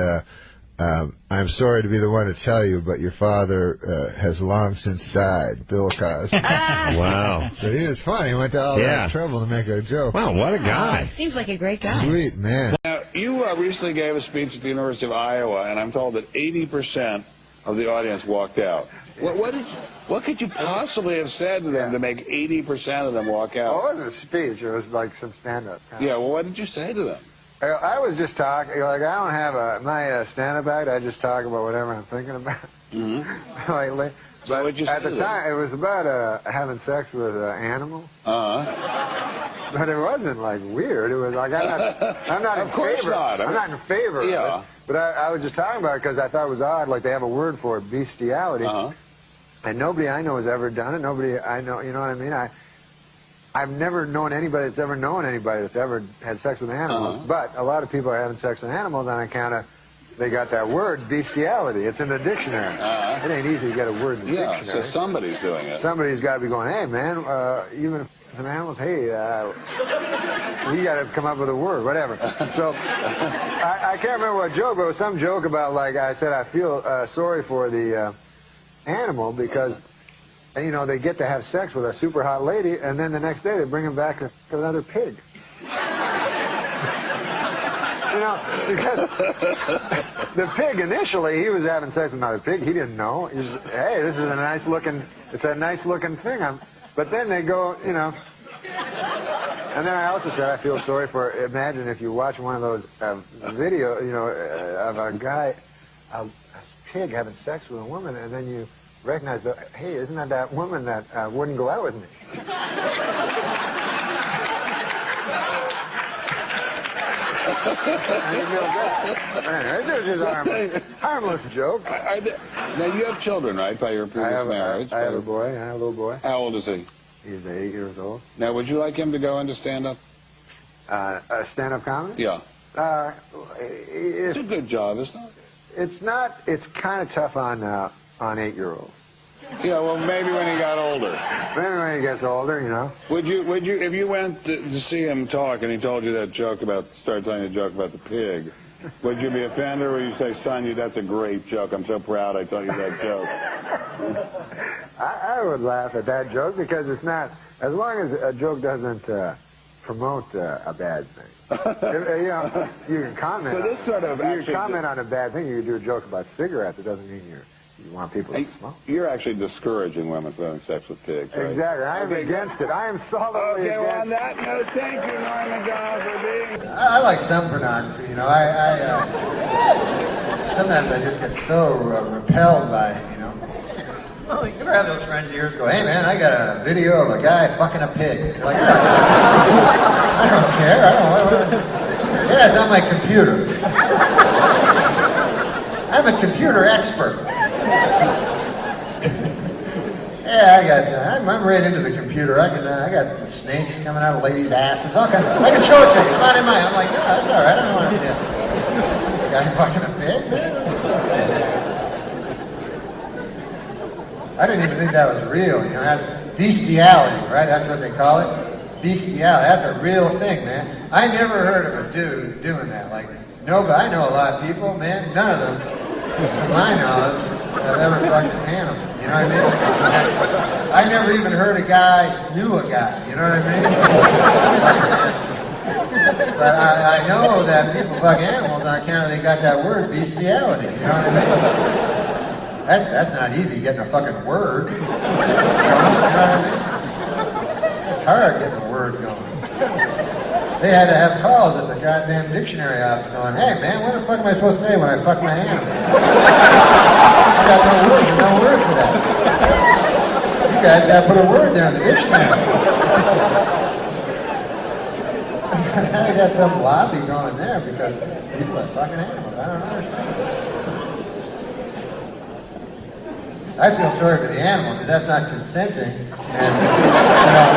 I'm sorry to be the one to tell you, but your father has long since died, Bill Cosby. Wow. So he was funny. He went to all that trouble to make a joke. Wow, what a guy. Seems like a great guy. Sweet man. Now, you recently gave a speech at the University of Iowa, and I'm told that 80% of the audience walked out. What could you possibly have said to them to make 80% of them walk out? Well, it wasn't a speech. It was like some stand-up. Yeah, well, what did you say to them? I was just talking, like, I don't have my stand-up act. I just talk about whatever I'm thinking about. But what'd you at say the then? time, it was about having sex with animals. But it wasn't like weird. It was like I'm not in Of course favor. not. I'm not in favor of it. But I was just talking about it because I thought it was odd. Like they have a word for it, bestiality, and nobody I know has ever done it. Nobody I know, you know what I mean? I've never known anybody that's ever known anybody that's ever had sex with animals. But a lot of people are having sex with animals on account of they got that word, bestiality. It's in the dictionary. It ain't easy to get a word in the dictionary. So somebody's doing it. Somebody's got to be going, hey, man, even if some animals, hey, we got to come up with a word, whatever. So I can't remember what joke, but it was some joke about, like I said, I feel sorry for the animal because, you know, they get to have sex with a super hot lady, and then the next day they bring him back another pig. You know, because the pig initially, he was having sex with another pig. He didn't know. He was, hey, this is a nice looking, it's a nice looking thing. But then they go, you know. And then I also said I feel sorry for. Imagine if you watch one of those video, you know, of a guy, a pig having sex with a woman, and then you recognize that, hey, isn't that woman that wouldn't go out with me? It's just harmless joke. Now, you have children, right, by your previous marriage? I have a boy. I have a little boy. How old is he? He's 8 years old. Now, would you like him to go into stand-up? Stand-up comedy? Yeah. It's a good job, isn't it? It's not. It's kind of tough on 8-year-olds. Yeah, well, maybe when he got older. Maybe when he gets older, you know. Would you, if you went to see him talk and he told you that joke started telling you a joke about the pig, would you be offended, or would you say, son, that's a great joke, I'm so proud I told you that joke? I would laugh at that joke because it's not, as long as a joke doesn't promote a bad thing. You know, you can comment. So this sort of you can comment on a bad thing. You can do a joke about cigarettes. It doesn't mean you want people to smoke. You're actually discouraging women from having sex with pigs, right? Exactly. I am against it. I am solidly against it. Okay, well, on that note, thank you, Norm MacDonald, for being... I like some pornography, you know. Sometimes I just get so repelled by it, you know. Oh, you ever have those friends of yours go, hey, man, I got a video of a guy fucking a pig. You're like, I don't care. I don't know. Yeah, it's on my computer. I'm a computer expert. Yeah, I'm right into the computer. I got snakes coming out of ladies' asses. All kinds. I can show it to you. Come on in mine. I'm like, no, that's all right. I don't want to see it. Some guy fucking a pig, man. I didn't even think that was real. You know, that's bestiality, right? That's what they call it. Bestiality. That's a real thing, man. I never heard of a dude doing that. Like, nobody. I know a lot of people, man. None of them, to my knowledge, have ever fucked an animal. You know what I mean? I never even heard a guy knew a guy. You know what I mean? But I know that people fuck animals on account of they got that word, bestiality. You know what I mean? That's not easy, getting a fucking word. You know what I mean? It's hard getting a word going. They had to have calls at the goddamn dictionary office going, hey man, what the fuck am I supposed to say when I fuck my animal? I got no word for that. You guys got to put a word there in the dictionary. I got some lobby going there because people are fucking animals. I don't understand. I feel sorry for the animal because that's not consenting. And, you know,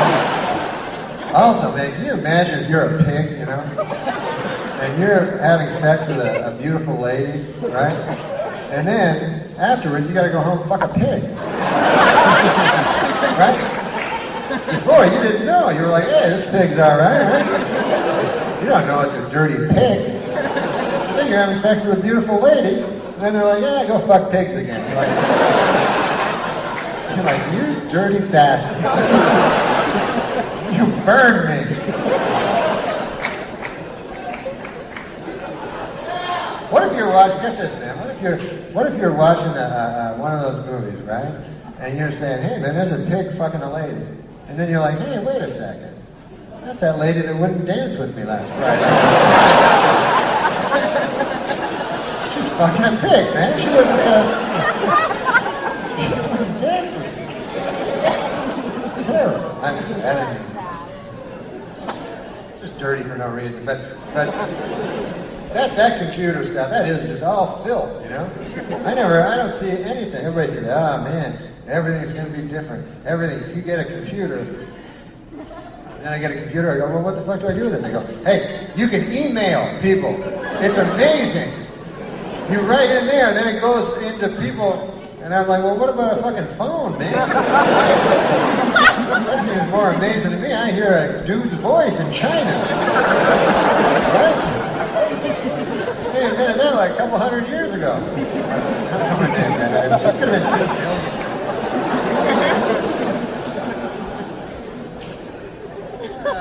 also, man, can you imagine if you're a pig, you know, and you're having sex with a beautiful lady, right? And then afterwards, you got to go home and fuck a pig, right? Before you didn't know. You were like, hey, this pig's all right? You don't know it's a dirty pig. Then you're having sex with a beautiful lady, and then they're like, yeah, go fuck pigs again. You're like, you dirty bastard. You burned me. What if you're watching, get this, man, what if you're watching one of those movies, right? And you're saying, hey, man, there's a pig fucking a lady. And then you're like, hey, wait a second. That's that lady that wouldn't dance with me last Friday. She's fucking a pig, man. She wouldn't dance Just dirty for no reason. But that computer stuff, that is just all filth, you know? I don't see anything. Everybody says, oh man, everything's going to be different. Everything. If you get a computer, then I get a computer, I go, well, what the fuck do I do with it? They go, hey, you can email people. It's amazing. You write in there, then it goes into people. And I'm like, well, what about a fucking phone, man? That seems more amazing to me. I hear a dude's voice in China. Right? They invented that like a couple hundred years ago. How many it could have been 2 million.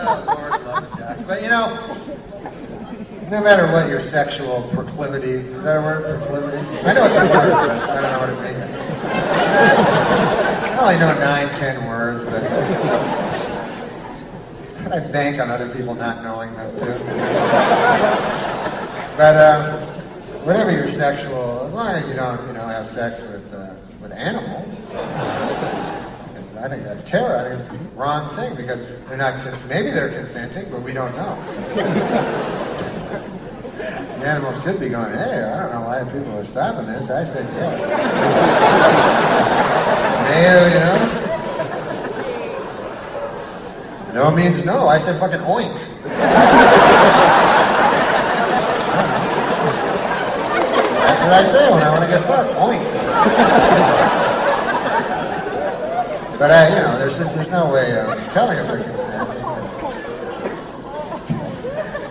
Oh, Lord love it, Jack. But you know, no matter what your sexual proclivity, is that a word, proclivity? I know it's a word, but I don't know what it means. I only know 9-10 words, but I bank on other people not knowing them too. But whatever your sexual, as long as you don't, have sex with animals, I think that's terror. I think it's the wrong thing because they're not. Maybe they're consenting, but we don't know. The animals could be going, hey, I don't know why people are stopping this. I said yes. Mayo, No means no. I said fucking oink. That's what I say when I want to get fucked. Oink. But since there's no way of telling if they're consenting.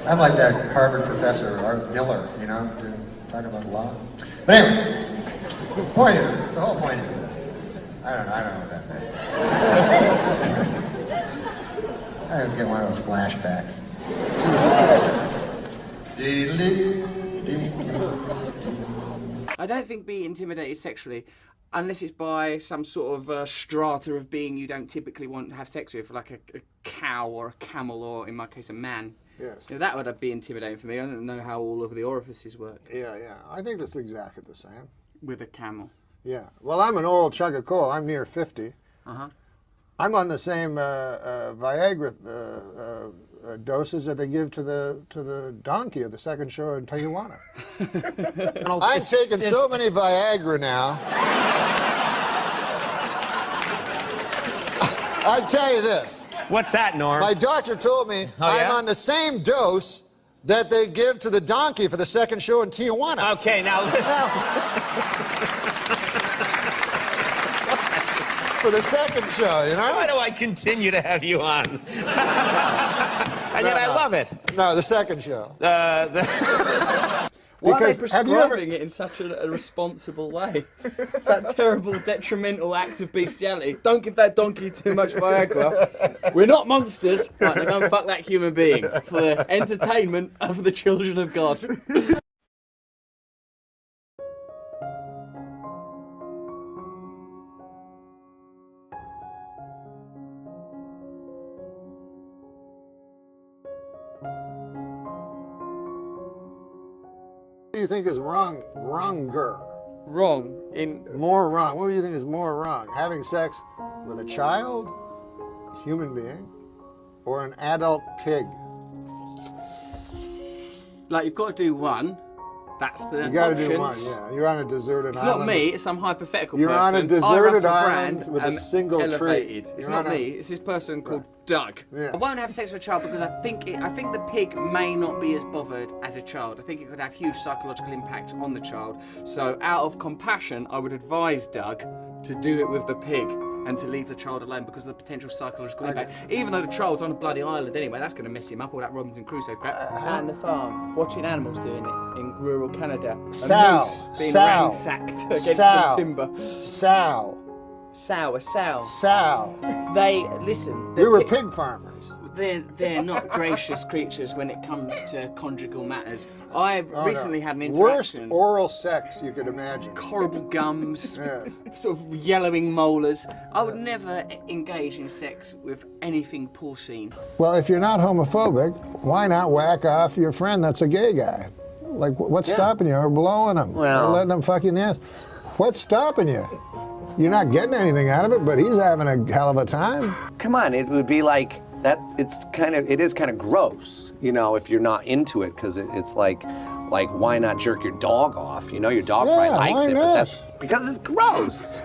I'm like that Harvard professor, Art Miller, talking about law. But anyway, the point is this. The whole point is this. I don't know what that means. I just get one of those flashbacks. I don't think be intimidated sexually unless it's by some sort of strata of being you don't typically want to have sex with, like a cow or a camel or, in my case, a man. Yes. That would be intimidating for me. I don't know how all of the orifices work. Yeah. I think that's exactly the same. With a camel. Yeah. Well, I'm an old chug of coal. I'm near 50. Uh-huh. I'm on the same Viagra doses that they give to the donkey at the second show in Tijuana. I've taken so many Viagra now. I'll tell you this. What's that, Norm? My doctor told me I'm on the same dose that they give to the donkey for the second show in Tijuana. Okay, now listen. For the second show, Why do I continue to have you on? And yet I love it. No, the second show. Why are they prescribing it in such a responsible way? It's that terrible, detrimental act of bestiality. Don't give that donkey too much Viagra. We're not monsters. Right, now go and fuck that human being for the entertainment of the children of God. What do you think is wronger? Wrong? More wrong. What do you think is more wrong? Having sex with a child, a human being, or an adult pig? Like, you've got to do one. That's the You got to options. do one, yeah. You're on a deserted island. It's not me, it's some hypothetical You're person. on a deserted Russell island Brand with a single elevated. tree. It's You're not me, it's this person called Doug. Yeah. I won't have sex with a child because I think the pig may not be as bothered as a child. I think it could have huge psychological impact on the child. So out of compassion, I would advise Doug to do it with the pig and to leave the child alone because of the potential psychological impact. Even though the child's on a bloody island anyway, that's going to mess him up, all that Robinson Crusoe crap. And the farm, watching animals doing it in rural Canada. A moose being ransacked against some timber. Sow. A sow. Sow. They, listen. We were pig farmers. They're not gracious creatures when it comes to conjugal matters. I've recently had an Worst interaction. oral sex you could imagine. Horrible gums, sort of yellowing molars. I would never engage in sex with anything porcine. Well, if you're not homophobic, why not whack off your friend that's a gay guy? Like, what's stopping you? Or blowing him? Well, or letting him fuck you in the ass? What's stopping you? You're not getting anything out of it, but he's having a hell of a time. Come on, it would be like that. It is kind of gross, you know, if you're not into it, because it's like why not jerk your dog off? You know, your dog probably likes it, but that's because it's gross.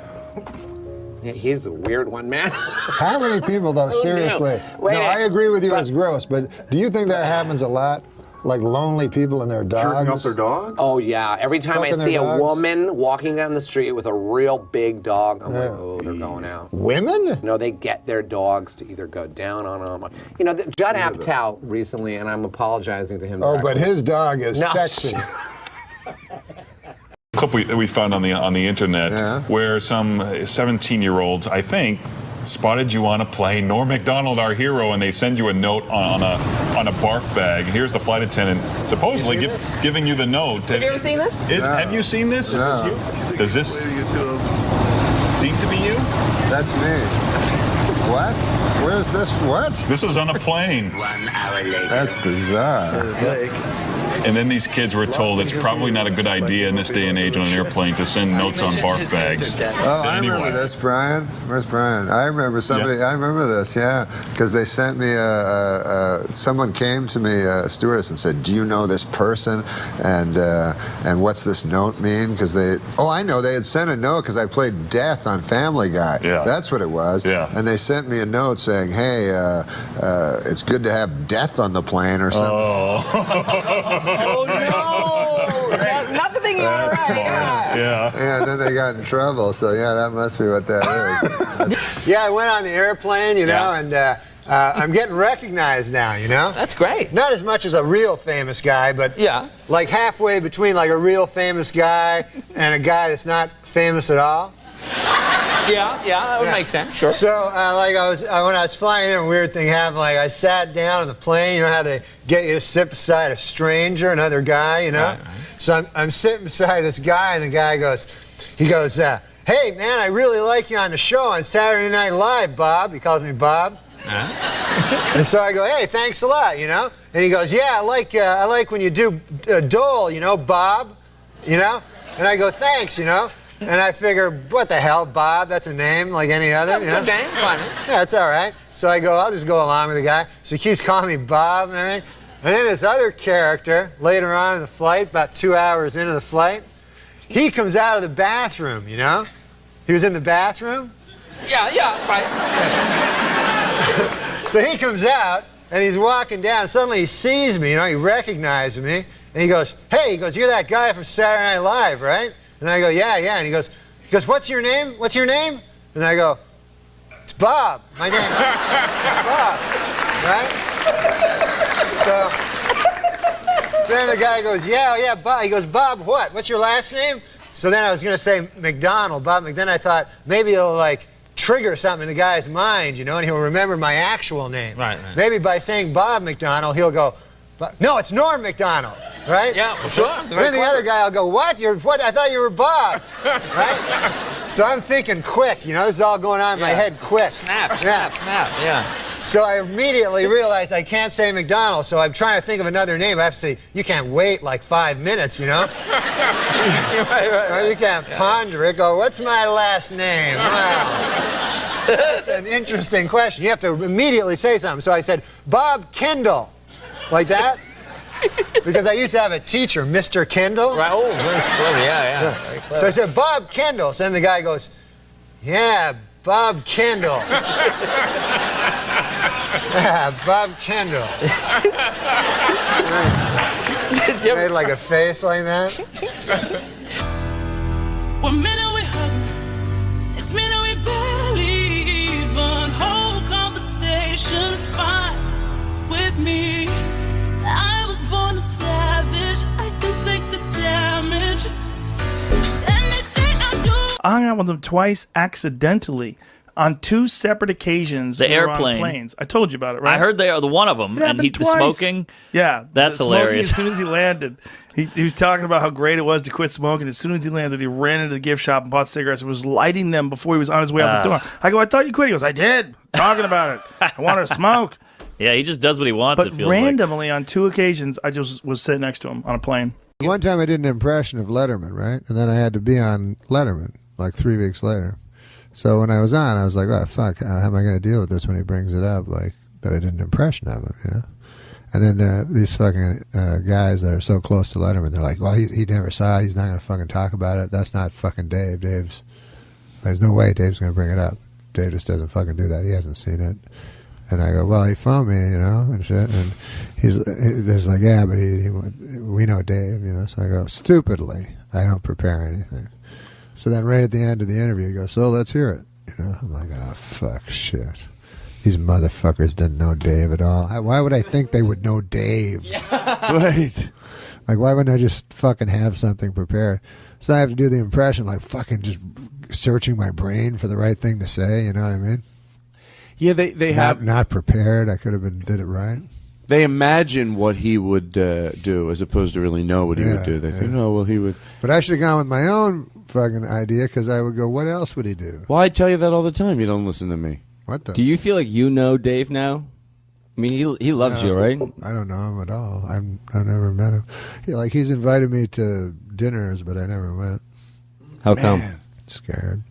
Yeah, he's a weird one, man. How many people, though, seriously? Wait, no, I agree with you, it's gross, but do you think that happens a lot? Like lonely people and their dogs? Jerking off their dogs? Oh, yeah. Every time I see a woman walking down the street with a real big dog, I'm like, oh, they're going out. Women? No, they get their dogs to either go down on them. You know, Judd Apatow recently, and I'm apologizing to him. Oh, but his dog is No. sexy. Clip we found on the internet where some 17-year-olds, I think, spotted you on a plane. Norm MacDonald, our hero, and they send you a note on a barf bag. Here's the flight attendant supposedly giving you the note. Have you ever seen this? Have you seen this? No. Does this seem to be you? That's me. What? Where's this? What? This was on a plane. 1 hour later. That's bizarre. And then these kids were told it's probably not a good idea in this day and age on an airplane to send notes on barf bags. Oh, I remember this, Brian. Where's Brian? I remember somebody. I remember this. Yeah, because they sent me someone came to me, a stewardess, and said, "Do you know this person? And what's this note mean?" Because I know they had sent a note because I played Death on Family Guy. Yeah, that's what it was. Yeah, and they sent me a note saying, "Hey, it's good to have death on the plane or something." Oh. Oh no! Not the thing you want to write. Yeah. And then they got in trouble. So yeah, that must be what that is. Yeah, I went on the airplane, you know, and I'm getting recognized now, you know. That's great. Not as much as a real famous guy, but like halfway between like a real famous guy and a guy that's not famous at all. Yeah, that would make sense. Sure. So, like when I was flying in, a weird thing happened. Like I sat down on the plane. You know how they get you to sit beside a stranger, another guy. You know. Right. So I'm sitting beside this guy, and the guy goes, "Hey man, I really like you on the show on Saturday Night Live, Bob." He calls me Bob. And so I go, "Hey, thanks a lot," you know. And he goes, "Yeah, I like when you do Dole, you know, Bob, you know." And I go, "Thanks, you know." And I figure, what the hell, Bob? That's a name like any other. You know? Good name, funny. Yeah, it's all right. So I go, I'll just go along with the guy. So he keeps calling me Bob and everything. And then this other character, later on in the flight, about 2 hours into the flight, he comes out of the bathroom, you know? He was in the bathroom. Yeah, right. So he comes out, and he's walking down. Suddenly he sees me, you know, he recognizes me. And he goes, "Hey," he goes, "you're that guy from Saturday Night Live, right?" And I go, yeah. And he goes, "What's your name? What's your name?" And I go, "It's Bob. My name is Bob." Right? So then the guy goes, yeah, Bob. He goes, "Bob what? What's your last name?" So then I was going to say McDonald, Bob McDonald. Then I thought maybe it'll like trigger something in the guy's mind, you know, and he'll remember my actual name. Right. Maybe by saying Bob McDonald, he'll go, "No, it's Norm MacDonald." Right? Yeah, well, sure. Then the other guy will go, "What? What? I thought you were Bob." Right? So I'm thinking quick, you know, this is all going on in my head quick. Snap, yeah. So I immediately realized I can't say McDonald, so I'm trying to think of another name. I have to say, you can't wait like 5 minutes, you know? Right. You can't ponder it, go, "What's my last name?" Wow. That's an interesting question. You have to immediately say something. So I said, "Bob Kendall." Like that? Because I used to have a teacher, Mr. Kendall. Right. Oh, very clever. Yeah. Very clever. So I said, "Bob Kendall." So then the guy goes, "Yeah, Bob Kendall." Yeah, Bob Kendall. Made like a face like that. One minute we hug, next minute we barely even hold conversations fine with me. I was born a savage. I can take the damage. Anything I do. I hung out with him twice accidentally on 2 separate occasions. The we were airplane. on planes. I told you about it, right? I heard they are the one of them, It and happened the twice. smoking. Yeah, that's the hilarious. Smoking, as soon as he landed, he was talking about how great it was to quit smoking. As soon as he landed, he ran into the gift shop and bought cigarettes and was lighting them before he was on his way out the door. I go, "I thought you quit." He goes, "I did. Talking about it. I wanted to smoke." Yeah, he just does what he wants. But it feels randomly, on 2 occasions, I just was sitting next to him on a plane. One time I did an impression of Letterman, right? And then I had to be on Letterman like 3 weeks later. So when I was on, I was like, oh, fuck, how am I going to deal with this when he brings it up, like, that I did an impression of him, you know? And then these fucking guys that are so close to Letterman, they're like, well, he never saw it. He's not going to fucking talk about it. That's not fucking Dave. There's no way Dave's going to bring it up. Dave just doesn't fucking do that. He hasn't seen it. And I go, well, he phoned me, you know, and shit. And he's like, yeah, but we know Dave, you know. So I go, stupidly, I don't prepare anything. So then right at the end of the interview, he goes, so let's hear it. You know, I'm like, oh, fuck, shit. These motherfuckers didn't know Dave at all. Why would I think they would know Dave? Right. Like, why wouldn't I just fucking have something prepared? So I have to do the impression, like fucking just searching my brain for the right thing to say, you know what I mean? Yeah, they have... Not prepared. I could have did it right. They imagine what he would do as opposed to really know what he would do. They think, oh, well, he would... But I should have gone with my own fucking idea because I would go, what else would he do? Well, I tell you that all the time. You don't listen to me. What the... Do you feel like you know Dave now? I mean, he loves you, right? I don't know him at all. I've never met him. He's invited me to dinners, but I never went. How come? Scared.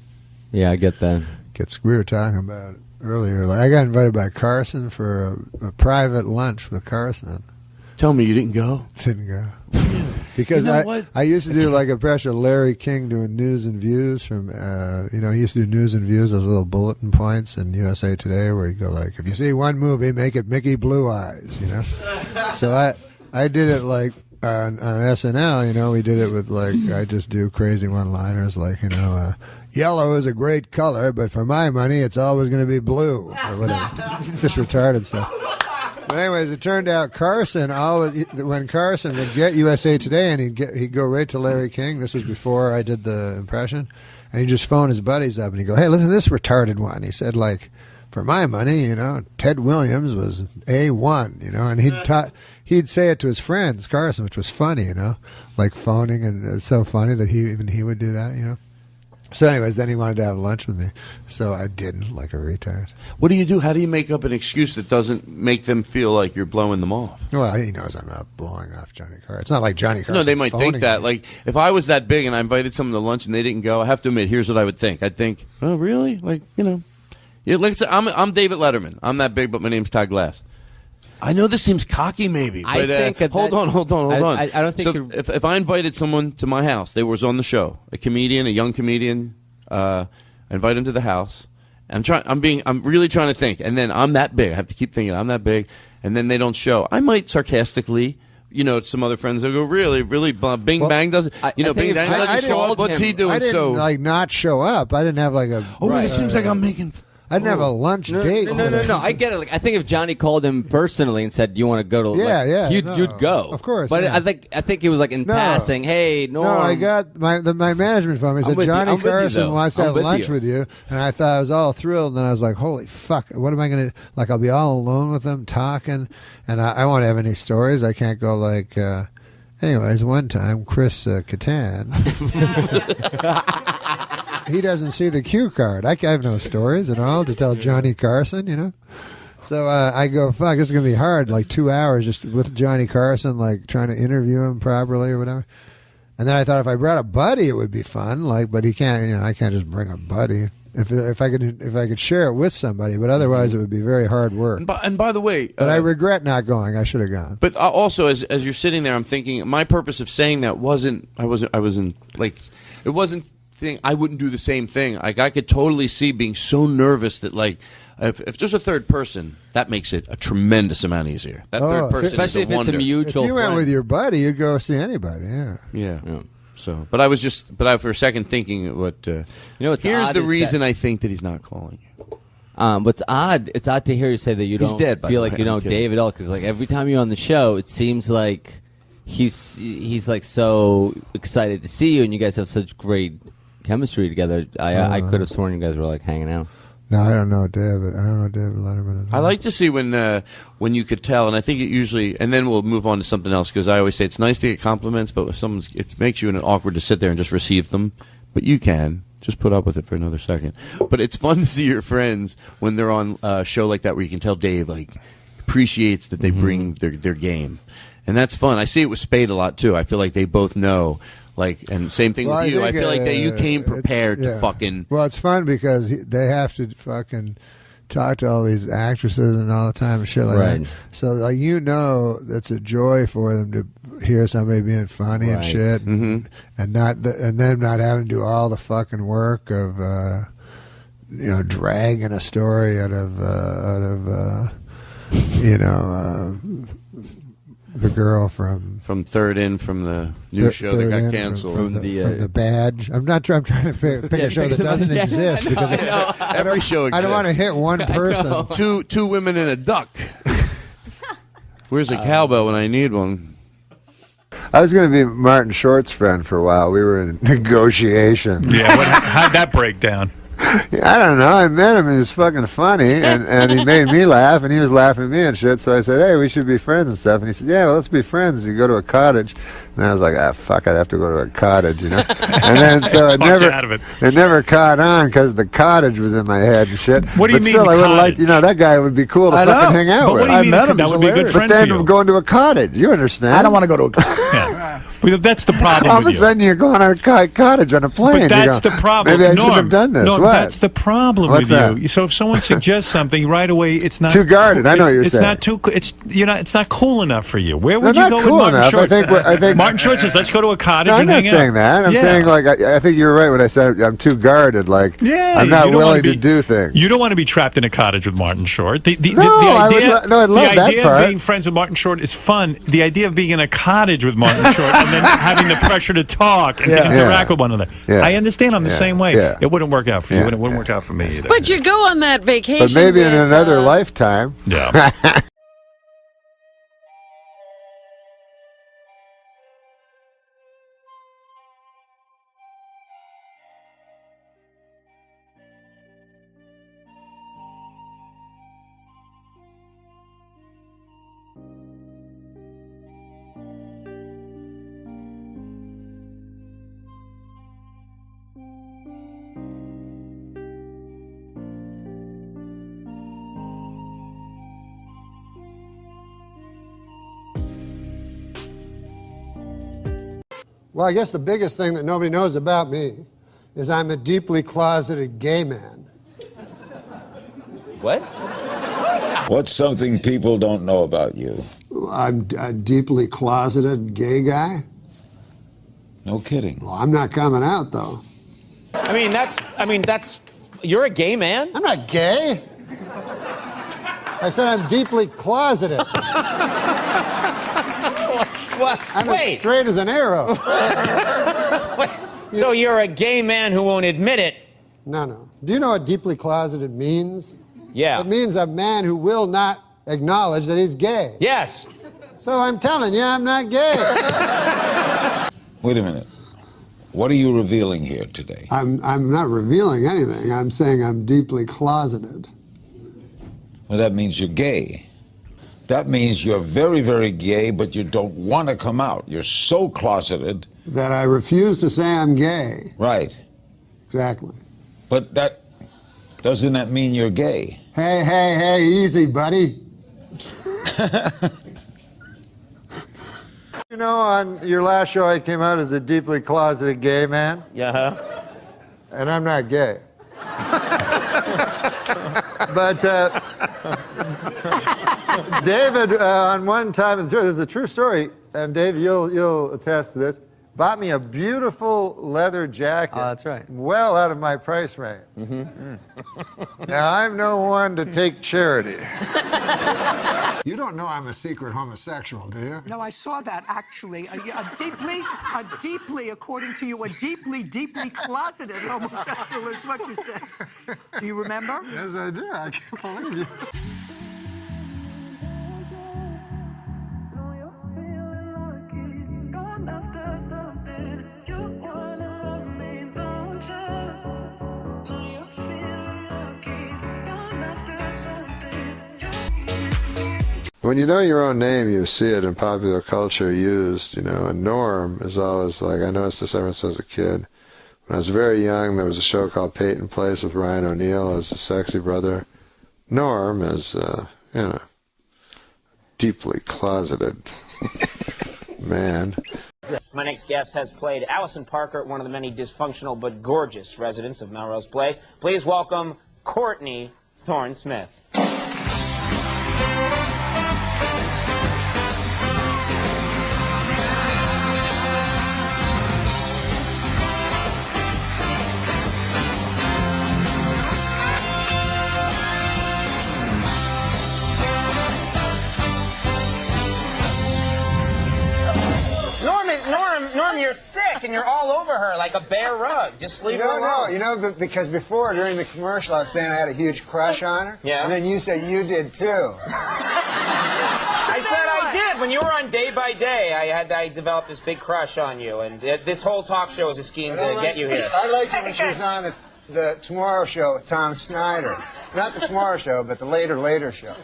Yeah, I get that. We were talking about it earlier. Like, I got invited by Carson for a private lunch with Carson. Tell me you didn't go? Didn't go. Because you know I used to do like a impression of Larry King doing News and Views from, he used to do News and Views, those little bulletin points in USA Today where you go like, if you see one movie, make it Mickey Blue Eyes, you know? So I did it like on SNL, you know, we did it with like, I just do crazy one-liners like, you know, yellow is a great color, but for my money, it's always going to be blue, or whatever. Just retarded stuff. But anyways, it turned out Carson when Carson would get USA Today and he'd go right to Larry King. This was before I did the impression, and he'd just phone his buddies up and he'd go, "Hey, listen to this retarded one." He said, like, for my money, you know, Ted Williams was A1, you know, and he'd say it to his friends, Carson, which was funny, you know, like phoning, and it's so funny that he would do that, you know. So anyways, then he wanted to have lunch with me, so I didn't, like a retard. What do you do? How do you make up an excuse that doesn't make them feel like you're blowing them off? Well, he knows I'm not blowing off Johnny Carson. It's not like Johnny Carson. No, they might think that. Me. Like, if I was that big and I invited someone to lunch and they didn't go, I have to admit, here's what I would think. I'd think, oh, really? Like, you know. Yeah, like I'm David Letterman. I'm that big, but my name's Todd Glass. I know this seems cocky, maybe, but I think hold on. I don't think so if I invited someone to my house, they was on the show, a young comedian, I invite him to the house. I'm really trying to think, and then I'm that big. I have to keep thinking I'm that big, and then they don't show. I might sarcastically, you know, some other friends will go, really, Bing Bang doesn't, Bing Bang doesn't show up. What's he doing? I didn't like not show up. I didn't have like a. Oh, it seems like I'm making. I didn't have a lunch date. No. I get it. Like, I think if Johnny called him personally and said, "You want to go to?" You'd go. Of course. But yeah. I think it was like in passing. Hey, Norm. No, I got my management phone. He said Johnny Carson wants to have lunch with you, and I thought I was all thrilled. And then I was like, "Holy fuck! What am I going to like? I'll be all alone with him talking, and I won't have any stories. I can't go like." Anyways, one time, Chris Kattan. He doesn't see the cue card. I have no stories at all to tell Johnny Carson, you know. So I go, fuck, this is going to be hard, like 2 hours just with Johnny Carson, like trying to interview him properly or whatever. And then I thought if I brought a buddy, it would be fun, like, but he can't, you know, I can't just bring a buddy. If I could share it with somebody, but otherwise it would be very hard work. And by the way, but I regret not going. I should have gone. But also, as you're sitting there, I'm thinking my purpose of saying that wasn't like it wasn't. I wouldn't do the same thing. Like, I could totally see being so nervous that, like, if there's a third person, that makes it a tremendous amount easier. That third person, especially if it's a mutual. If you friend. went with your buddy, you'd go see anybody. Yeah. So, but I was for a second thinking, what what's here's odd the is reason that, I think that he's not calling you. What's odd? It's odd to hear you say that you don't feel like you know Dave at all, because like every time you're on the show, it seems like he's like so excited to see you, and you guys have such great chemistry together. I could have sworn you guys were like hanging out. No, I don't know David. I don't know David Letterman. I like to see when you could tell, and I think it usually. And then we'll move on to something else, because I always say it's nice to get compliments, but if it makes you awkward to sit there and just receive them. But you can just put up with it for another second. But it's fun to see your friends when they're on a show like that, where you can tell Dave like appreciates that they bring their game, and that's fun. I see it with Spade a lot too. I feel like they both know. Like, and same thing with you. I feel like that you came prepared to fucking. Well, it's fun because they have to fucking talk to all these actresses and all the time and shit like that. So, like, it's a joy for them to hear somebody being funny and shit, and them not having to do all the fucking work of dragging a story out of the girl from Third In from the new show that got canceled. From the Badge. I'm trying to pick a show that doesn't exist because every show exists. I don't want to hit one person. Two women and a duck. Where's a cowbell when I need one? I was going to be Martin Short's friend for a while. We were in negotiations. Yeah, how'd that break down? I don't know. I met him. He was fucking funny, and he made me laugh, and he was laughing at me and shit. So I said, "Hey, we should be friends and stuff." And he said, "Yeah, well, let's be friends." You go to a cottage, and I was like, "Ah, fuck, I'd have to go to a cottage, And then so it never caught on because the cottage was in my head and shit. What do you mean? Still, I would like, that guy would be cool to fucking hang out with. I met him. That would be a good friend for you. But then going to a cottage, you understand? I don't want to go to a cottage. Yeah. Well, that's the problem. All of a sudden, you're going on a cottage on a plane. But that's the problem. Maybe I shouldn't have done this. No, that's the problem What's with you. So if someone suggests something right away, it's not too guarded. I know what you're saying. It's not cool enough for you. Where would you go cool with Martin Short? I think Martin Short says, "Let's go to a cottage and hang out." I'm not saying that. I'm saying I think you're right when I said I'm too guarded. Like I'm not willing to do things. You don't want to be trapped in a cottage with Martin Short. The idea of being friends with Martin Short is fun. The idea of being in a cottage with Martin Short and then having the pressure to talk and to interact with one another. I understand. I'm the same way. It wouldn't work out for you. It wouldn't work out for me either. But you go on that vacation. But maybe in another lifetime. Yeah. Well, I guess the biggest thing that nobody knows about me is I'm a deeply closeted gay man. What? What's something people don't know about you? I'm a deeply closeted gay guy. No kidding. Well, I'm not coming out, though. I mean, that's, you're a gay man? I'm not gay. I said I'm deeply closeted. I'm as straight as an arrow. So you're a gay man who won't admit it? No. Do you know what deeply closeted means? Yeah. It means a man who will not acknowledge that he's gay. Yes. So I'm telling you, I'm not gay. Wait a minute. What are you revealing here today? I'm not revealing anything. I'm saying I'm deeply closeted. Well, that means you're gay. That means you're very, very gay, but you don't want to come out. You're so closeted. That I refuse to say I'm gay. Right. Exactly. But doesn't that mean you're gay? Hey, easy, buddy. You know, on your last show, I came out as a deeply closeted gay man. Yeah. And I'm not gay. But David, on one time, this is a true story, and Dave, you'll attest to this, bought me a beautiful leather jacket. Oh, that's right. Well out of my price range. Now, I'm no one to take charity. You don't know I'm a secret homosexual, do you? No, I saw that, actually. A deeply, according to you, a deeply closeted homosexual is what you said. Do you remember? Yes, I do. I can't believe you. When you know your own name, you see it in popular culture used, and Norm is always like, I noticed this ever since I was a kid. When I was very young, there was a show called Peyton Place with Ryan O'Neal as a sexy brother. Norm is, deeply closeted man. My next guest has played Allison Parker, one of the many dysfunctional but gorgeous residents of Melrose Place. Please welcome Courtney Thorne-Smith. Norm, you're sick and you're all over her like a bear rug. Just leave her alone. No, you know, because before, during the commercial, I was saying I had a huge crush on her. Yeah. And then you said you did too. I said I did. When you were on Day by Day, I developed this big crush on you, and this whole talk show is a scheme to get you here. I liked you when she was on the Tomorrow Show with Tom Snyder. Not the Tomorrow Show, but the later show.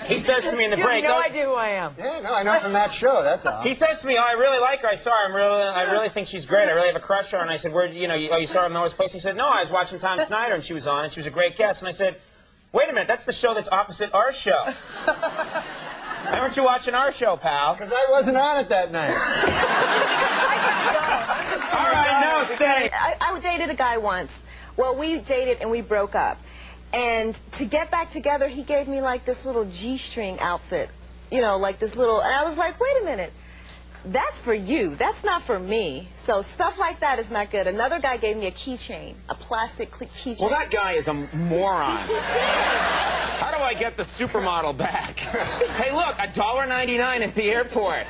He says to me in the break. You have no idea who I am. Yeah, no, I know from that show. That's all. He says to me, "Oh, I really like her. I saw her. I really think she's great. I really have a crush on her." And I said, "Where? You saw her in Melrose Place?" He said, "No, I was watching Tom Snyder, and she was on, and she was a great guest." And I said, "Wait a minute, that's the show that's opposite our show. Why weren't you watching our show, pal?" Because I wasn't on it that night. All right, no, stay. I dated a guy once. Well, we dated and we broke up. And to get back together, he gave me like this little G-string outfit. You know, like this little, and I was like, wait a minute. That's for you. That's not for me. So stuff like that is not good. Another guy gave me a keychain, a plastic keychain. Well, that guy is a moron. How do I get the supermodel back? Hey, look, $1.99 at the airport.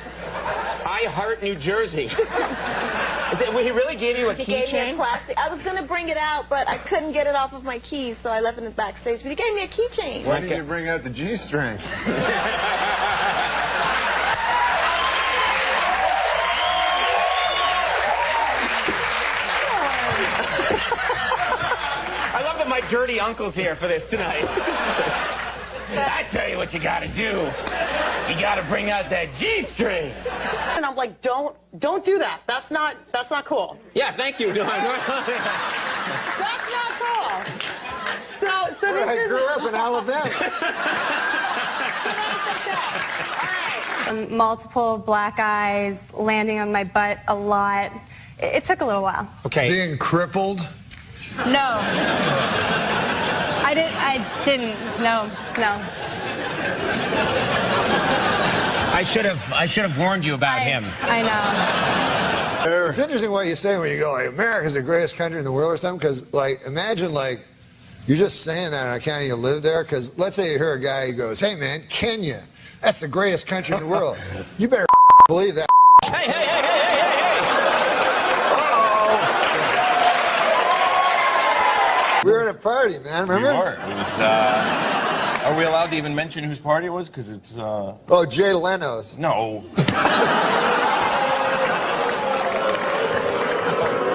I heart New Jersey. He really gave you a keychain? He gave me a plastic. I was going to bring it out, but I couldn't get it off of my keys, so I left it backstage. But he gave me a keychain. Why didn't you bring out the G-string? I love that my dirty uncle's here for this tonight. I tell you what you gotta do. You gotta bring out that G-string. And I'm like, don't do that. That's not cool. Yeah, thank you. That's not cool. So this I grew up in Alabama. Multiple black eyes, landing on my butt a lot. It took a little while. Okay. Being crippled? No. I didn't. No. I should have warned you about him. I know. It's interesting what you say when you go, like, America's the greatest country in the world or something, because, like, imagine, like, you're just saying that and I can't even live there, because let's say you hear a guy who goes, hey, man, Kenya, that's the greatest country in the world. You better believe that. Hey. We were at a party, man, remember? We were. It was, are we allowed to even mention whose party it was? Because it's, Oh, Jay Leno's. No.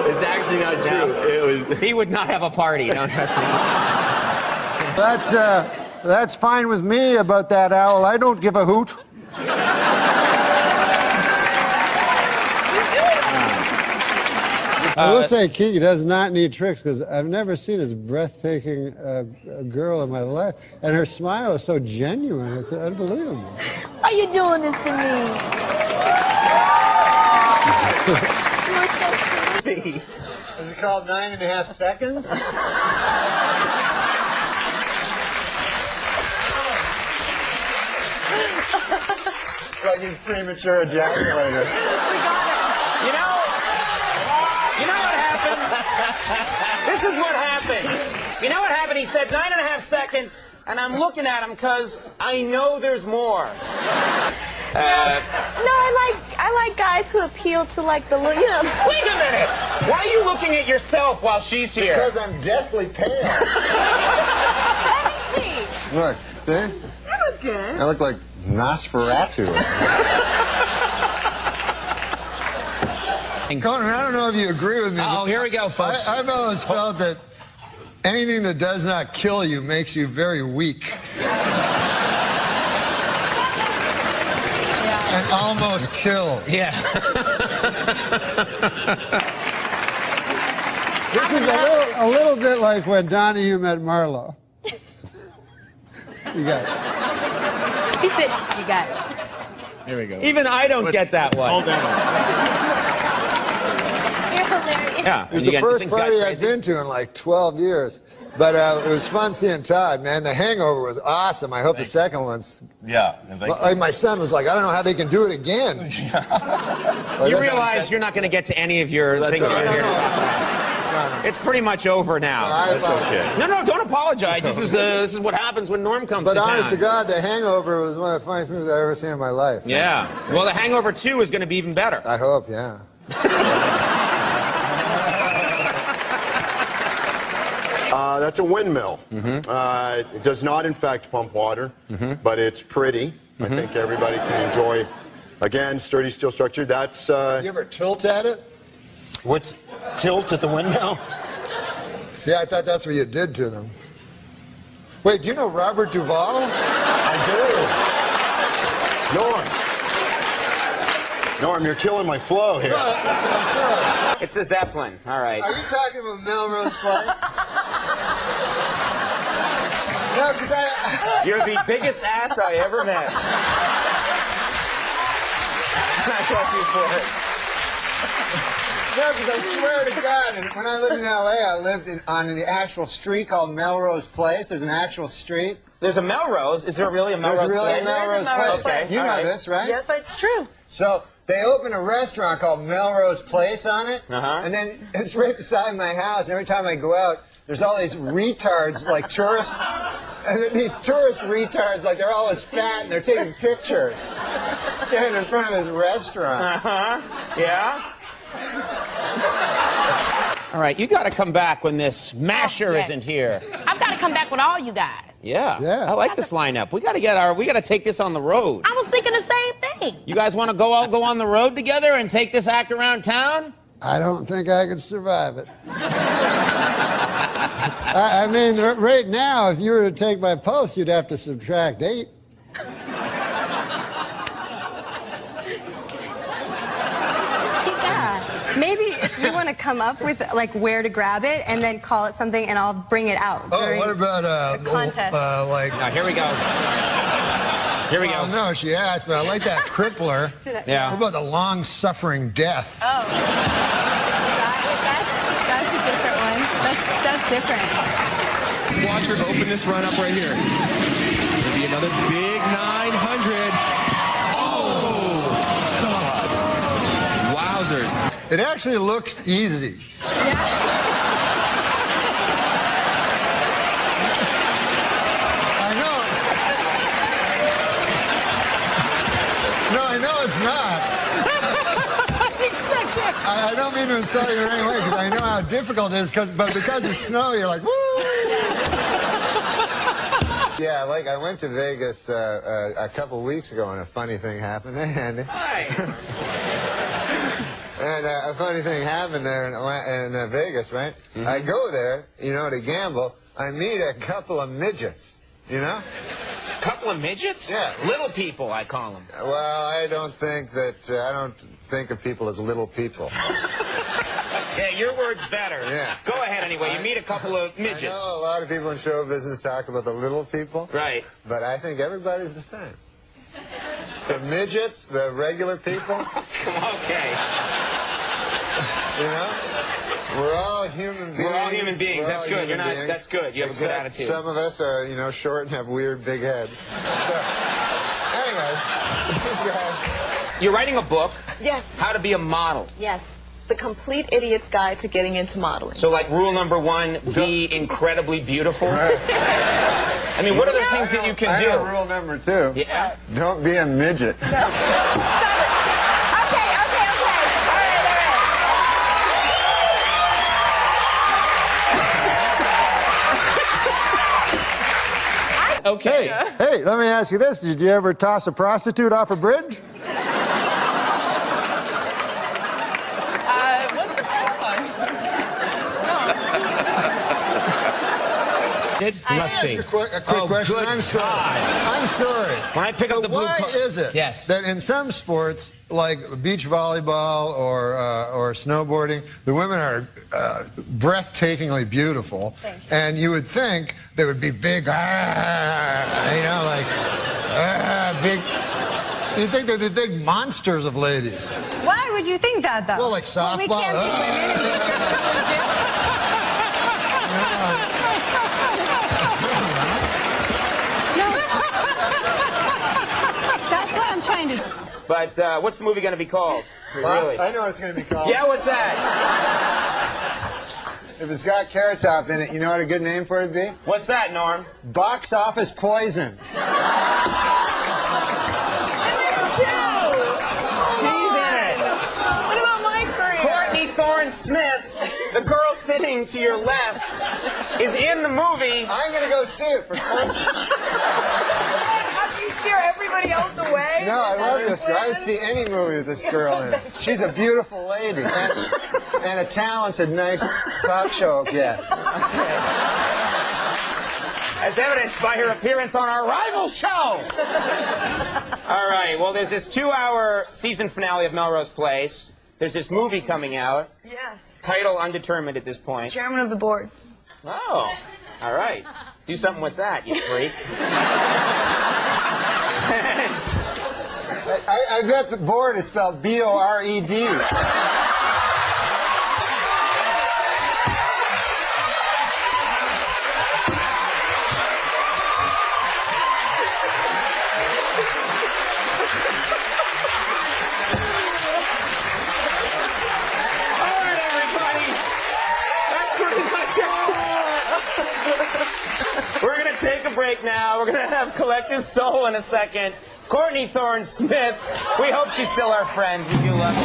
It's actually not true. It was. He would not have a party. Don't trust me. That's fine with me about that owl. I don't give a hoot. I will say Kiki does not need tricks, because I've never seen as breathtaking a girl in my life. And her smile is so genuine. It's unbelievable. Why are you doing this to me? You're so sweet. Is it called 9.5 seconds? Like he's premature ejaculator. You know what happened? This is what happened. You know what happened? He said 9.5 seconds, and I'm looking at him because I know there's more. No, I like guys who appeal to like the little, you know. Wait a minute! Why are you looking at yourself while she's here? Because I'm deathly pale. Look, see? That was good. I look like Nosferatu. Conan, I don't know if you agree with me. Oh, here we go, folks. I've always felt that anything that does not kill you makes you very weak. And almost killed. Yeah. This is a little bit like when Donahue met Marlo. You guys. He said, you guys. Here we go. Even I don't get that one. Hold on. You're hilarious. Yeah. It was the first party I've been to in like 12 years. But it was fun seeing Todd, man. The hangover was awesome. I hope the second one's... Yeah. Like my son was like, I don't know how they can do it again. You realize you're not going to get to any of your things you're here to talk about. It's pretty much over now. That's okay. No, don't apologize. This is what happens when Norm comes to town. But honest to God, The Hangover was one of the funniest movies I've ever seen in my life. Yeah. Well, The Hangover 2 is going to be even better. I hope, yeah. That's a windmill. It does not, in fact, pump water, but it's pretty. I think everybody can enjoy, again, sturdy steel structure. That's... You ever tilt at it? What's tilt at the windmill? Yeah, I thought that's what you did to them. Wait, do you know Robert Duvall? I do. Norm, you're killing my flow here. I'm sorry. It's the Zeppelin. All right. Are you talking about Melrose Place? No, because You're the biggest ass I ever met. I trust you for it. No, because I swear to God, and when I lived in L.A., I lived on the actual street called Melrose Place. There's an actual street. There's a Melrose. Is there really a Melrose There's really place? a Melrose Place. Okay. You know this, right? Yes, it's true. So they opened a restaurant called Melrose Place on it, Uh-huh. and then it's right beside my house. And every time I go out, there's all these retards, like tourists, and then these tourist retards, like they're always fat and they're taking pictures, standing in front of this restaurant. Uh-huh. Yeah? All right, you got to come back when this masher isn't here. I've got to come back with all you guys. Yeah. I like this lineup. We got to take this on the road. I was thinking the same thing. You guys want to go on the road together and take this act around town? I don't think I could survive it. I mean, right now, if you were to take my post, you'd have to subtract 8. Yeah. Maybe if you want to come up with like where to grab it and then call it something, and I'll bring it out. Oh, what about a contest? Like? Now, here we go. Here we go. No, she asked, but I like that crippler. Yeah. What about the long-suffering death? Oh, that's a different one. That's different. Let's watch her open this run up right here. It'll be another big 900. Oh, God. Wowzers. It actually looks easy. It's not. I don't mean to insult you in any way, because I know how difficult it is, but because it's snow, you're like, woo! Yeah, like I went to Vegas a couple weeks ago, and a funny thing happened there, Andy. Hi. And a funny thing happened there in Vegas, right? I go there, to gamble. I meet a couple of midgets, Couple of midgets? Yeah. Little people, I call them. Well, I don't think of people as little people. Yeah, your word's better. Yeah. Go ahead anyway. You meet a couple of midgets. I know a lot of people in show business talk about the little people. Right. But I think everybody's the same. The midgets, the regular people. Okay. We're all human beings. We're all human beings. That's good. That's good. You have a good attitude. Some of us are, short and have weird big heads. So, anyway, this guy. You're writing a book. Yes. How to be a model. Yes. The Complete Idiot's Guide to Getting into Modeling. So, like, rule number 1, be incredibly beautiful. I mean, what are the things that you can do? I know rule number 2. Yeah. Don't be a midget. Okay. Hey, let me ask you this. Did you ever toss a prostitute off a bridge? What's the first one? It must be. A quick question. Good I'm sorry. God. I'm sorry. When I pick up the blue Why is it that in some sports, like beach volleyball or snowboarding, the women are breathtakingly beautiful, and you would think they would be big, big. You'd think they'd be big monsters of ladies. Why would you think that, though? Well, like softball. We can't be women in That's what I'm trying to. But what's the movie going to be called? Really? I know what it's going to be called. Yeah, what's that? If it's got Carrot Top in it, you know what a good name for it would be? What's that, Norm? Box Office Poison. She's in it. What about my career? Courtney Thorne-Smith, the girl sitting to your left, is in the movie. I'm going to go see it for fun. How do you steer everybody else away? No, I love this girl. I would see any movie with this girl in it. She's a beautiful lady and a talented, nice talk show guest. As evidenced by her appearance on our rival show. All right, well, there's this 2-hour season finale of Melrose Place. There's this movie coming out. Yes. Title undetermined at this point. Chairman of the board. Oh, all right. Do something with that, you freak. I bet the board is spelled B-O-R-E-D. We're going to take a break now. We're going to have Collective Soul in a second. Courtney Thorne-Smith, we hope she's still our friend. We do love you.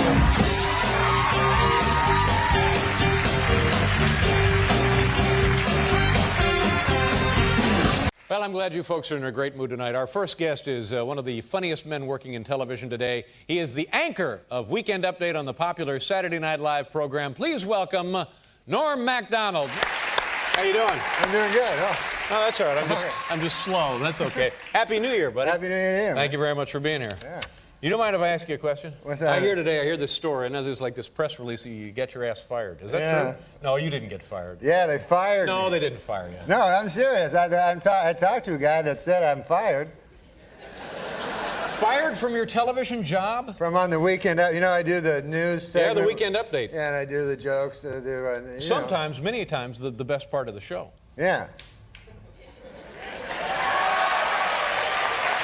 Well, I'm glad you folks are in a great mood tonight. Our first guest is one of the funniest men working in television today. He is the anchor of Weekend Update on the popular Saturday Night Live program. Please welcome Norm MacDonald. How you doing? I'm doing good. Oh, that's all right. I'm just slow. That's okay. Happy New Year, buddy. Happy New Year to you. Thank you very much for being here. Yeah. You don't mind if I ask you a question? What's that? I hear this story, and there's like this press release that you get your ass fired. Is that true? No, you didn't get fired. Yeah, they fired me. No, they didn't fire you. No, I'm serious. I talked to a guy that said I'm fired. Fired from your television job? From on the Weekend Update. You know, I do the news segment. Yeah, the Weekend Update. Yeah, and I do the jokes. Sometimes, many times, the best part of the show. Yeah.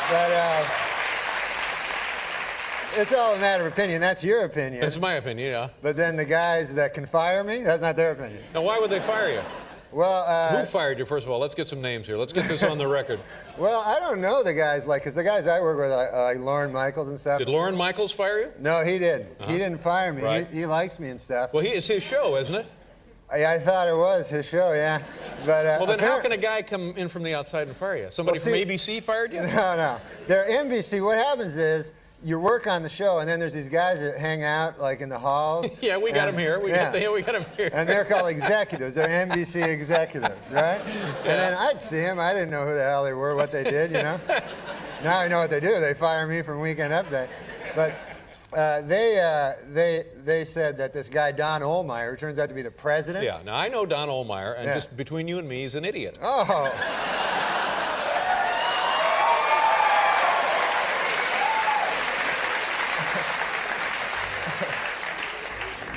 But it's all a matter of opinion. That's your opinion. That's my opinion, yeah. But then the guys that can fire me, that's not their opinion. Now, why would they fire you? Well, who fired you, first of all? Let's get some names here. Let's get this on the record. Well, I don't know the guys, because the guys I work with, like Lorne Michaels and stuff. Did Lorne Michaels fire you? No, he didn't. He didn't fire me. Right. He likes me and stuff. Well, it's his show, isn't it? I thought it was his show, yeah. But, well, then how can a guy come in from the outside and fire you? Somebody from ABC fired you? No. They're NBC. What happens is you work on the show, and then there's these guys that hang out, like, in the halls. Yeah, we got them here. We got them here. And they're called executives. They're NBC executives, right? Yeah. And then I'd see them. I didn't know who the hell they were, what they did, you know? Now I know what they do. They fire me from Weekend Update. But they said that this guy, Don Ohlmeyer, who turns out to be the president. Yeah, now I know Don Ohlmeyer, and just between you and me, he's an idiot. Oh.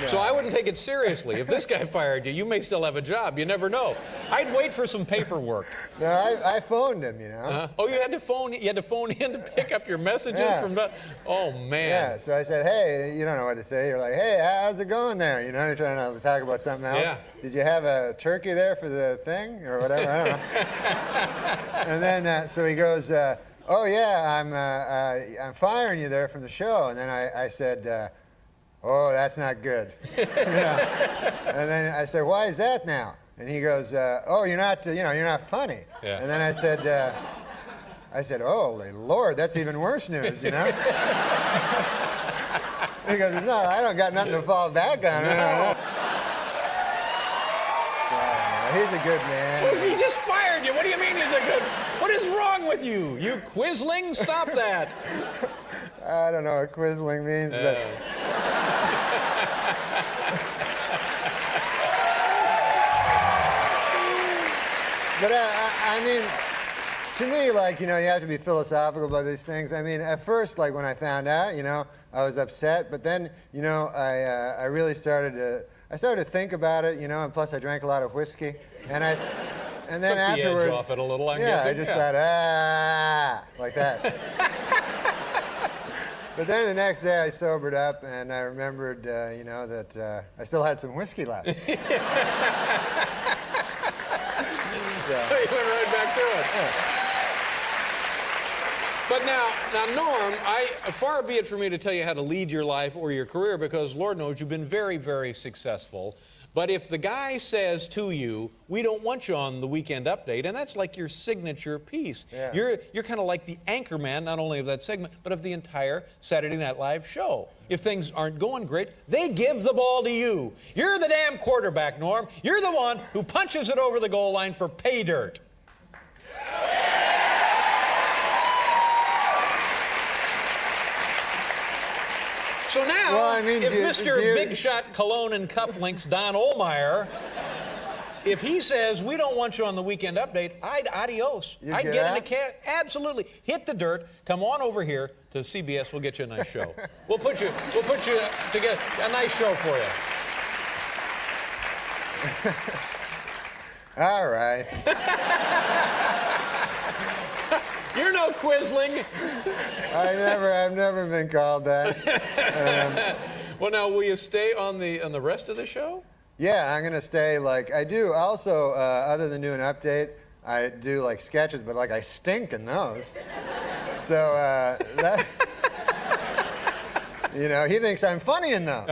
So I wouldn't take it seriously. If this guy fired you, you may still have a job. You never know. I'd wait for some paperwork. No, I phoned him, you know. Oh, you had to phone in to pick up your messages from that? Oh, man. Yeah, so I said, hey, you don't know what to say. You're like, hey, how's it going there? You know, you're trying to talk about something else. Yeah. Did you have a turkey there for the thing or whatever? I don't know. And then, so he goes, oh, yeah, I'm firing you there from the show. And then I said, oh, that's not good. And then I said, why is that now? And he goes, oh, you're not funny. Yeah. And then I said, holy Lord, that's even worse news, you know? He goes, no, I don't got nothing to fall back on. No. He's a good man. Well, he just fired you. What do you mean he's a good? What is wrong with you? You quisling? Stop that. I don't know what quisling means, but... But I mean, to me, like, you know, you have to be philosophical about these things. I mean, at first, like, when I found out, you know, I was upset, but then, you know, I really started to think about it, you know, and plus I drank a lot of whiskey, and then Took afterwards, the edge off it a little, I'm yeah, guessing. I just thought, like that. But then the next day I sobered up, and I remembered, you know, that I still had some whiskey left. So you went right back to it. Yeah. But now, Norm, far be it for me to tell you how to lead your life or your career, because Lord knows you've been very, very successful. But if the guy says to you, we don't want you on the Weekend Update, and that's like your signature piece. Yeah. You're kind of like the anchor man, not only of that segment, but of the entire Saturday Night Live show. If things aren't going great, they give the ball to you. You're the damn quarterback, Norm. You're the one who punches it over the goal line for pay dirt. So now, well, I mean, if Mr. Big Shot Cologne and Cufflinks, Don Ohlmeyer, if he says, we don't want you on the Weekend Update, adios. I'd get in a cab. Absolutely. Hit the dirt. Come on over here to CBS. We'll get you a nice show. We'll put you together a nice show for you. All right. You're no Quisling. I've never been called that. Well, now, will you stay on the rest of the show? Yeah, I'm gonna stay. Like I do. Also, other than doing an update, I do like sketches, but like I stink in those. So that. You know, he thinks I'm funny in those.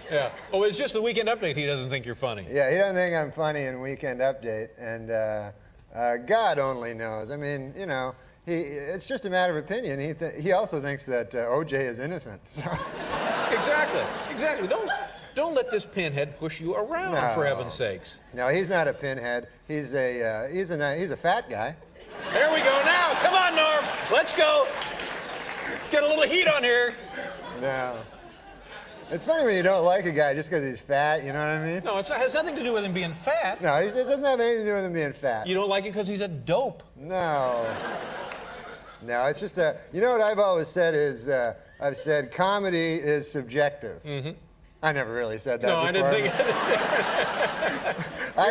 Yeah. Oh, it's just the Weekend Update he doesn't think you're funny. Yeah, he doesn't think I'm funny in Weekend Update, and God only knows. I mean, you know, it's just a matter of opinion. He also thinks that O.J. is innocent. So. Exactly. Don't let this pinhead push you around, for heaven's sakes. No, he's not a pinhead. He's a fat guy. There we go now. Come on, Norm. Let's go. Let's get a little heat on here. No. It's funny when you don't like a guy just because he's fat, you know what I mean? No, it has nothing to do with him being fat. No, it doesn't have anything to do with him being fat. You don't like it because he's a dope. No. No, it's just you know what I've always said is, I've said comedy is subjective. Mm-hmm. I never really said that before. I didn't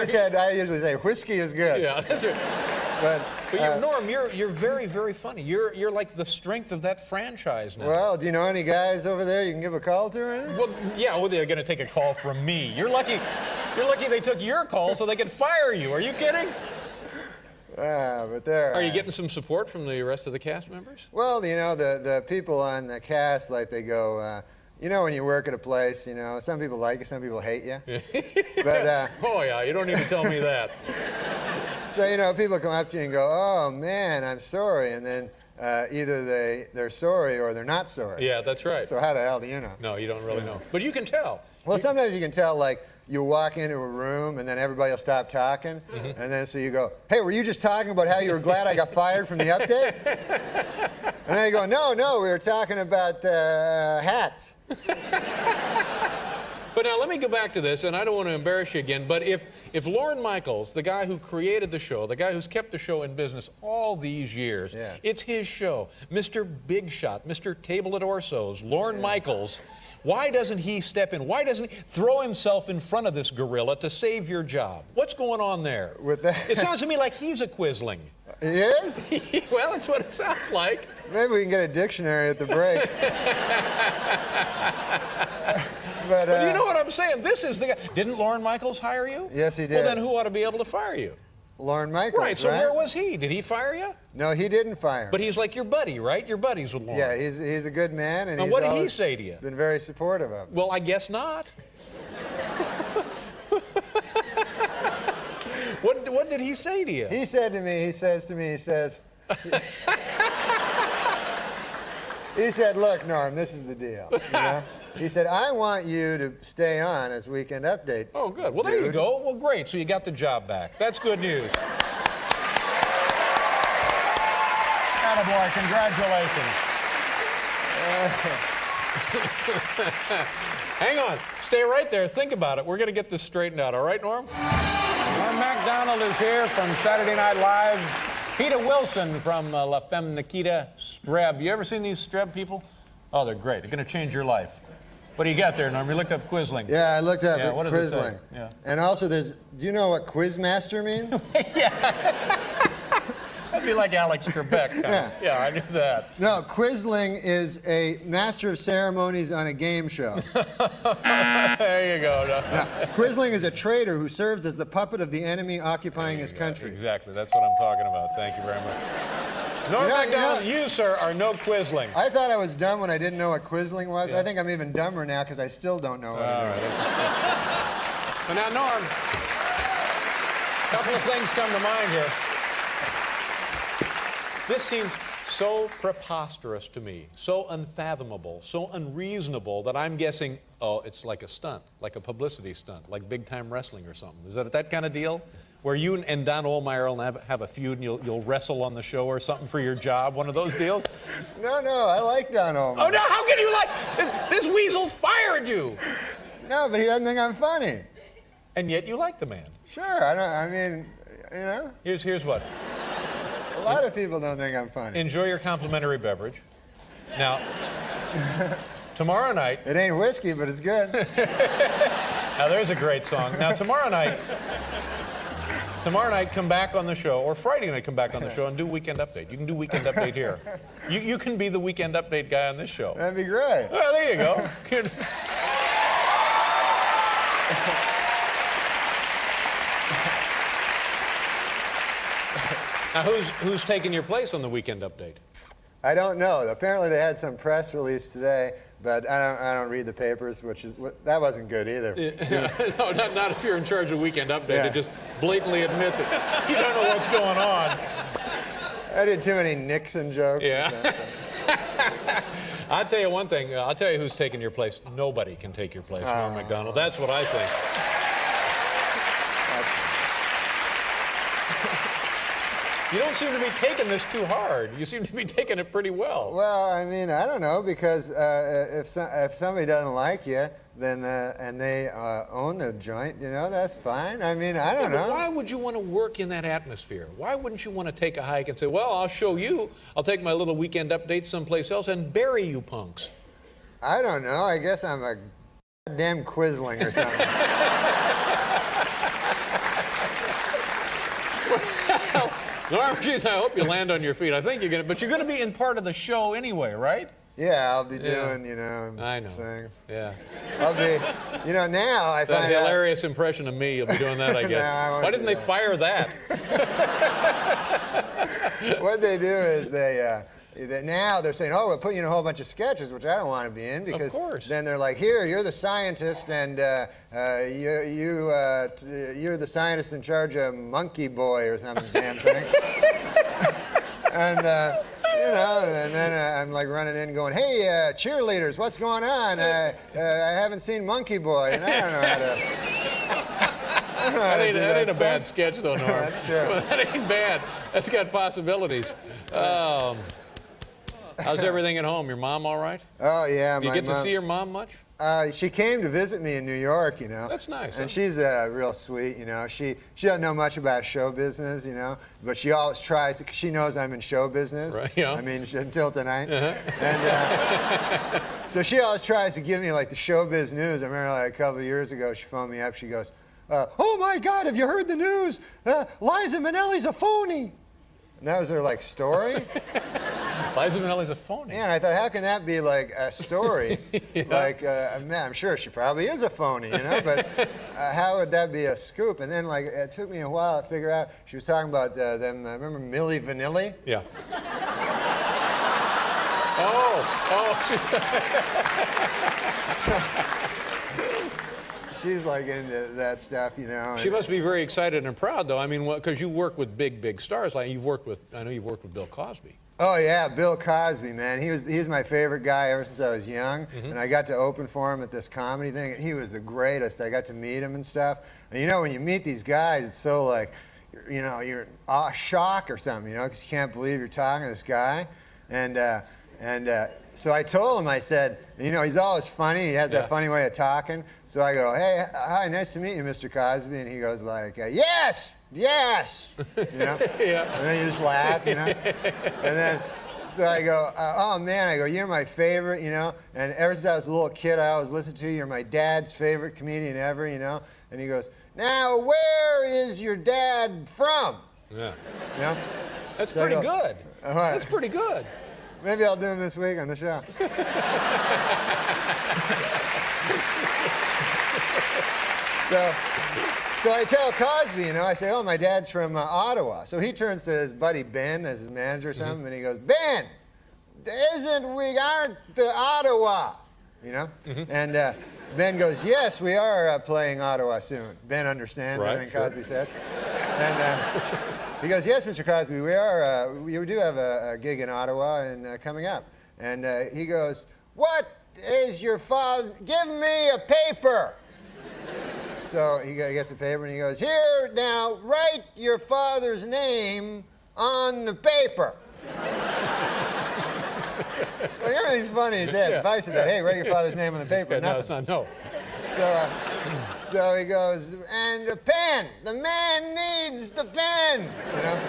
think I usually say whiskey is good. Yeah, that's right. But Norm, you're very, very funny. You're like the strength of that franchise now. Well, do you know any guys over there you can give a call to or anything? Well, yeah, they're going to take a call from me. You're lucky they took your call so they could fire you. Are you kidding? But there. Are you getting some support from the rest of the cast members? Well, you know, the people on the cast, like they go, you know, when you work at a place, you know, some people like you, some people hate you. But oh yeah, you don't need to tell me that. So, you know, people come up to you and go, oh man, I'm sorry, and then either they're sorry or they're not sorry. Yeah, that's right. So how the hell do you know? No, you don't really know. But you can tell. Well, sometimes you can tell, like, you walk into a room and then everybody will stop talking, and then so you go, hey, were you just talking about how you were glad I got fired from the update? And then you go, no, we were talking about hats. But now let me go back to this, and I don't want to embarrass you again, but if Lorne Michaels, the guy who created the show, the guy who's kept the show in business all these years, it's his show, Mr. Big Shot, Mr. Table at Orso's, Lorne Michaels, why doesn't he step in? Why doesn't he throw himself in front of this gorilla to save your job? What's going on there? With that? It sounds to me like he's a Quisling. He is? Well, that's what it sounds like. Maybe we can get a dictionary at the break. But you know what I'm saying? This is the guy. Didn't Lorne Michaels hire you? Yes, he did. Well, then who ought to be able to fire you? Lorne Michaels, right? So where was he? Did he fire you? No, he didn't fire me. But he's like your buddy, right? You're buddies with Lorne. Yeah, he's a good man, and now, he's what did he say to you? Been very supportive of me. Well, I guess not. What did he say to you? He said to me, he says, he said, look, Norm, this is the deal. You know? He said, I want you to stay on as Weekend Update. Oh, good. Well, there you go. Well, great. So you got the job back. That's good news. Attaboy, congratulations. Hang on. Stay right there. Think about it. We're going to get this straightened out. All right, Norm? Norm MacDonald is here from Saturday Night Live. Peter Wilson from La Femme Nikita Streb. You ever seen these Streb people? Oh, they're great. They're going to change your life. What do you got there, Norm? You looked up Quisling. Yeah, I looked up what does it say? Quisling. Yeah. And also, do you know what Quizmaster means? That'd be like Alex Trebek. Yeah, I knew that. No, Quisling is a master of ceremonies on a game show. There you go. Now, Quisling is a traitor who serves as the puppet of the enemy occupying his country. Exactly. That's what I'm talking about. Thank you very much. Norm MacDonald, you, sir, are no Quisling. I thought I was dumb when I didn't know what Quisling was. Yeah. I think I'm even dumber now because I still don't know what it is. So now, Norm, a couple of things come to mind here. This seems so preposterous to me, so unfathomable, so unreasonable that I'm guessing, oh, it's like a stunt, like a publicity stunt, like big-time wrestling or something. Is that kind of deal? Where you and Don Ohlmeyer will have a feud and you'll wrestle on the show or something for your job, one of those deals? No, I like Don Ohlmeyer. Oh, no, how can you like... This weasel fired you! No, but he doesn't think I'm funny. And yet you like the man. Sure, I mean, you know. Here's what. A lot of people don't think I'm funny. Enjoy your complimentary beverage. Now, tomorrow night... It ain't whiskey, but it's good. Now, there's a great song. Now, tomorrow night, come back on the show, or Friday night, come back on the show and do Weekend Update. You can do Weekend Update here. You can be the Weekend Update guy on this show. That'd be great. Well, there you go. Now, who's taking your place on the Weekend Update? I don't know. Apparently, they had some press release today, but I don't read the papers, that wasn't good either. No, not if you're in charge of Weekend Update. It just blatantly admits it. You don't know what's going on. I did too many Nixon jokes. Yeah. I'll tell you one thing. I'll tell you who's taking your place. Nobody can take your place, Norm MacDonald. That's what I think. You don't seem to be taking this too hard. You seem to be taking it pretty well. Well, I mean, I don't know, because if somebody doesn't like you, then and they own the joint, you know, that's fine. I mean, I don't know. Why would you want to work in that atmosphere? Why wouldn't you want to take a hike and say, well, I'll show you. I'll take my little Weekend Update someplace else and bury you punks? I don't know. I guess I'm a goddamn Quisling or something. Norm, geez, I hope you land on your feet. I think you're going to, but you're going to be in part of the show anyway, right? Yeah, I'll be doing, you know, things. Yeah. I'll be, you know, now I find out. That hilarious impression of me, you'll be doing that, I guess. Why didn't they fire that? What they do is now they're saying, oh, we'll put you in a whole bunch of sketches, which I don't want to be in, because then they're like, here, you're the scientist, and you're the scientist in charge of Monkey Boy or some damn thing. And, you know, and then I'm like running in going, hey, cheerleaders, what's going on? I haven't seen Monkey Boy, and I don't know how to... That ain't a bad sketch, though, Norm. That's true. Well, that ain't bad. That's got possibilities. How's everything at home? Your mom all right? Oh, yeah. Do you get to see your mom much? She came to visit me in New York, you know. That's nice. And she's real sweet, you know. She doesn't know much about show business, you know, but she always tries, because she knows I'm in show business. Right, yeah. I mean, until tonight. And so she always tries to give me, like, the showbiz news. I remember, like, a couple of years ago, she phoned me up. She goes, oh, my God, have you heard the news? Liza Minnelli's a phony. And that was her, like, story. Liza Minnelli's a phony. Yeah, and I thought, how can that be, like, a story? Yeah. Like, I'm sure she probably is a phony, you know, but how would that be a scoop? And then, like, it took me a while to figure out. She was talking about them, remember Milli Vanilli? Yeah. She's like into that stuff, you know. She must be very excited and proud, though. I mean, because you work with big stars. Like I know you've worked with Bill Cosby. Oh yeah, Bill Cosby, man. He's my favorite guy ever since I was young, and I got to open for him at this comedy thing, and he was the greatest. I got to meet him and stuff. And you know, when you meet these guys, it's so like, you know, you're in shock or something, you know, because you can't believe you're talking to this guy, and so I told him, I said, you know, he's always funny. He has that funny way of talking. So I go, hey, hi, nice to meet you, Mr. Cosby. And he goes like, yes, yes, you know? Yeah. And then you just laugh, you know? And then, so I go, oh man, I go, you're my favorite, you know? And ever since I was a little kid, I always listened to you. You're my dad's favorite comedian ever, you know? And he goes, now where is your dad from? Yeah. You know? That's So I pretty go, good. all right. That's pretty good. Maybe I'll do him this week on the show. So I tell Cosby, you know, I say, oh, my dad's from Ottawa. So he turns to his buddy Ben as his manager or something, and he goes, Ben, we aren't the Ottawa, you know? And Ben goes, yes, we are playing Ottawa soon. Ben understands everything Cosby says. And he goes, yes, Mr. Cosby, we are. We do have a gig in Ottawa and coming up. And he goes, what is your father? Give me a paper. So he gets a paper and he goes, here, now, write your father's name on the paper. Well, everything's funny as that. If I said that, hey, write your father's name on the paper, nothing. No, it's not, no. So he goes, and the pen. The man needs the pen. You know.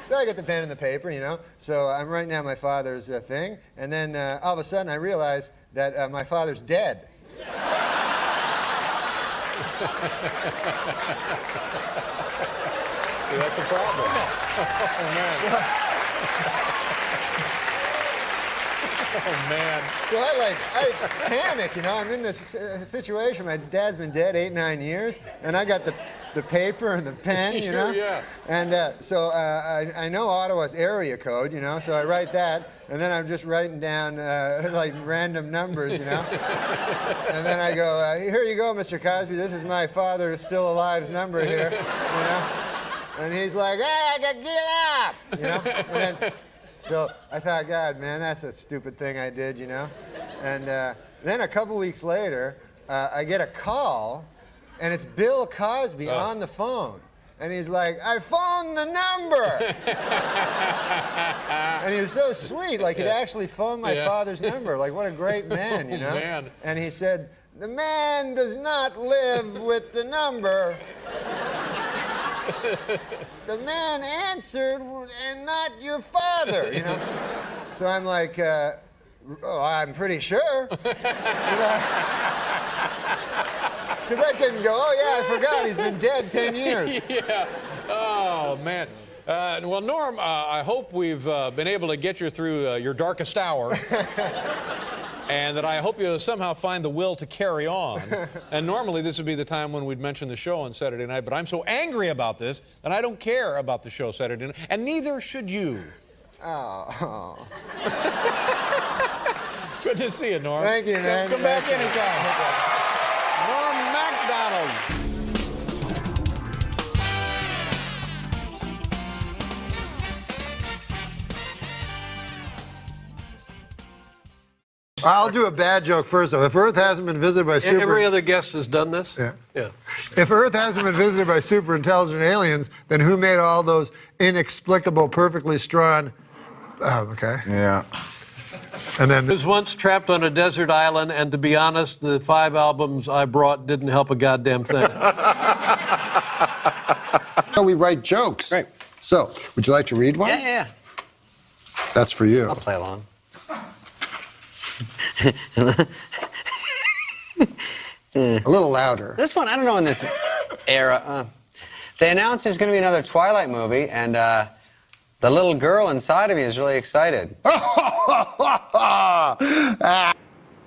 So I get the pen and the paper, you know. So I'm writing down my father's thing, and then all of a sudden I realize that my father's dead. See, that's a problem. Oh, man. Oh, man. So I panic, you know. I'm in this situation. My dad's been dead 8-9 years, and I got the paper and the pen, you know. Yeah. And so I know Ottawa's area code, you know, so I write that, and then I'm just writing down like random numbers, you know. And then I go, here you go, Mr. Cosby, this is my father still alive's number here, you know. And he's like, hey, I got to get up, you know. And then, so I thought, God, man, that's a stupid thing I did, you know. And then a couple weeks later, I get a call, and it's Bill Cosby on the phone. And he's like, I phoned the number. And he was so sweet, like he'd actually phoned my father's number. Like, what a great man, you know? Oh, man. And he said, the man does not live with the number. The man answered, and not your father, you know? So I'm like, oh, I'm pretty sure. You know? Because I couldn't go, oh, yeah, I forgot, he's been dead 10 years. Yeah. Oh, man. Well, Norm, I hope we've been able to get you through your darkest hour. And that I hope you somehow find the will to carry on. And normally this would be the time when we'd mention the show on Saturday night, but I'm so angry about this that I don't care about the show Saturday night, and neither should you. Oh. Good to see you, Norm. Thank you, man. Come back anytime. Norm MacDonald. I'll do a bad joke first, though. If Earth hasn't been visited by Every other guest has done this? Yeah. Yeah. If Earth hasn't been visited by super intelligent aliens, then who made all those inexplicable, perfectly strong... okay. Yeah. And then I was once trapped on a desert island, and to be honest, the 5 albums I brought didn't help a goddamn thing. We write jokes. Right. So, would you like to read one? Yeah. That's for you. I'll play along. A little louder. This one, I don't know, in this era. They announced there's going to be another Twilight movie, and the little girl inside of me is really excited. Well,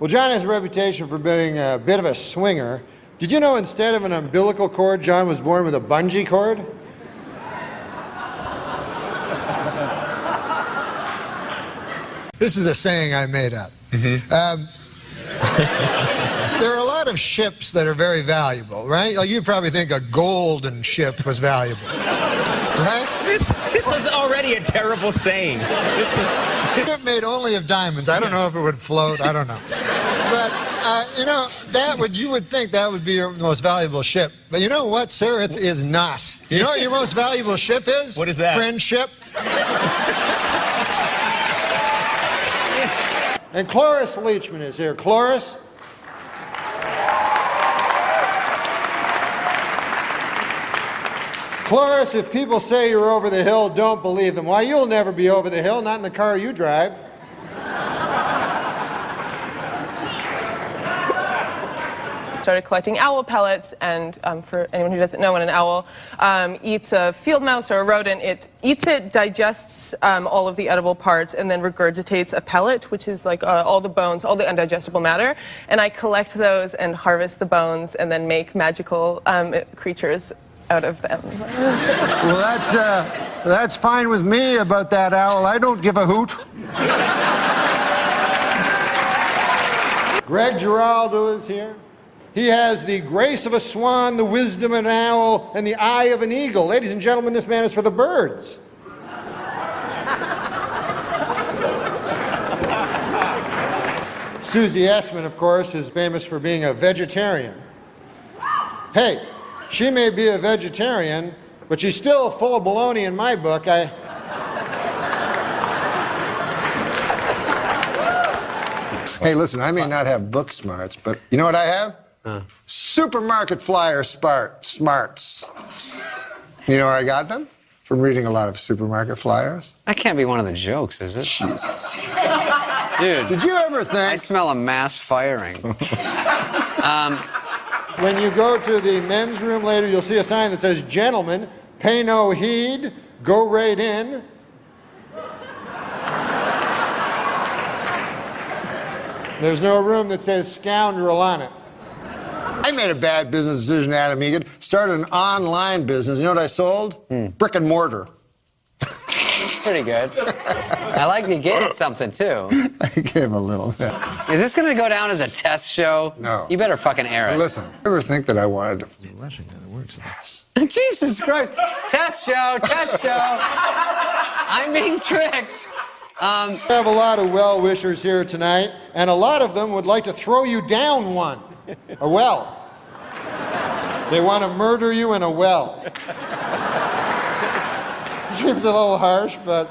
John has a reputation for being a bit of a swinger. Did you know instead of an umbilical cord, John was born with a bungee cord? This is a saying I made up. There are a lot of ships that are very valuable, right? Like you probably think a golden ship was valuable, right? This was already a terrible saying. This is a ship made only of diamonds. I don't know if it would float. I don't know. But you know, you would think that would be your most valuable ship. But you know what, sir? It is not. You know what your most valuable ship is? What is that? Friendship. And Cloris Leachman is here. Cloris? Cloris, if people say you're over the hill, don't believe them. Why, you'll never be over the hill, not in the car you drive. Started collecting owl pellets, and for anyone who doesn't know, when an owl eats a field mouse or a rodent, it eats it, digests all of the edible parts, and then regurgitates a pellet, which is like all the bones, all the undigestible matter. And I collect those and harvest the bones and then make magical creatures out of them. Well, that's fine with me about that owl. I don't give a hoot. Greg Giraldo is here. He has the grace of a swan, the wisdom of an owl, and the eye of an eagle. Ladies and gentlemen, this man is for the birds. Susie Essman, of course, is famous for being a vegetarian. Hey, she may be a vegetarian, but she's still full of baloney in my book. Hey, listen, I may not have book smarts, but you know what I have? Supermarket flyer smarts. You know where I got them? From reading a lot of supermarket flyers. That can't be one of the jokes, is it? Jesus. Dude. Did you ever think... I smell a mass firing. When you go to the men's room later, you'll see a sign that says, "Gentlemen, pay no heed, go right in." There's no room that says "scoundrel" on it. I made a bad business decision, Adam Egan. Started an online business. You know what I sold? Brick and mortar. Pretty good. I like you gave it something, too. I gave a little bit. Is this going to go down as a test show? No. You better fucking air it. Listen, I ever think that I wanted to... Rushing to the words. Jesus Christ. Test show, test show. I'm being tricked. We have a lot of well-wishers here tonight, and a lot of them would like to throw you down one. A well. They want to murder you in a well. Seems a little harsh, but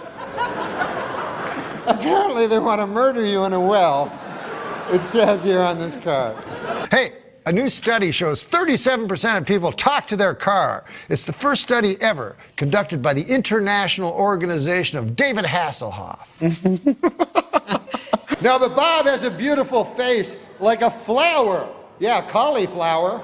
apparently they want to murder you in a well. It says here on this card. Hey, a new study shows 37% of people talk to their car. It's the first study ever conducted by the International Organization of David Hasselhoff. No, but Bob has a beautiful face, like a flower. Yeah, cauliflower.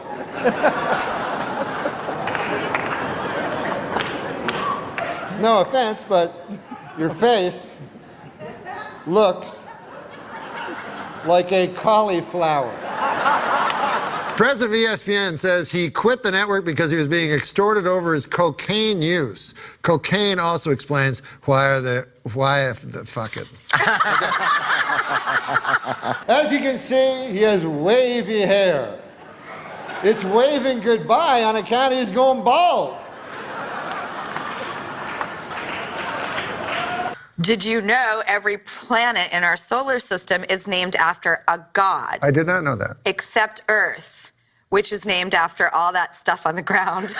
No offense, but your face looks like a cauliflower. President of ESPN says he quit the network because he was being extorted over his cocaine use. Cocaine also explains fuck it. As you can see, he has wavy hair. It's waving goodbye on account he's going bald. Did you know every planet in our solar system is named after a god? I did not know that. Except Earth, which is named after all that stuff on the ground.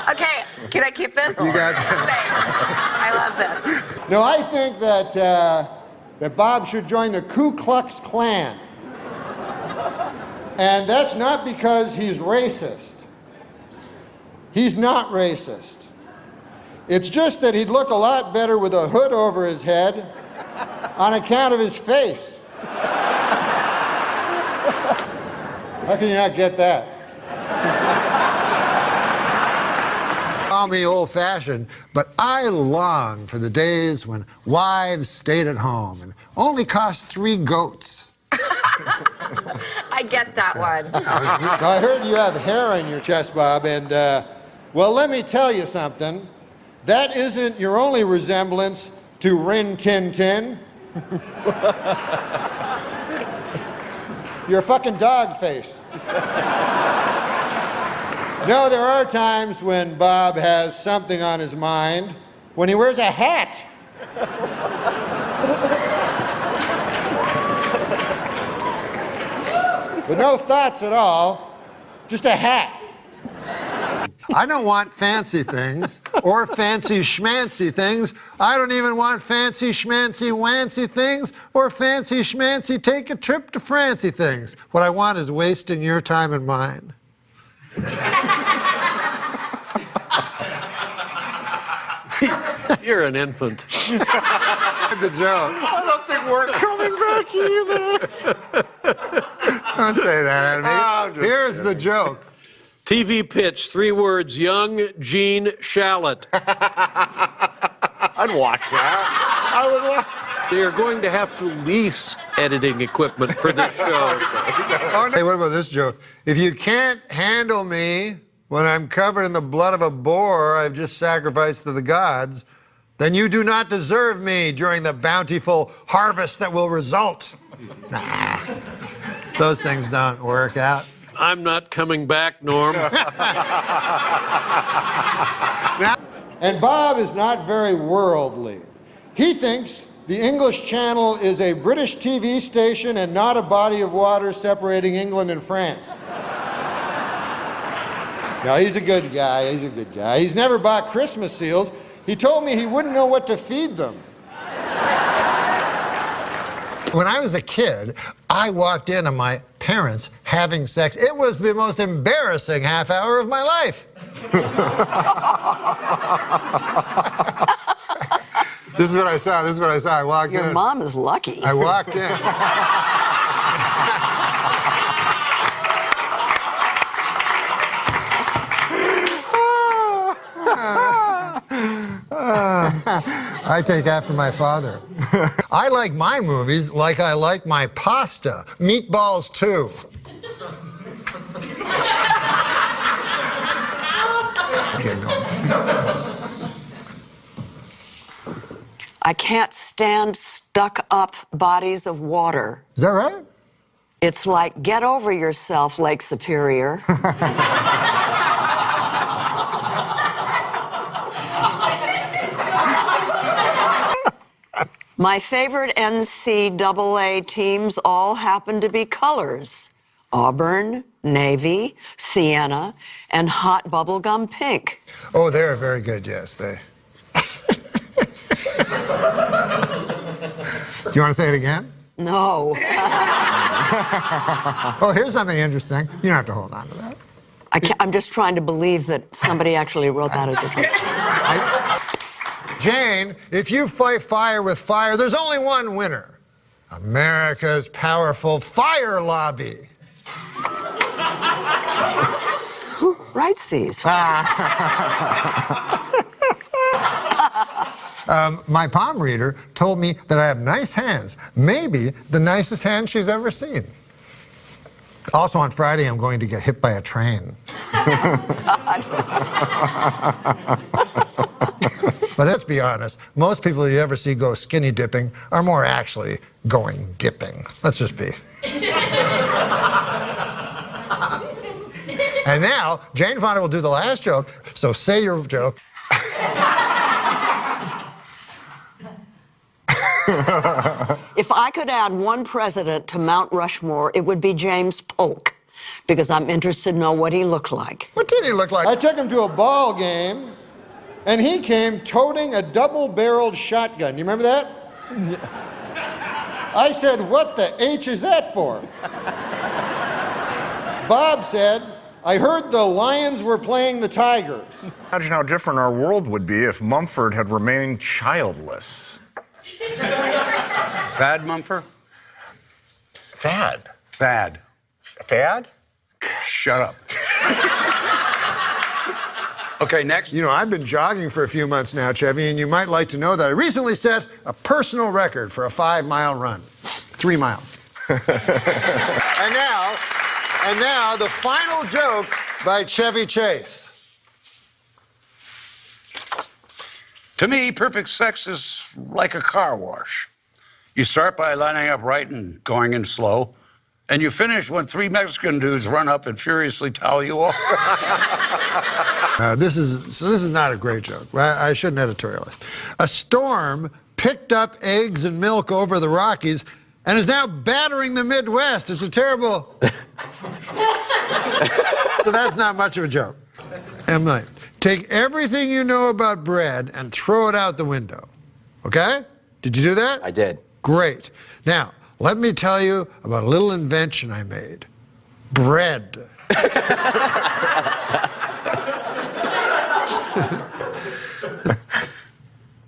Okay, can I keep this? You got it. I love this. No, I think that that Bob should join the Ku Klux Klan. And that's not because he's racist. He's not racist. It's just that he'd look a lot better with a hood over his head on account of his face. How can you not get that? Call me old-fashioned, but I long for the days when wives stayed at home and only cost 3 goats. I get that one. I heard you have hair on your chest, Bob, and, well, let me tell you something. That isn't your only resemblance to Rin Tin Tin. You're a fucking dog face. No, there are times when Bob has something on his mind, when he wears a hat. With no thoughts at all, just a hat. I don't want fancy things or fancy schmancy things. I don't even want fancy schmancy wancy things or fancy schmancy take a trip to Francie things. What I want is wasting your time and mine. You're an infant. The joke. I don't think we're coming back either. Don't say that at me. Here's the joke. TV pitch, 3 words, young Gene Shalit. I'd watch that. I would watch. They are going to have to lease editing equipment for this show. Hey, what about this joke? If you can't handle me when I'm covered in the blood of a boar I've just sacrificed to the gods, then you do not deserve me during the bountiful harvest that will result. Nah, those things don't work out. I'm not coming back, Norm. And Bob is not very worldly. He thinks the English Channel is a British TV station and not a body of water separating England and France. No, he's a good guy. He's a good guy. He's never bought Christmas seals. He told me he wouldn't know what to feed them. When I was a kid, I walked in on my parents having sex. It was the most embarrassing half hour of my life. This is what I saw. This is what I saw. I walked in. Your mom is lucky. I walked in. I take after my father. I like my movies like I like my pasta. Meatballs, too. Okay, go. I can't stand stuck-up bodies of water. Is that right? It's like, get over yourself, Lake Superior. My favorite NCAA teams all happen to be colors. Auburn, Navy, Sienna, and hot bubblegum pink. Oh, they're very good, yes, they. Do you want to say it again? No. Oh, here's something interesting. You don't have to hold on to that. I'm just trying to believe that somebody actually wrote that as a joke. Jane, if you fight fire with fire, there's only one winner. America's powerful fire lobby. Who writes these? My palm reader told me that I have nice hands. Maybe the nicest hands she's ever seen. Also on Friday, I'm going to get hit by a train. But let's be honest, most people you ever see go skinny dipping are more actually going dipping. Let's just be. And now, Jane Fonda will do the last joke, so say your joke. If I could add one president to Mount Rushmore, it would be James Polk, because I'm interested to know what he looked like. What did he look like? I took him to a ball game, and he came toting a double-barreled shotgun. You remember that? I said, what the H is that for? Bob said, I heard the Lions were playing the Tigers. Imagine how different our world would be if Mumford had remained childless. Fad Mumford? Fad. Fad. Fad? Shut up. Okay, next. You know, I've been jogging for a few months now, Chevy, and you might like to know that I recently set a personal record for a 5-mile run. 3 miles. And now, the final joke by Chevy Chase. To me, perfect sex is like a car wash. You start by lining up right and going in slow, and you finish when 3 Mexican dudes run up and furiously towel you off. This is not a great joke. I shouldn't editorialize. A storm picked up eggs and milk over the Rockies and is now battering the Midwest. It's a terrible... So that's not much of a joke. Emily, take everything you know about bread and throw it out the window. Okay? Did you do that? I did. Great. Now, let me tell you about a little invention I made. Bread.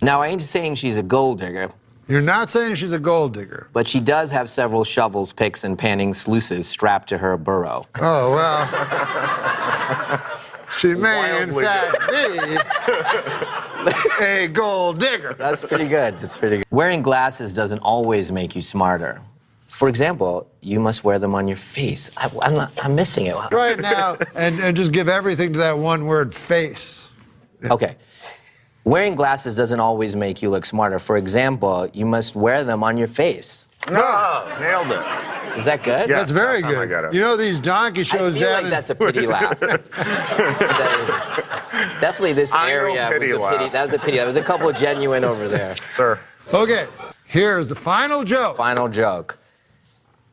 Now, I ain't saying she's a gold digger. You're not saying she's a gold digger. But she does have several shovels, picks, and panning sluices strapped to her burrow. Oh, well. She may, in fact, be a gold digger. That's pretty good. That's pretty good. Wearing glasses doesn't always make you smarter. For example, you must wear them on your face. I'm missing it. Right now, and just give everything to that one word, face. Okay. Wearing glasses doesn't always make you look smarter. For example, you must wear them on your face. No, nailed it. Is that good? That's very good. You know these donkey shows I feel down like that's a pity laugh. Definitely this area was a pity. That was a pity. There was a couple of genuine over there. Sure. Okay, here's the final joke. Final joke.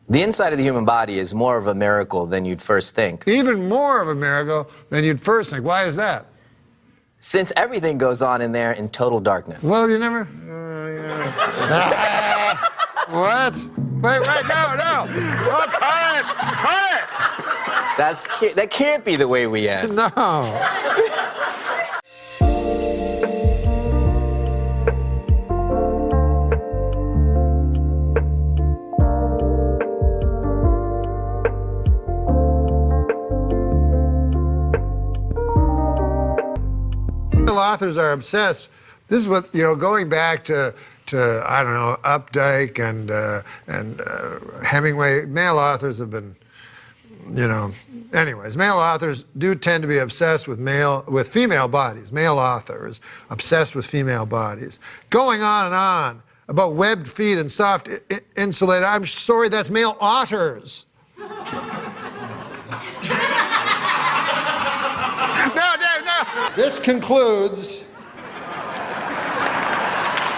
The inside of the human body is more of a miracle than you'd first think. Even more of a miracle than you'd first think. Why is that? Since everything goes on in there in total darkness. Well, you never... What? Wait, no. Oh, cut it! That can't be the way we end. No. Authors are obsessed. This is what, going back to I don't know, Updike and Hemingway, male authors have been, anyways, male authors do tend to be obsessed with female bodies. Male authors obsessed with female bodies. Going on and on about webbed feet and soft insulated. I'm sorry, that's male otters. No. This concludes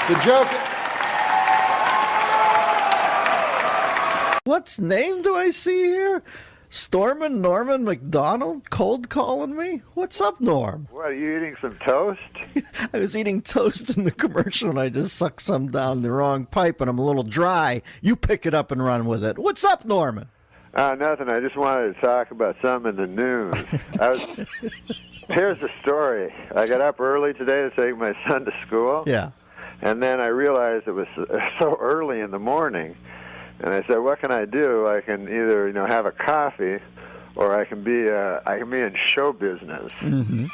the joke. What's name do I see here? Stormin' Norman MacDonald cold calling me? What's up, Norm? What, are you eating some toast? I was eating toast in the commercial and I just sucked some down the wrong pipe and I'm a little dry. You pick it up and run with it. What's up, Norman? Nothing. I just wanted to talk about something in the news. Here's the story. I got up early today to take my son to school. Yeah. And then I realized it was so early in the morning. And I said, what can I do? I can either, have a coffee or I can be in show business. Mm-hmm.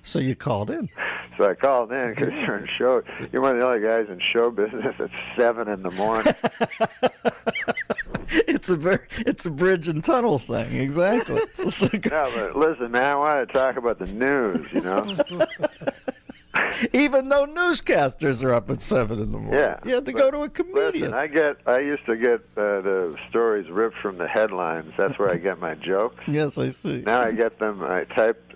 So you called in. So I called in because you're one of the other guys in show business at 7 in the morning. It's a bridge and tunnel thing, exactly. No, but listen, man, I want to talk about the news, Even though newscasters are up at 7 in the morning. Yeah. You have to go to a comedian. Listen, I used to get the stories ripped from the headlines. That's where I get my jokes. Yes, I see. Now I get them, I typed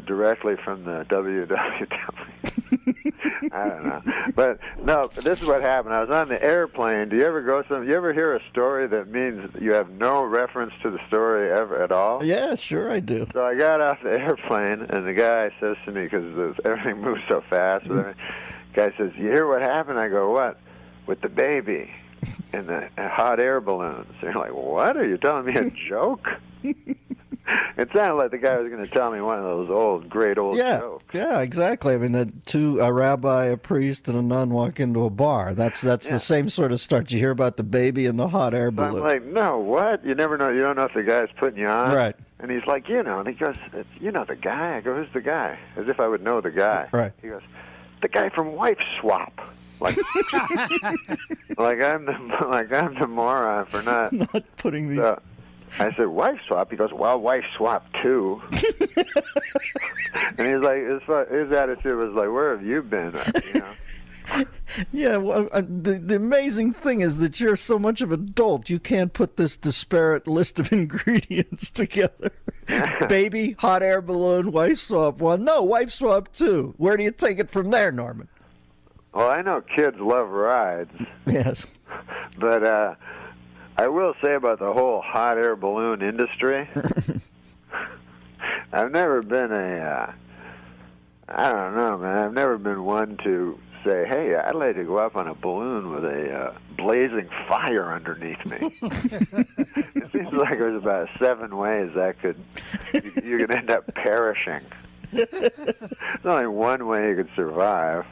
directly from the www. I don't know. But no, this is what happened. I was on the airplane. Do you ever hear a story that means you have no reference to the story ever at all? Yeah, sure I do. So I got off the airplane, and the guy says to me, because everything moves so fast, the guy says, you hear what happened? I go, what? With the baby and the hot air balloons. And you're like, what? Are you telling me a joke? It sounded like the guy was going to tell me one of those great old jokes. Yeah, exactly. I mean, a rabbi, a priest, and a nun walk into a bar. That's the same sort of start. You hear about the baby and the hot air balloon. I'm like, no, what? You never know. You don't know if the guy's putting you on. Right. And he's like, and he goes, the guy? I go, who's the guy? As if I would know the guy. Right. He goes, the guy from Wife Swap. Like I'm the moron for not putting these. I said, wife swap? He goes, well, wife swap too. And he's like, his attitude was like, where have you been? Yeah, well, the amazing thing is that you're so much of an adult, you can't put this disparate list of ingredients together. Baby, hot air balloon, wife swap 1. No, wife swap 2. Where do you take it from there, Norman? Well, I know kids love rides. Yes. But I will say about the whole hot air balloon industry, I've never been I don't know, man. I've never been one to say, hey, I'd like to go up on a balloon with a blazing fire underneath me. It seems like there's about 7 ways you could end up perishing. There's only one way you could survive.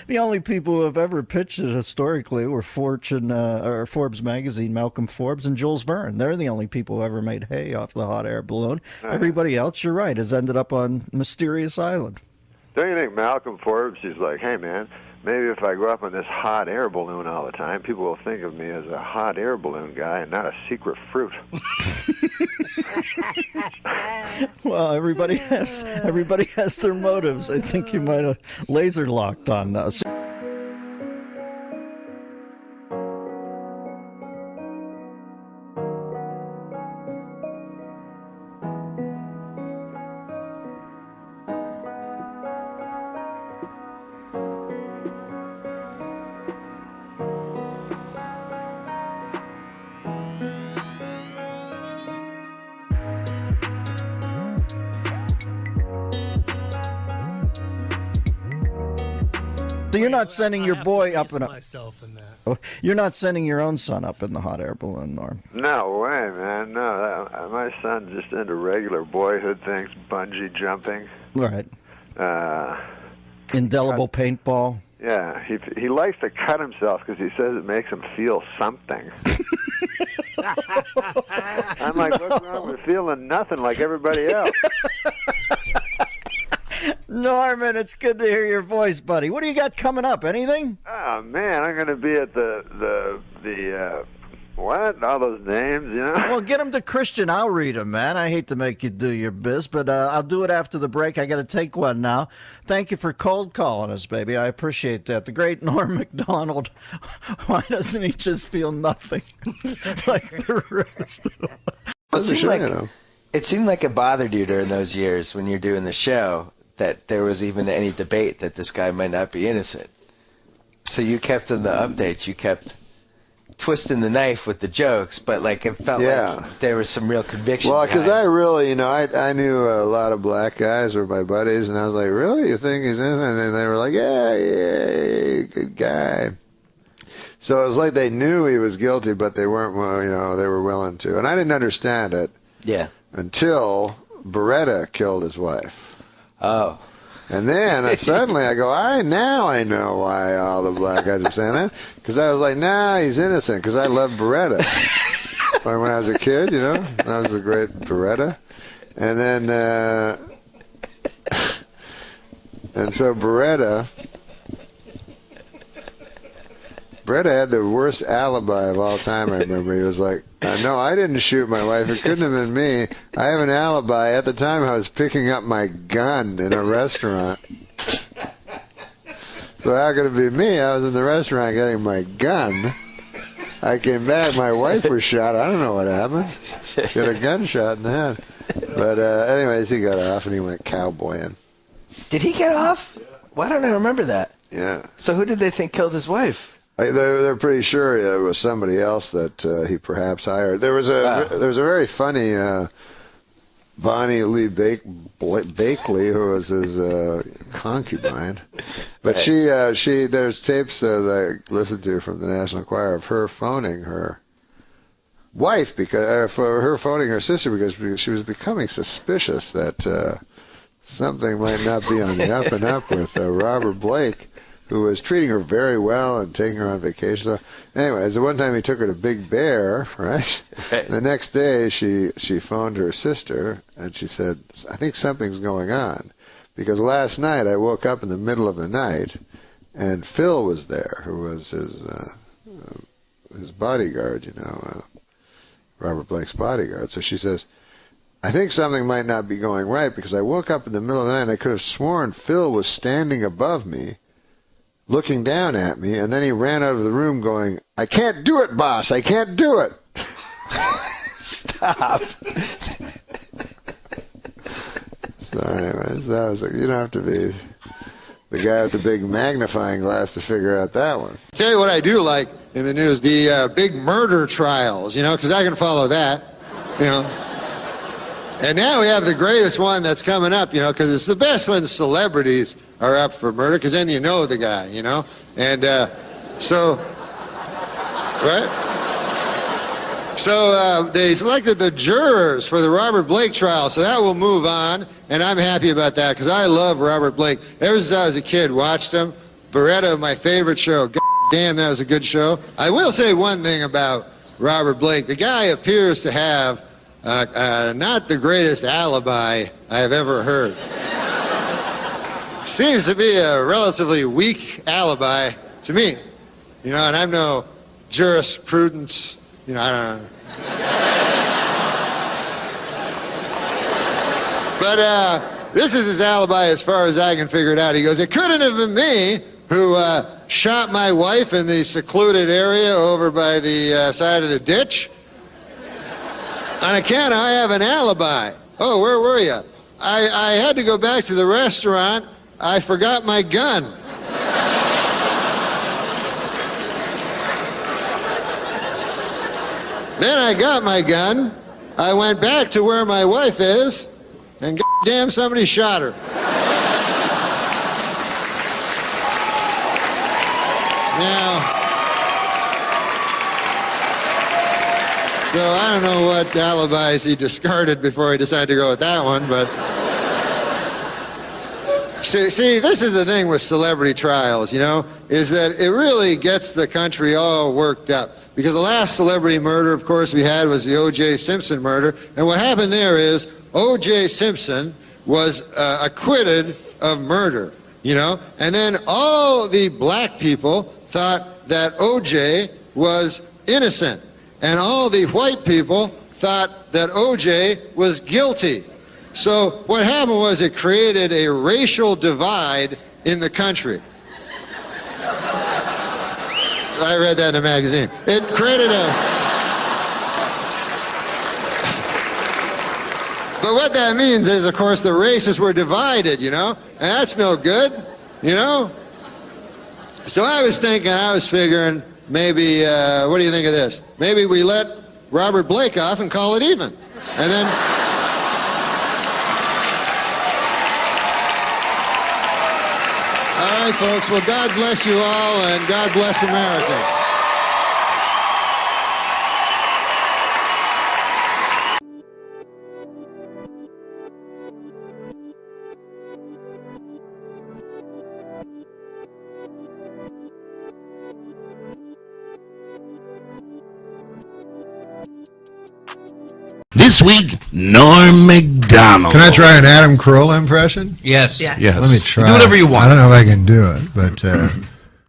The only people who have ever pitched it historically were or Forbes magazine, Malcolm Forbes and Jules Verne. They're the only people who ever made hay off the hot air balloon. Everybody else, you're right, has ended up on Mysterious Island. Don't you think Malcolm Forbes is like, hey, man, maybe if I go up on this hot air balloon all the time, people will think of me as a hot air balloon guy and not a secret fruit. Well, everybody has their motives. I think you might have laser locked on us. So you're not sending your boy up in a... myself in that. Oh, you're not sending your own son up in the hot air balloon, Norm. No way, man. No, my son's just into regular boyhood things, bungee jumping. Right. Indelible paintball. Yeah, he likes to cut himself because he says it makes him feel something. I'm like, what's wrong with feeling nothing like everybody else? Norman, it's good to hear your voice, buddy. What do you got coming up? Anything? Oh man, I'm going to be at the what? All those names, you know? Well, get them to Christian. I'll read them, man. I hate to make you do your biz, but I'll do it after the break. I got to take one now. Thank you for cold calling us, baby. I appreciate that. The great Norm MacDonald. Why doesn't he just feel nothing like the rest of them? It seemed like it bothered you during those years when you're doing the show that there was even any debate that this guy might not be innocent. So you kept in the updates, you kept twisting the knife with the jokes, but like it felt like there was some real conviction. Well, because I really, I knew a lot of black guys were my buddies, and I was like, really? You think he's innocent? And they were like, yeah, good guy. So it was like they knew he was guilty, but they weren't, they were willing to. And I didn't understand it. Yeah. Until Beretta killed his wife. Oh. And then suddenly I go, now I know why all the black guys are saying that. Because I was like, nah, he's innocent, because I loved Beretta. When I was a kid, that was a great Beretta. And then, and so Beretta had the worst alibi of all time, I remember. He was like, no, I didn't shoot my wife. It couldn't have been me. I have an alibi. At the time, I was picking up my gun in a restaurant. So how could it be me? I was in the restaurant getting my gun. I came back. My wife was shot. I don't know what happened. She had a gunshot in the head. But anyways, he got off, and he went cowboying. Did he get off? Why don't I remember that? Yeah. So who did they think killed his wife? They're pretty sure it was somebody else that he perhaps hired. There was a very funny Bonnie Lee Bakley, who was his concubine, but there's tapes that I listened to from the National Choir of her phoning her wife for her phoning her sister because she was becoming suspicious that something might not be on the up and up with Robert Blake, who was treating her very well and taking her on vacation. So, anyways, the one time he took her to Big Bear, right? The next day, she phoned her sister, and she said, I think something's going on. Because last night, I woke up in the middle of the night, and Phil was there, who was his bodyguard, Robert Blake's bodyguard. So she says, I think something might not be going right, because I woke up in the middle of the night, and I could have sworn Phil was standing above me, looking down at me, and then he ran out of the room going, I can't do it, boss, I can't do it. Stop. So anyways, that was you don't have to be the guy with the big magnifying glass to figure out that one. I'll tell you what I do like in the news, the big murder trials, because I can follow that, And now we have the greatest one that's coming up, because it's the best when celebrities are up for murder, because then you know the guy, And so, right? So they selected the jurors for the Robert Blake trial, so that will move on, and I'm happy about that because I love Robert Blake. Ever since I was a kid, watched him. Beretta, my favorite show. God damn, that was a good show. I will say one thing about Robert Blake. The guy appears to have not the greatest alibi I have ever heard. Seems to be a relatively weak alibi to me. You know, and I'm no jurisprudence, you know, I don't know. But this is his alibi as far as I can figure it out. He goes, it couldn't have been me who shot my wife in the secluded area over by the side of the ditch. On account, I have an alibi. Oh, where were you? I had to go back to the restaurant. I forgot my gun. Then I got my gun. I went back to where my wife is, and goddamn, somebody shot her. Now, so I don't know what alibis he discarded before he decided to go with that one, but see, this is the thing with celebrity trials, you know, is that it really gets the country all worked up. Because the last celebrity murder, of course, we had was the O.J. Simpson murder. And what happened there is O.J. Simpson was acquitted of murder, you know. And then all the black people thought that O.J. was innocent. And all the white people thought that O.J. was guilty. So what happened was it created a racial divide in the country. I read that in a magazine. It created a... But what that means is, of course, the races were divided, you know? And that's no good, you know? So I was figuring, maybe, what do you think of this? Maybe we let Robert Blake off and call it even. And then... All right, folks. Well, God bless you all, and God bless America. This week, Norm MacDonald. Can I try an Adam Carolla impression? Yes. Yes. Let me try. Do whatever you want. I don't know if I can do it, but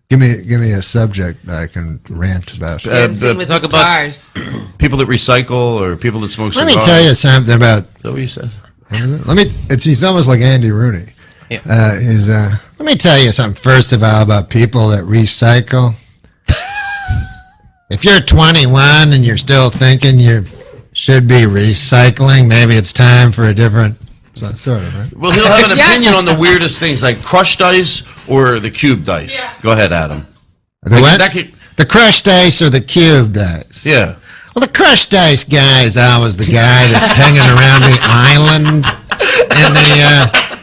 give me a subject I can rant about. Talk about people that recycle or people that smoke cigars. Let me tell you something about. Is that what you said? What is it? He's almost like Andy Rooney. Yeah. Let me tell you something first of all about people that recycle. If you're 21 and you're still thinking you should be recycling, maybe it's time for a different sort of, right? Well, he'll have an opinion on the weirdest things, like crushed ice or the cubed ice. Yeah. Go ahead, Adam. The crushed ice or the cubed ice? Yeah. Well, the crushed ice guy is always the guy that's hanging around the island and the...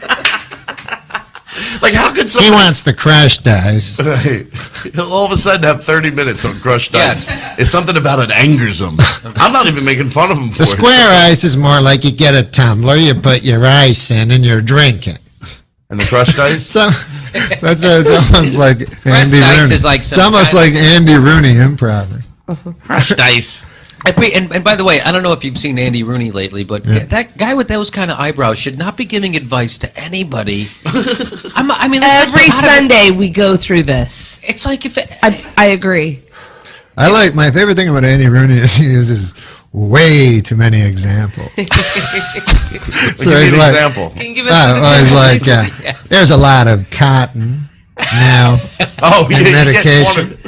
Like, how could He wants the crushed ice. Right. He'll all of a sudden have 30 minutes on crushed ice. It's something about it angers him. I'm not even making fun of him for it. The square ice is more like you get a tumbler, you put your ice in, and you're drinking. And the crushed ice? So, that's what it's almost like Andy Rooney. Is like it's almost like Andy Rooney improv. Crushed ice. And by the way, I don't know if you've seen Andy Rooney lately, but that guy with those kind of eyebrows should not be giving advice to anybody. I mean, every Sunday we go through this. It's like if I agree. I like my favorite thing about Andy Rooney is he uses way too many examples. So he's like, example. Can you give us he's like, yes. There's a lot of cotton now. And medication.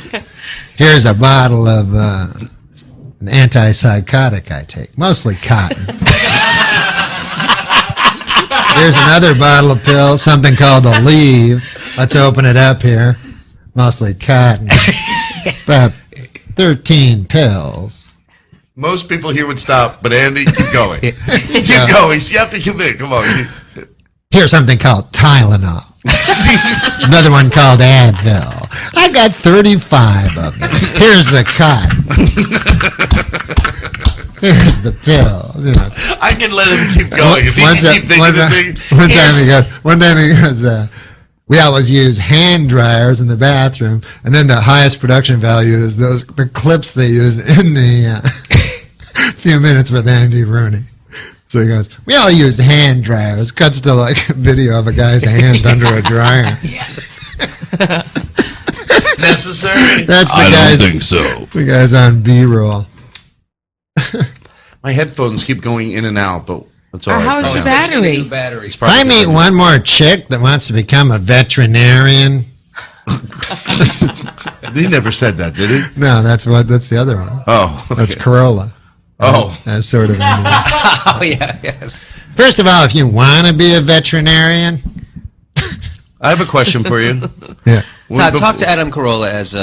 Here's a bottle of an antipsychotic I take, mostly cotton. Here's another bottle of pills, something called Aleve. Let's open it up here. Mostly cotton. About 13 pills. Most people here would stop, but Andy, keep going. Keep going. So you have to commit. Come on. Here's something called Tylenol. Another one called Advil. I've got 35 of them. Here's the cotton. Here's the pill. You know. I can let him keep going. If he One can keep thinking of things. One time he goes, we always use hand dryers in the bathroom, and then the highest production value is the clips they use in the Few Minutes with Andy Rooney. So he goes, we all use hand dryers. Cuts to like a video of a guy's hand under a dryer. Yes. Necessary? That's the I guy's, don't think so. The guy's on B-roll. My headphones keep going in and out, but it's all right. How is your battery? If I meet one more chick that wants to become a veterinarian. He never said that, did he? No, that's the other one. Oh, okay. That's Corolla. Oh. That's sort of. Oh, yeah, yes. First of all, if you want to be a veterinarian. I have a question for you. Yeah. Todd, talk to Adam Carolla as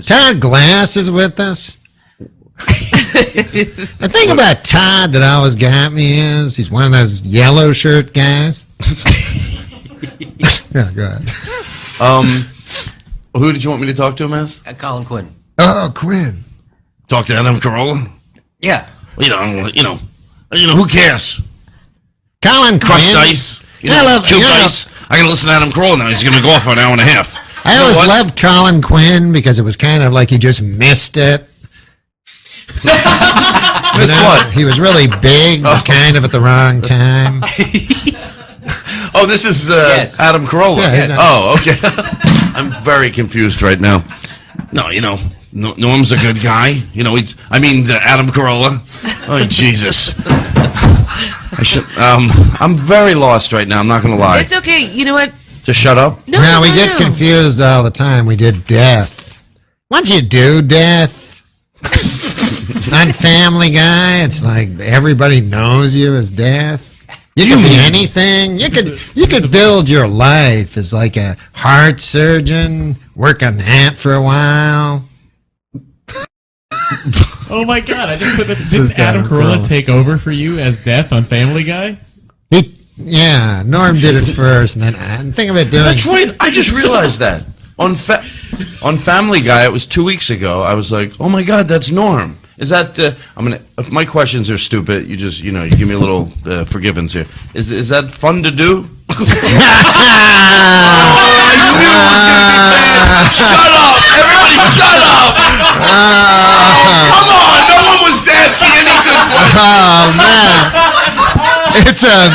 Todd Glass is with us. The thing about Todd that always got me is he's one of those yellow shirt guys. Yeah, go ahead. Who did you want me to talk to him as? Colin Quinn. Oh, Quinn. Talk to Adam Carolla? Yeah. You know, who cares? Colin Crushed Quinn. ice. Cubed ice. I can listen to Adam Carolla now. He's going to go off for an hour and a half. I always loved Colin Quinn because it was kind of like he just missed it. Missed what? He was really big, but kind of at the wrong time. Oh, this is Adam Carolla. Yeah, oh, okay. I'm very confused right now. No, Norm's a good guy. Adam Carolla. Oh, Jesus. I'm very lost right now. I'm not going to lie. It's okay. You know what? Just shut up? No, we get confused all the time. We did death. Once you do death on Family Guy, it's like everybody knows you as death. You can be anything. You could build your life as like a heart surgeon, work on that for a while. Oh my God! I just put that. Didn't Adam Carolla take over for you as Death on Family Guy? Yeah, Norm did it first, and then think of it doing. That's right. I just realized that on Family Guy. It was 2 weeks ago. I was like, oh my God, that's Norm. Is that? If my questions are stupid, you just you give me a little forgiveness here. Is that fun to do? I knew it was gonna be bad. Shut up! Everybody, shut up! Come on! No one was asking any good questions. Oh man! It's a.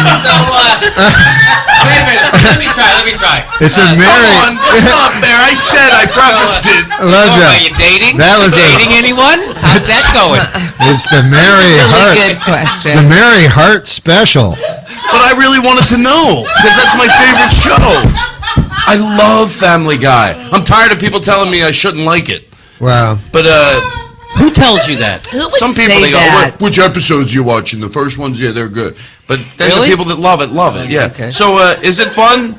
Wait a minute. Let me try. It's a Mary. Come on, stop there. I said I prefaced it. Are you dating? That was dating anyone? How's that going? It's the Mary Hart. Good question. It's the Mary Hart special. But I really wanted to know because that's my favorite show. I love Family Guy. I'm tired of people telling me I shouldn't like it. Wow. But who tells you that? Who would some people say they go, that? which episodes you watching? The first ones, yeah, they're good. But then Really? the people that love it. Yeah. Okay. So is it fun?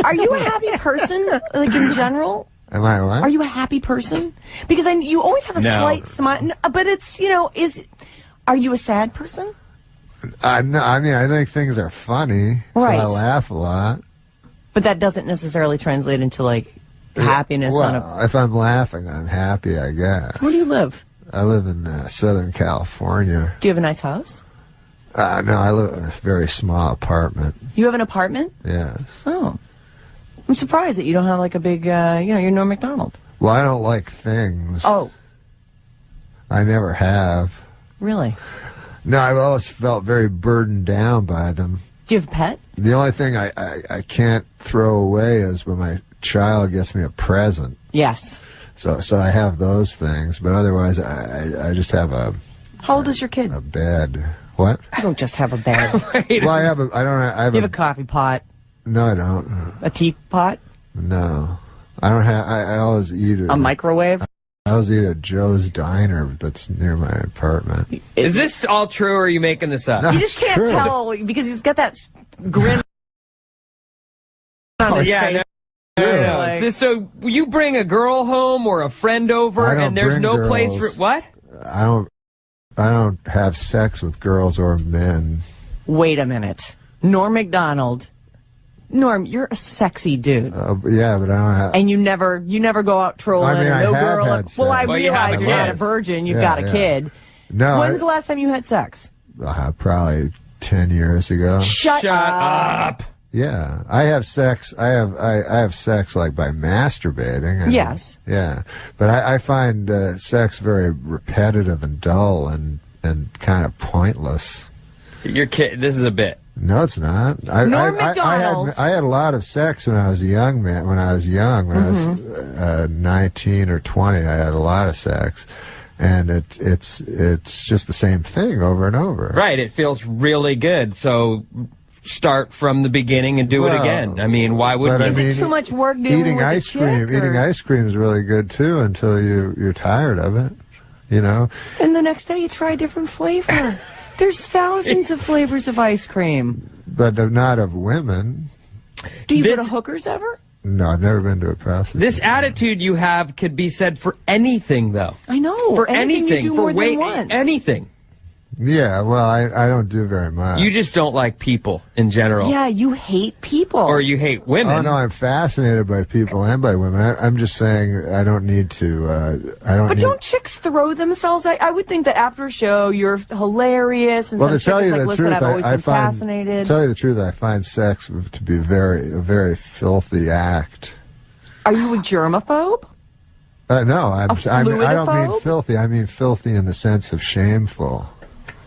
Are you a happy person, like in general? Am I what? Are you a happy person? Because you always have a slight smile, but it's are you a sad person? No, I mean, I think things are funny, Right. so I laugh a lot. But that doesn't necessarily translate into like happiness on a. Well, if I'm laughing, I'm happy, I guess. Where do you live? I live in Southern California. Do you have a nice house? No, I live in a very small apartment. You have an apartment? Yes. Oh, I'm surprised that you don't have like a big, you're Norm MacDonald. Well, I don't like things. Oh, I never have. really? No, I've always felt very burdened down by them. Do you have a pet? The only thing I can't throw away is when my child gets me a present. Yes. So I have those things, but otherwise I just have a How old is your kid? bed. What? You don't just have a bed. Well, I have a You have a coffee pot, No, I don't. a teapot. No. I don't have. I always eat A microwave? I always eat at Joe's Diner that's near my apartment. Is this all true, or are you making this up? No, You just can't tell because he's got that grin on his face. No. So you bring a girl home or a friend over, and there's no place for what? I don't have sex with girls or men. Wait a minute. Norm MacDonald. Norm, you're a sexy dude. Yeah, but I don't have. And you never go out trolling. I mean, I no have girl. had sex. Well, I realize you're not a virgin. You've got a kid. No. When's the last time you had sex? Probably 10 years ago. Shut up. Yeah, I have sex. I have sex like by masturbating. And, yes. Yeah, but I find sex very repetitive and dull and kind of pointless. Your kid. This is a bit. No, it's not. Norm MacDonald. I had a lot of sex when I was a young man. When I was 19 or 20, I had a lot of sex, and it's just the same thing over and over. Right. It feels really good. So start from the beginning and do it again. I mean, why wouldn't you? Is it too much work dealing eating with ice cream? Eating ice cream is really good too until you're tired of it. You know. And the next day you try a different flavor. There's thousands of flavors of ice cream. But not of women. Do you go to hookers ever? No, I've never been to a prostitute. This attitude you have could be said for anything, though. I know. For anything. anything. You do for more than once. anything. Yeah, well, I don't do very much. You just don't like people in general. Yeah, you hate people. Or you hate women. Oh, no, I'm fascinated by people and by women. I'm just saying I don't need to, But don't chicks throw themselves? I would think that after a show, you're hilarious. And well, some to tell chick you is like, the listen, truth, I've always been fascinated. To tell you the truth, I find sex to be a very filthy act. Are you a germaphobe? No, I don't mean fluidophobe? filthy. I mean filthy in the sense of shameful.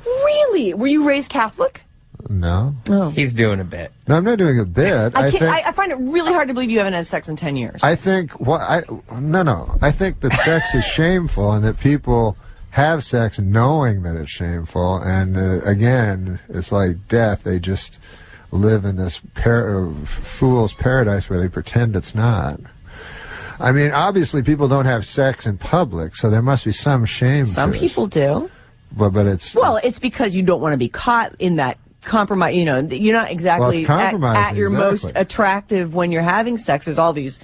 Really? Were you raised Catholic? No. Oh. He's doing a bit. No, I'm not doing a bit. I find it really hard to believe you haven't had sex in 10 years. I think I think that sex is shameful and that people have sex knowing that it's shameful. And again, it's like death. They just live in this fool's paradise where they pretend it's not. I mean, obviously, people don't have sex in public, so there must be some shame. Some people do. But it's because you don't want to be caught in that compromise. You know, you're not exactly at your most attractive when you're having sex. There's all these.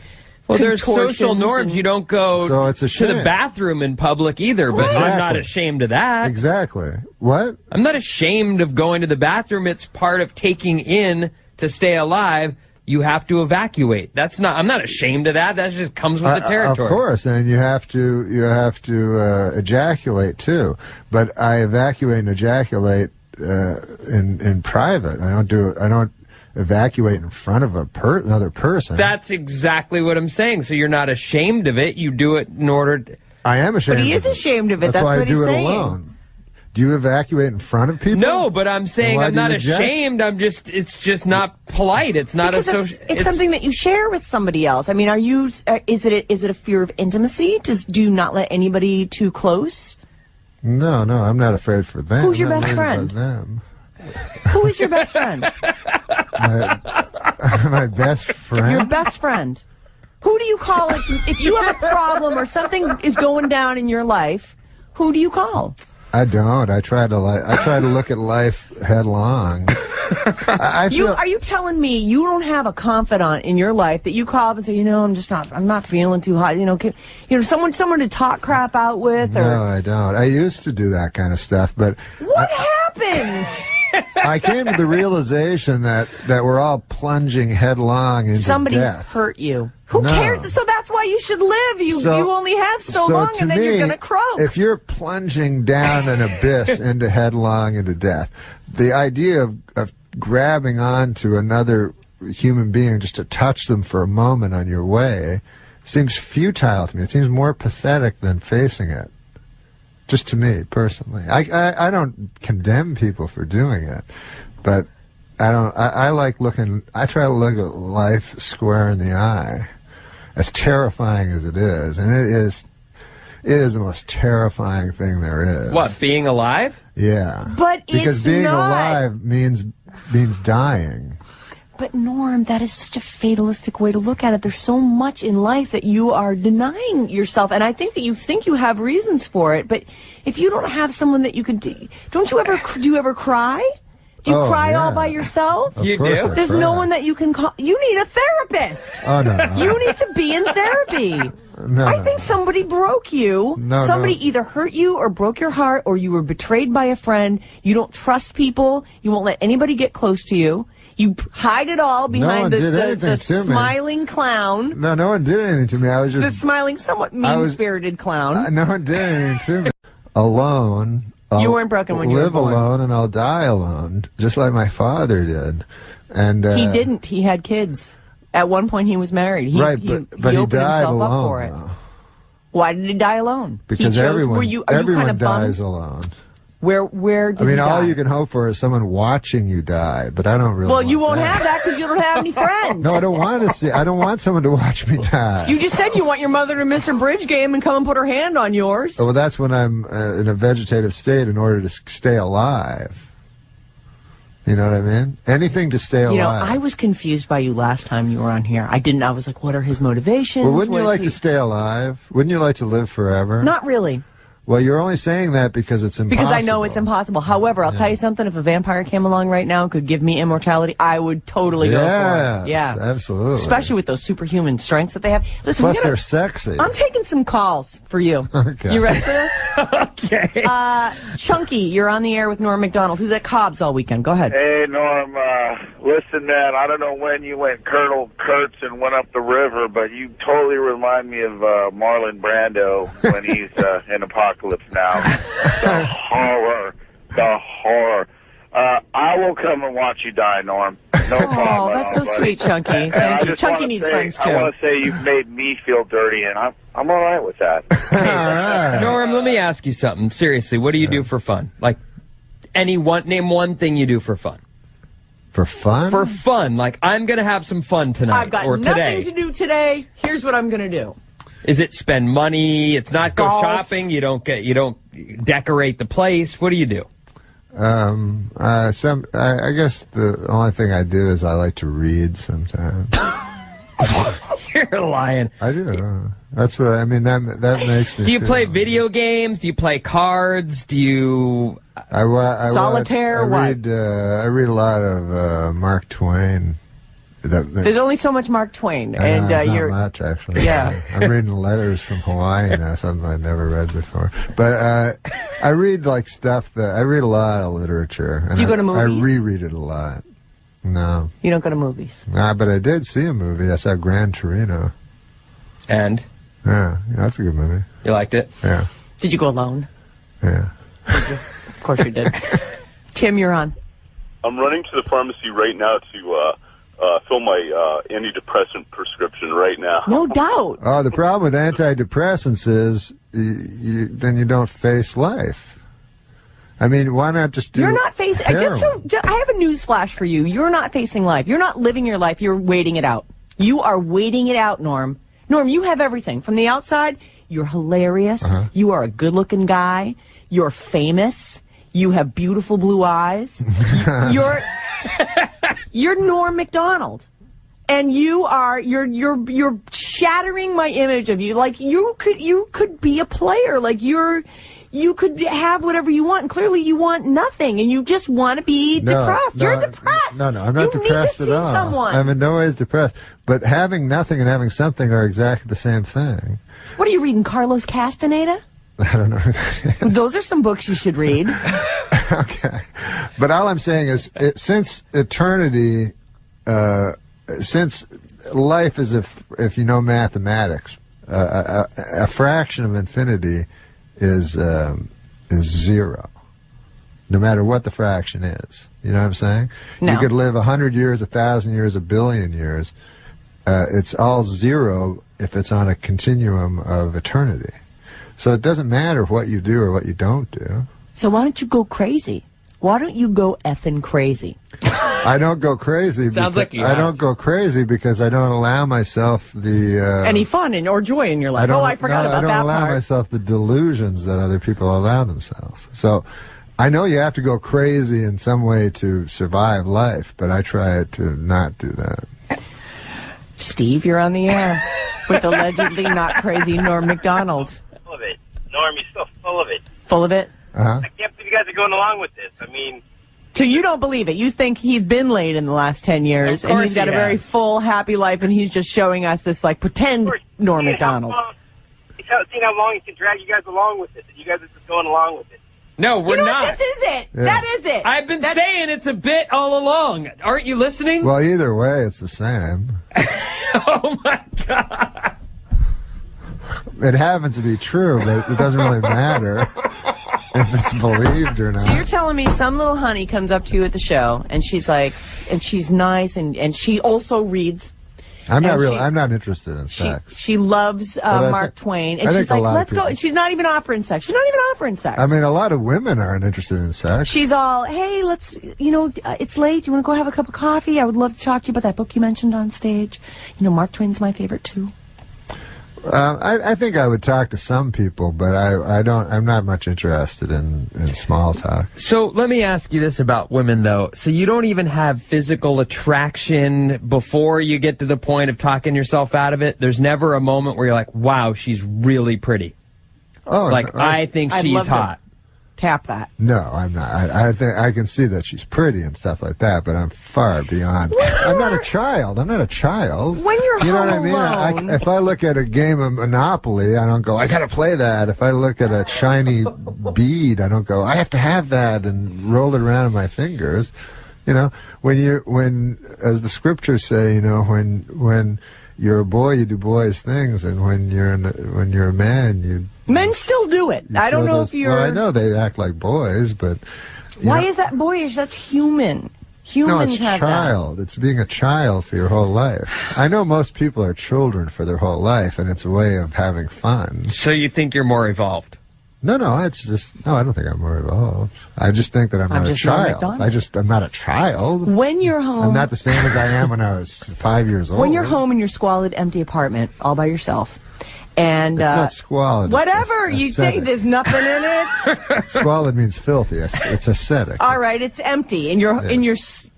Well, there's social norms. You don't go to the bathroom in public either, but Exactly. I'm not ashamed of that. Exactly. What? I'm not ashamed of going to the bathroom. It's part of taking in to stay alive. You have to evacuate. I'm not ashamed of that. That just comes with the territory. Of course, and you have to ejaculate too. But I evacuate and ejaculate in private. I don't evacuate in front of another person. That's exactly what I'm saying. So you're not ashamed of it. You do it in order to... I am ashamed. But he is ashamed of it. That's why what I do he's it saying. alone. Do you evacuate in front of people? No, but I'm saying I'm not ashamed. It's just not polite. It's not because a social. It's something that you share with somebody else. I mean, are you? Is it a fear of intimacy? Do you not let anybody too close? No, I'm not afraid for them. Who's your I'm best not friend? worried about them. Who is your best friend? My best friend. Your best friend. Who do you call if you have a problem or something is going down in your life? Who do you call? I don't. I try to look at life headlong. Are you telling me you don't have a confidant in your life that you call up and say, I'm not feeling too hot. Someone to talk crap out with? Or... No, I don't. I used to do that kind of stuff, but what happened? I came to the realization that we're all plunging headlong into Somebody death. hurt you. Who cares? So that's why you should live. You only have so long, and then you're going to croak. If you're plunging down an abyss into headlong into death, the idea of grabbing onto another human being just to touch them for a moment on your way seems futile to me. It seems more pathetic than facing it. Just to me, personally. I don't condemn people for doing it, but I try to look at life square in the eye, as terrifying as it is, and it is the most terrifying thing there is. What, being alive? Yeah. But because it's being not. alive means dying. But Norm, that is such a fatalistic way to look at it. There's so much in life that you are denying yourself, and I think that you have reasons for it. But if you don't have someone that you can, do you ever cry? Do you cry all by yourself? You do. There's no one that you can call. You need a therapist. Oh no. You need to be in therapy. I think somebody broke you. Somebody either hurt you or broke your heart, or you were betrayed by a friend. You don't trust people. You won't let anybody get close to you. You hide it all behind the smiling clown. No one did anything to me. I was just the smiling, somewhat mean-spirited clown. No one did anything to me. Alone. You weren't broken when you were born. Live alone and I'll die alone, just like my father did. And he didn't. He had kids. At one point, he was married. He but he opened died himself alone. Up for it. Why did he die alone? Because everyone dies alone. Where did he die? All you can hope for is someone watching you die, but I don't really. Well, you won't have that because you don't have any friends. No, I don't want to see. I don't want someone to watch me die. You just said you want your mother to miss her bridge game and come and put her hand on yours. Well, that's when I'm in a vegetative state in order to stay alive. You know what I mean? Anything to stay alive. You know, I was confused by you last time you were on here. I was like, what are his motivations? Well, wouldn't you like to stay alive? Wouldn't you like to live forever? Not really. Well, you're only saying that because it's impossible. Because I know it's impossible. However, I'll tell you something. If a vampire came along right now and could give me immortality, I would totally go for it. Yeah, absolutely. Especially with those superhuman strengths that they have. Listen, plus they're sexy. I'm taking some calls for you. Okay. You ready for this? Okay. Chunky, you're on the air with Norm MacDonald, who's at Cobb's all weekend. Go ahead. Hey, Norm. Listen, man, I don't know when you went Colonel Kurtz and went up the river, but you totally remind me of Marlon Brando when he's in Apocalypse Now. The horror. The horror. I will come and watch you die, Norm. No problem. Oh, that's so sweet, Chunky. Thank you. Chunky needs friends, too. I want to say you've made me feel dirty, and I'm all right with that. All right. Norm, let me ask you something. Seriously, what do you do for fun? Like, name one thing you do for fun. For fun? For fun. Like, I'm going to have some fun tonight I've got or nothing today. to do today. Here's what I'm going to do. Is it spend money? It's not go Golf. shopping. You don't decorate the place. What do you do? I guess the only thing I do is I like to read sometimes. You're lying. I do. That's what I mean. That makes me. Do you play video games? Do you play cards? Do you solitaire? I read a lot of Mark Twain. There's only so much Mark Twain, and not much actually. Yeah. I'm reading letters from Hawaii now, something I'd never read before. But I read like stuff I read a lot of literature. And Do you go to movies? I reread it a lot. No. You don't go to movies? Nah, but I did see a movie. I saw Gran Torino. And? Yeah, that's a good movie. You liked it? Yeah. Did you go alone? Yeah. Of course you did. Tim, you're on. I'm running to the pharmacy right now to fill my antidepressant prescription right now. No doubt. Oh, the problem with antidepressants is then you don't face life. I mean, why not just do You're not facing... I have a news flash for you. You're not facing life. You're not living your life. You're waiting it out. You are waiting it out, Norm. Norm, you have everything. From the outside, you're hilarious. You are a good-looking guy. You're famous. You have beautiful blue eyes. You're Norm MacDonald. And you're shattering my image of you. Like you could be a player. Like you could have whatever you want, and clearly you want nothing, and you just want to be depressed. You're depressed. No, I'm not depressed at all. You need to see someone. I'm in no ways depressed. But having nothing and having something are exactly the same thing. What are you reading, Carlos Castaneda? I don't know who that is. Those are some books you should read. Okay. But all I'm saying is, since eternity, since life is, if you know mathematics, a fraction of infinity is zero, no matter what the fraction is. You know what I'm saying? No. You could live 100 years, 1,000 years, 1 billion years. It's all zero if it's on a continuum of eternity. So it doesn't matter what you do or what you don't do. So why don't you go crazy? Why don't you go effing crazy? I don't go crazy. Sounds like you I have. don't go crazy because I don't allow myself the any fun or joy in your life. I forgot about that I don't allow part. myself the delusions that other people allow themselves. So I know you have to go crazy in some way to survive life, but I try to not do that. Steve, you're on the air with allegedly not crazy Norm MacDonald. Full of it. Norm, you're so full of it. Full of it? Uh-huh. I can't believe you guys are going along with this. I mean... So you don't believe it. You think he's been laid in the last 10 years, and he's got a very full, happy life, and he's just showing us this, like, pretend Norm MacDonald. He's seeing how long he can drag you guys along with it, and you guys are just going along with it. No, we're not. This is it. Yeah. That is it. I've been saying it's a bit all along. Aren't you listening? Well, either way, it's the same. Oh, my God. It happens to be true, but it doesn't really matter if it's believed or not. So you're telling me some little honey comes up to you at the show, and she's like, and she's nice, and she also reads. I'm not interested in sex. She loves Mark Twain, and she's like, let's go. And she's not even offering sex. She's not even offering sex. I mean, a lot of women aren't interested in sex. She's all, hey, let's, it's late. You want to go have a cup of coffee? I would love to talk to you about that book you mentioned on stage. Mark Twain's my favorite, too. I think I would talk to some people, but I'm not much interested in small talk. So let me ask you this about women, though. So you don't even have physical attraction before you get to the point of talking yourself out of it? There's never a moment where you're like, wow, she's really pretty. Oh, like, I think she's hot. Tap that. No, I'm not. I think I can see that she's pretty and stuff like that, but I'm far beyond. I'm not a child. I'm not a child. When you're you know home what I mean? alone. If I look at a game of Monopoly, I don't go, I gotta play that. If I look at a shiny bead, I don't go, I have to have that and roll it around in my fingers. When as the scriptures say, when you're a boy, you do boys' things, and when you're a man, you. Men still do it. I don't know if you're. Well, I know they act like boys, but. Why is that boyish? That's human. Humans no, it's have child. It's being a child for your whole life. I know most people are children for their whole life, and it's a way of having fun. So you think you're more evolved? No, I don't think I'm more evolved. I just think that I'm not a child. I'm not a child. When you're home. I'm not the same as I am when I was 5 years old. When you're home in your squalid, empty apartment, all by yourself. And, it's not squalid. Whatever. You say there's nothing in it. Squalid means filthy. It's aesthetic. All right, it's empty in your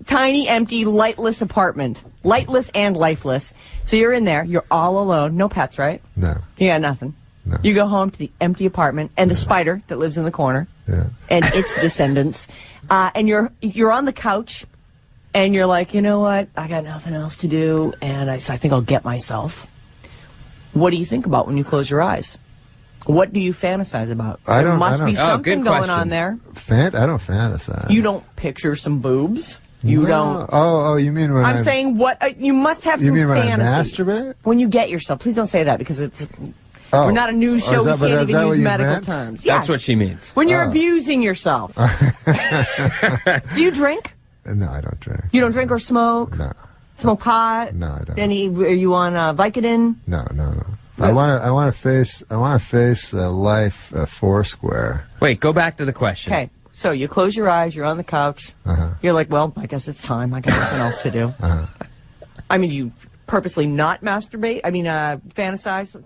tiny, empty, lightless apartment. Lightless and lifeless. So you're in there. You're all alone. No pets, right? No. You got nothing. No. You go home to the empty apartment and the spider that lives in the corner and its descendants. And you're on the couch and you're like, you know what? I got nothing else to do, and so I think I'll get myself. What do you think about when you close your eyes? What do you fantasize about? There must be something going on there. I don't fantasize. You don't picture some boobs? You don't. Oh, you mean when I'm saying what? You must have some fantasy. You mean when fantasy. I masturbate? When you get yourself. Please don't say that because it's. We're not a news show. We can't even use medical terms. That's what she means. When you're abusing yourself. Do you drink? No, I don't drink. You don't drink or smoke? No. Smoke pot? No, I don't. Are you on Vicodin? No. I want to face life foursquare. Wait, go back to the question. Okay, so you close your eyes. You're on the couch. You're like, well, I guess it's time. I got nothing else to do. I mean, you purposely not masturbate? I mean, fantasize?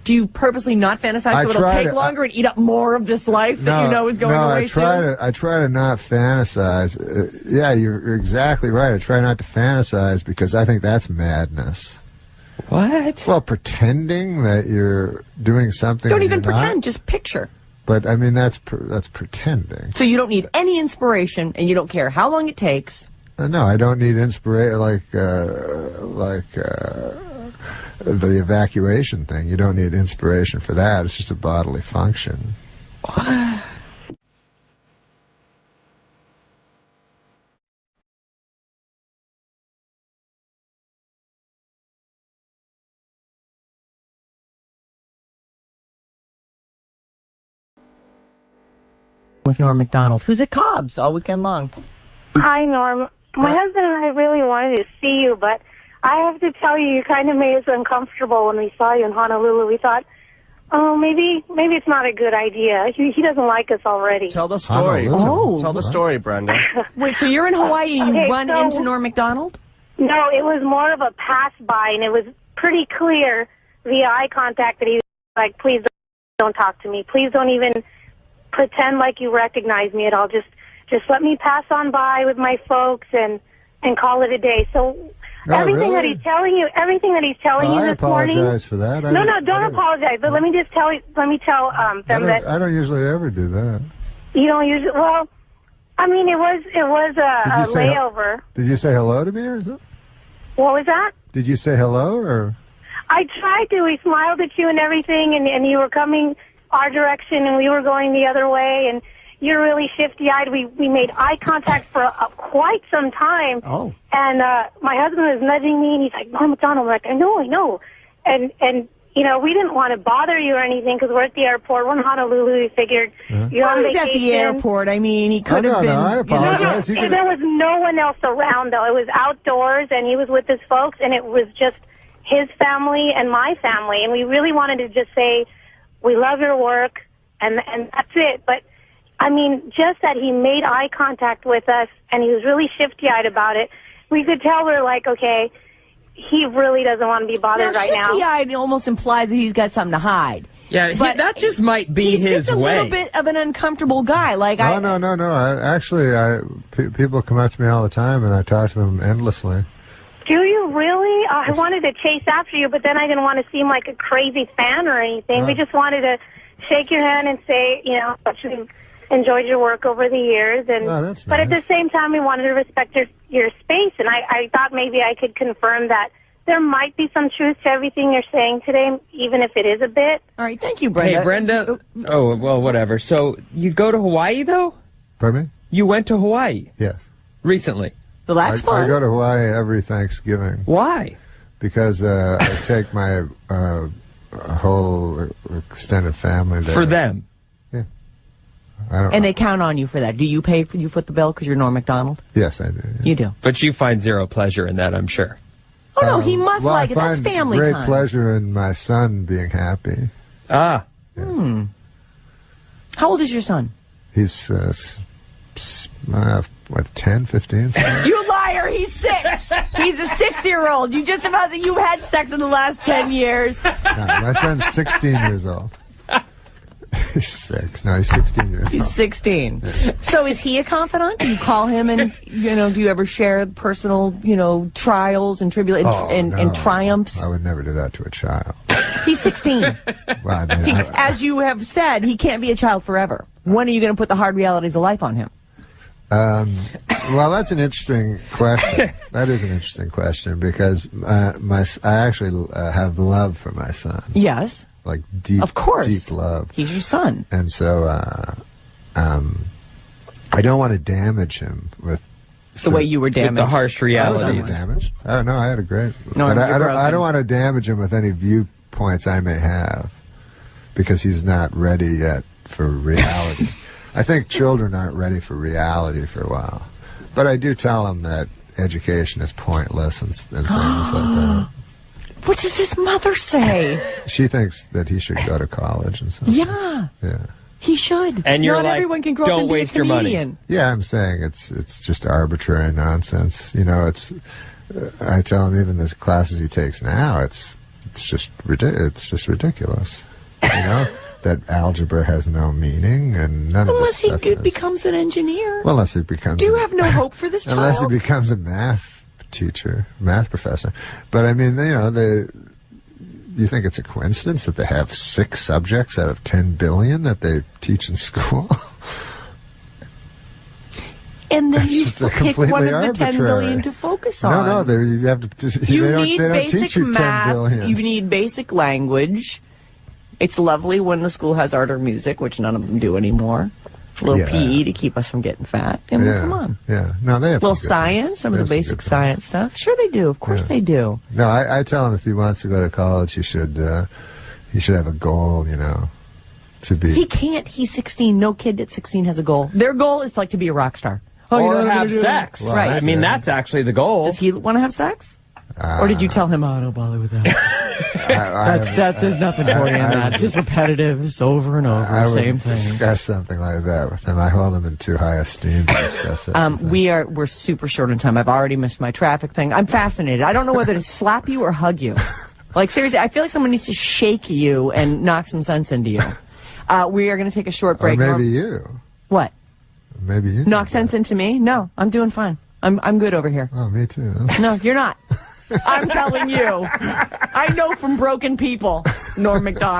Do you purposely not fantasize so it'll take longer and eat up more of this life that you know is going away soon? I try to not fantasize. Yeah, you're exactly right. I try not to fantasize because I think that's madness. What? Well, pretending that you're doing something. Don't even pretend, just picture. But, I mean, that's pretending. So you don't need any inspiration, and you don't care how long it takes. No, I don't need inspiration like the evacuation thing. You don't need inspiration for that. It's just a bodily function. What? With Norm MacDonald, who's at Cobb's all weekend long. Hi, Norm. My husband and I really wanted to see you, but I have to tell you kind of made us uncomfortable when we saw you in Honolulu. We thought, oh, maybe it's not a good idea. He doesn't like us already. Tell the story. Tell the story, Brenda. Wait, so you're in Hawaii and you run into Norm MacDonald? No, it was more of a pass-by, and it was pretty clear via eye contact that he was like, please don't talk to me. Please don't even pretend like you recognize me at all. Just let me pass on by with my folks and call it a day. So everything that he's telling you, this morning. I apologize for that. No, don't apologize. But let me tell them that I don't usually ever do that. you don't usually. Well, I mean, it was a layover. Did you say hello to me or something? What was that? Did you say hello or? I tried to. We smiled at you and everything, and you were coming our direction, and we were going the other way, and you're really shifty-eyed. We made eye contact for quite some time. Oh. And my husband was nudging me, and he's like, Norm MacDonald. I'm like, I know. And you know, we didn't want to bother you or anything because we're at the airport. We're in Honolulu. We figured you're on vacation. At the airport. I mean, he could have been. No, I apologize. There was no one else around, though. It was outdoors, and he was with his folks, and it was just his family and my family. And we really wanted to just say, we love your work, and that's it. But, I mean, just that he made eye contact with us, and he was really shifty-eyed about it, we could tell we're like, okay, he really doesn't want to be bothered right now. Shifty-eyed almost implies that he's got something to hide. Yeah, but that just might be he's his just a way. little bit of an uncomfortable guy. Like No. People come up to me all the time, and I talk to them endlessly. Do you really? I wanted to chase after you, but then I didn't want to seem like a crazy fan or anything. We just wanted to shake your hand and say, you know, we've enjoyed your work over the years. And but at the same time, we wanted to respect your space. And I thought maybe I could confirm that there might be some truth to everything you're saying today, even if it is a bit. All right, thank you, Brenda. Hey, Brenda. Oh, well, whatever. So you go to Hawaii, though? Pardon me? You went to Hawaii? Yes. Recently? Well, that's fun. I go to Hawaii every Thanksgiving. Why? Because I take my whole extended family there. For them? Yeah. I don't. And they count on you for that. Do you pay for you foot the bill because you're Norm MacDonald? Yes, I do. Yeah. You do. But you find zero pleasure in that, I'm sure. Oh, no, he must like it. That's family time. I find time. great pleasure in my son being happy. Ah. Yeah. How old is your son? He's, 10, 15? You liar! He's 6. He's a 6-year-old. You just about that you've had sex in the last 10 years. No, my son's 16 years old. He's 6. No, he's 16 years old. He's 16. Yeah. So is he a confidant? Do you call him and, do you ever share personal, trials and tribulations and triumphs? I would never do that to a child. He's 16. Well, I mean, as you have said, he can't be a child forever. When are you going to put the hard realities of life on him? Well, that's an interesting question. That is an interesting question because I actually have love for my son. Yes. Like deep, of course. Deep love. He's your son. And so, I don't want to damage him with the way you were damaged. With the harsh realities. I was damaged. Oh, no, I had a great. No, but I don't want to damage him with any viewpoints I may have because he's not ready yet for reality. I think children aren't ready for reality for a while. But I do tell them that education is pointless and things like that. What does his mother say? She thinks that he should go to college and stuff. Yeah. Yeah. He should. And you're Not like, everyone can grow up don't and be waste a your comedian. money. Yeah, I'm saying it's just arbitrary nonsense. I tell him even the classes he takes now, it's just ridiculous. That algebra has no meaning and none of this stuff. Unless he becomes an engineer. Well, unless he becomes. Do you have no hope for this child? Unless he becomes a math professor. But I mean, you think it's a coincidence that they have 6 subjects out of 10 billion that they teach in school? And then you pick one of the 10 billion to focus on. No, you have to. You need they don't basic teach you math. 10 billion. You need basic language. It's lovely when the school has art or music, which none of them do anymore. A little PE to keep us from getting fat. I mean, come on. Yeah. No, they have little science, some of the basic science stuff. Sure they do. Of course they do. No, I tell him if he wants to go to college, he should have a goal, to be. He can't. He's 16. No kid at 16 has a goal. Their goal is to be a rock star. Or have sex. Well, right. I mean, that's actually the goal. Does he want to have sex? Or did you tell him, don't bother with that? There's nothing for you in that. It's just repetitive. It's over and over. Same thing. Discuss something like that with him. I hold him in too high esteem to discuss it. We're super short on time. I've already missed my traffic thing. I'm fascinated. I don't know whether to slap you or hug you. Like, seriously, I feel like someone needs to shake you and knock some sense into you. We are going to take a short Or break. maybe you. What? Maybe you. Knock sense into me? No, I'm doing fine. I'm good over here. Oh, me too. No, you're not. I'm telling you. I know from broken people, Norm MacDonald.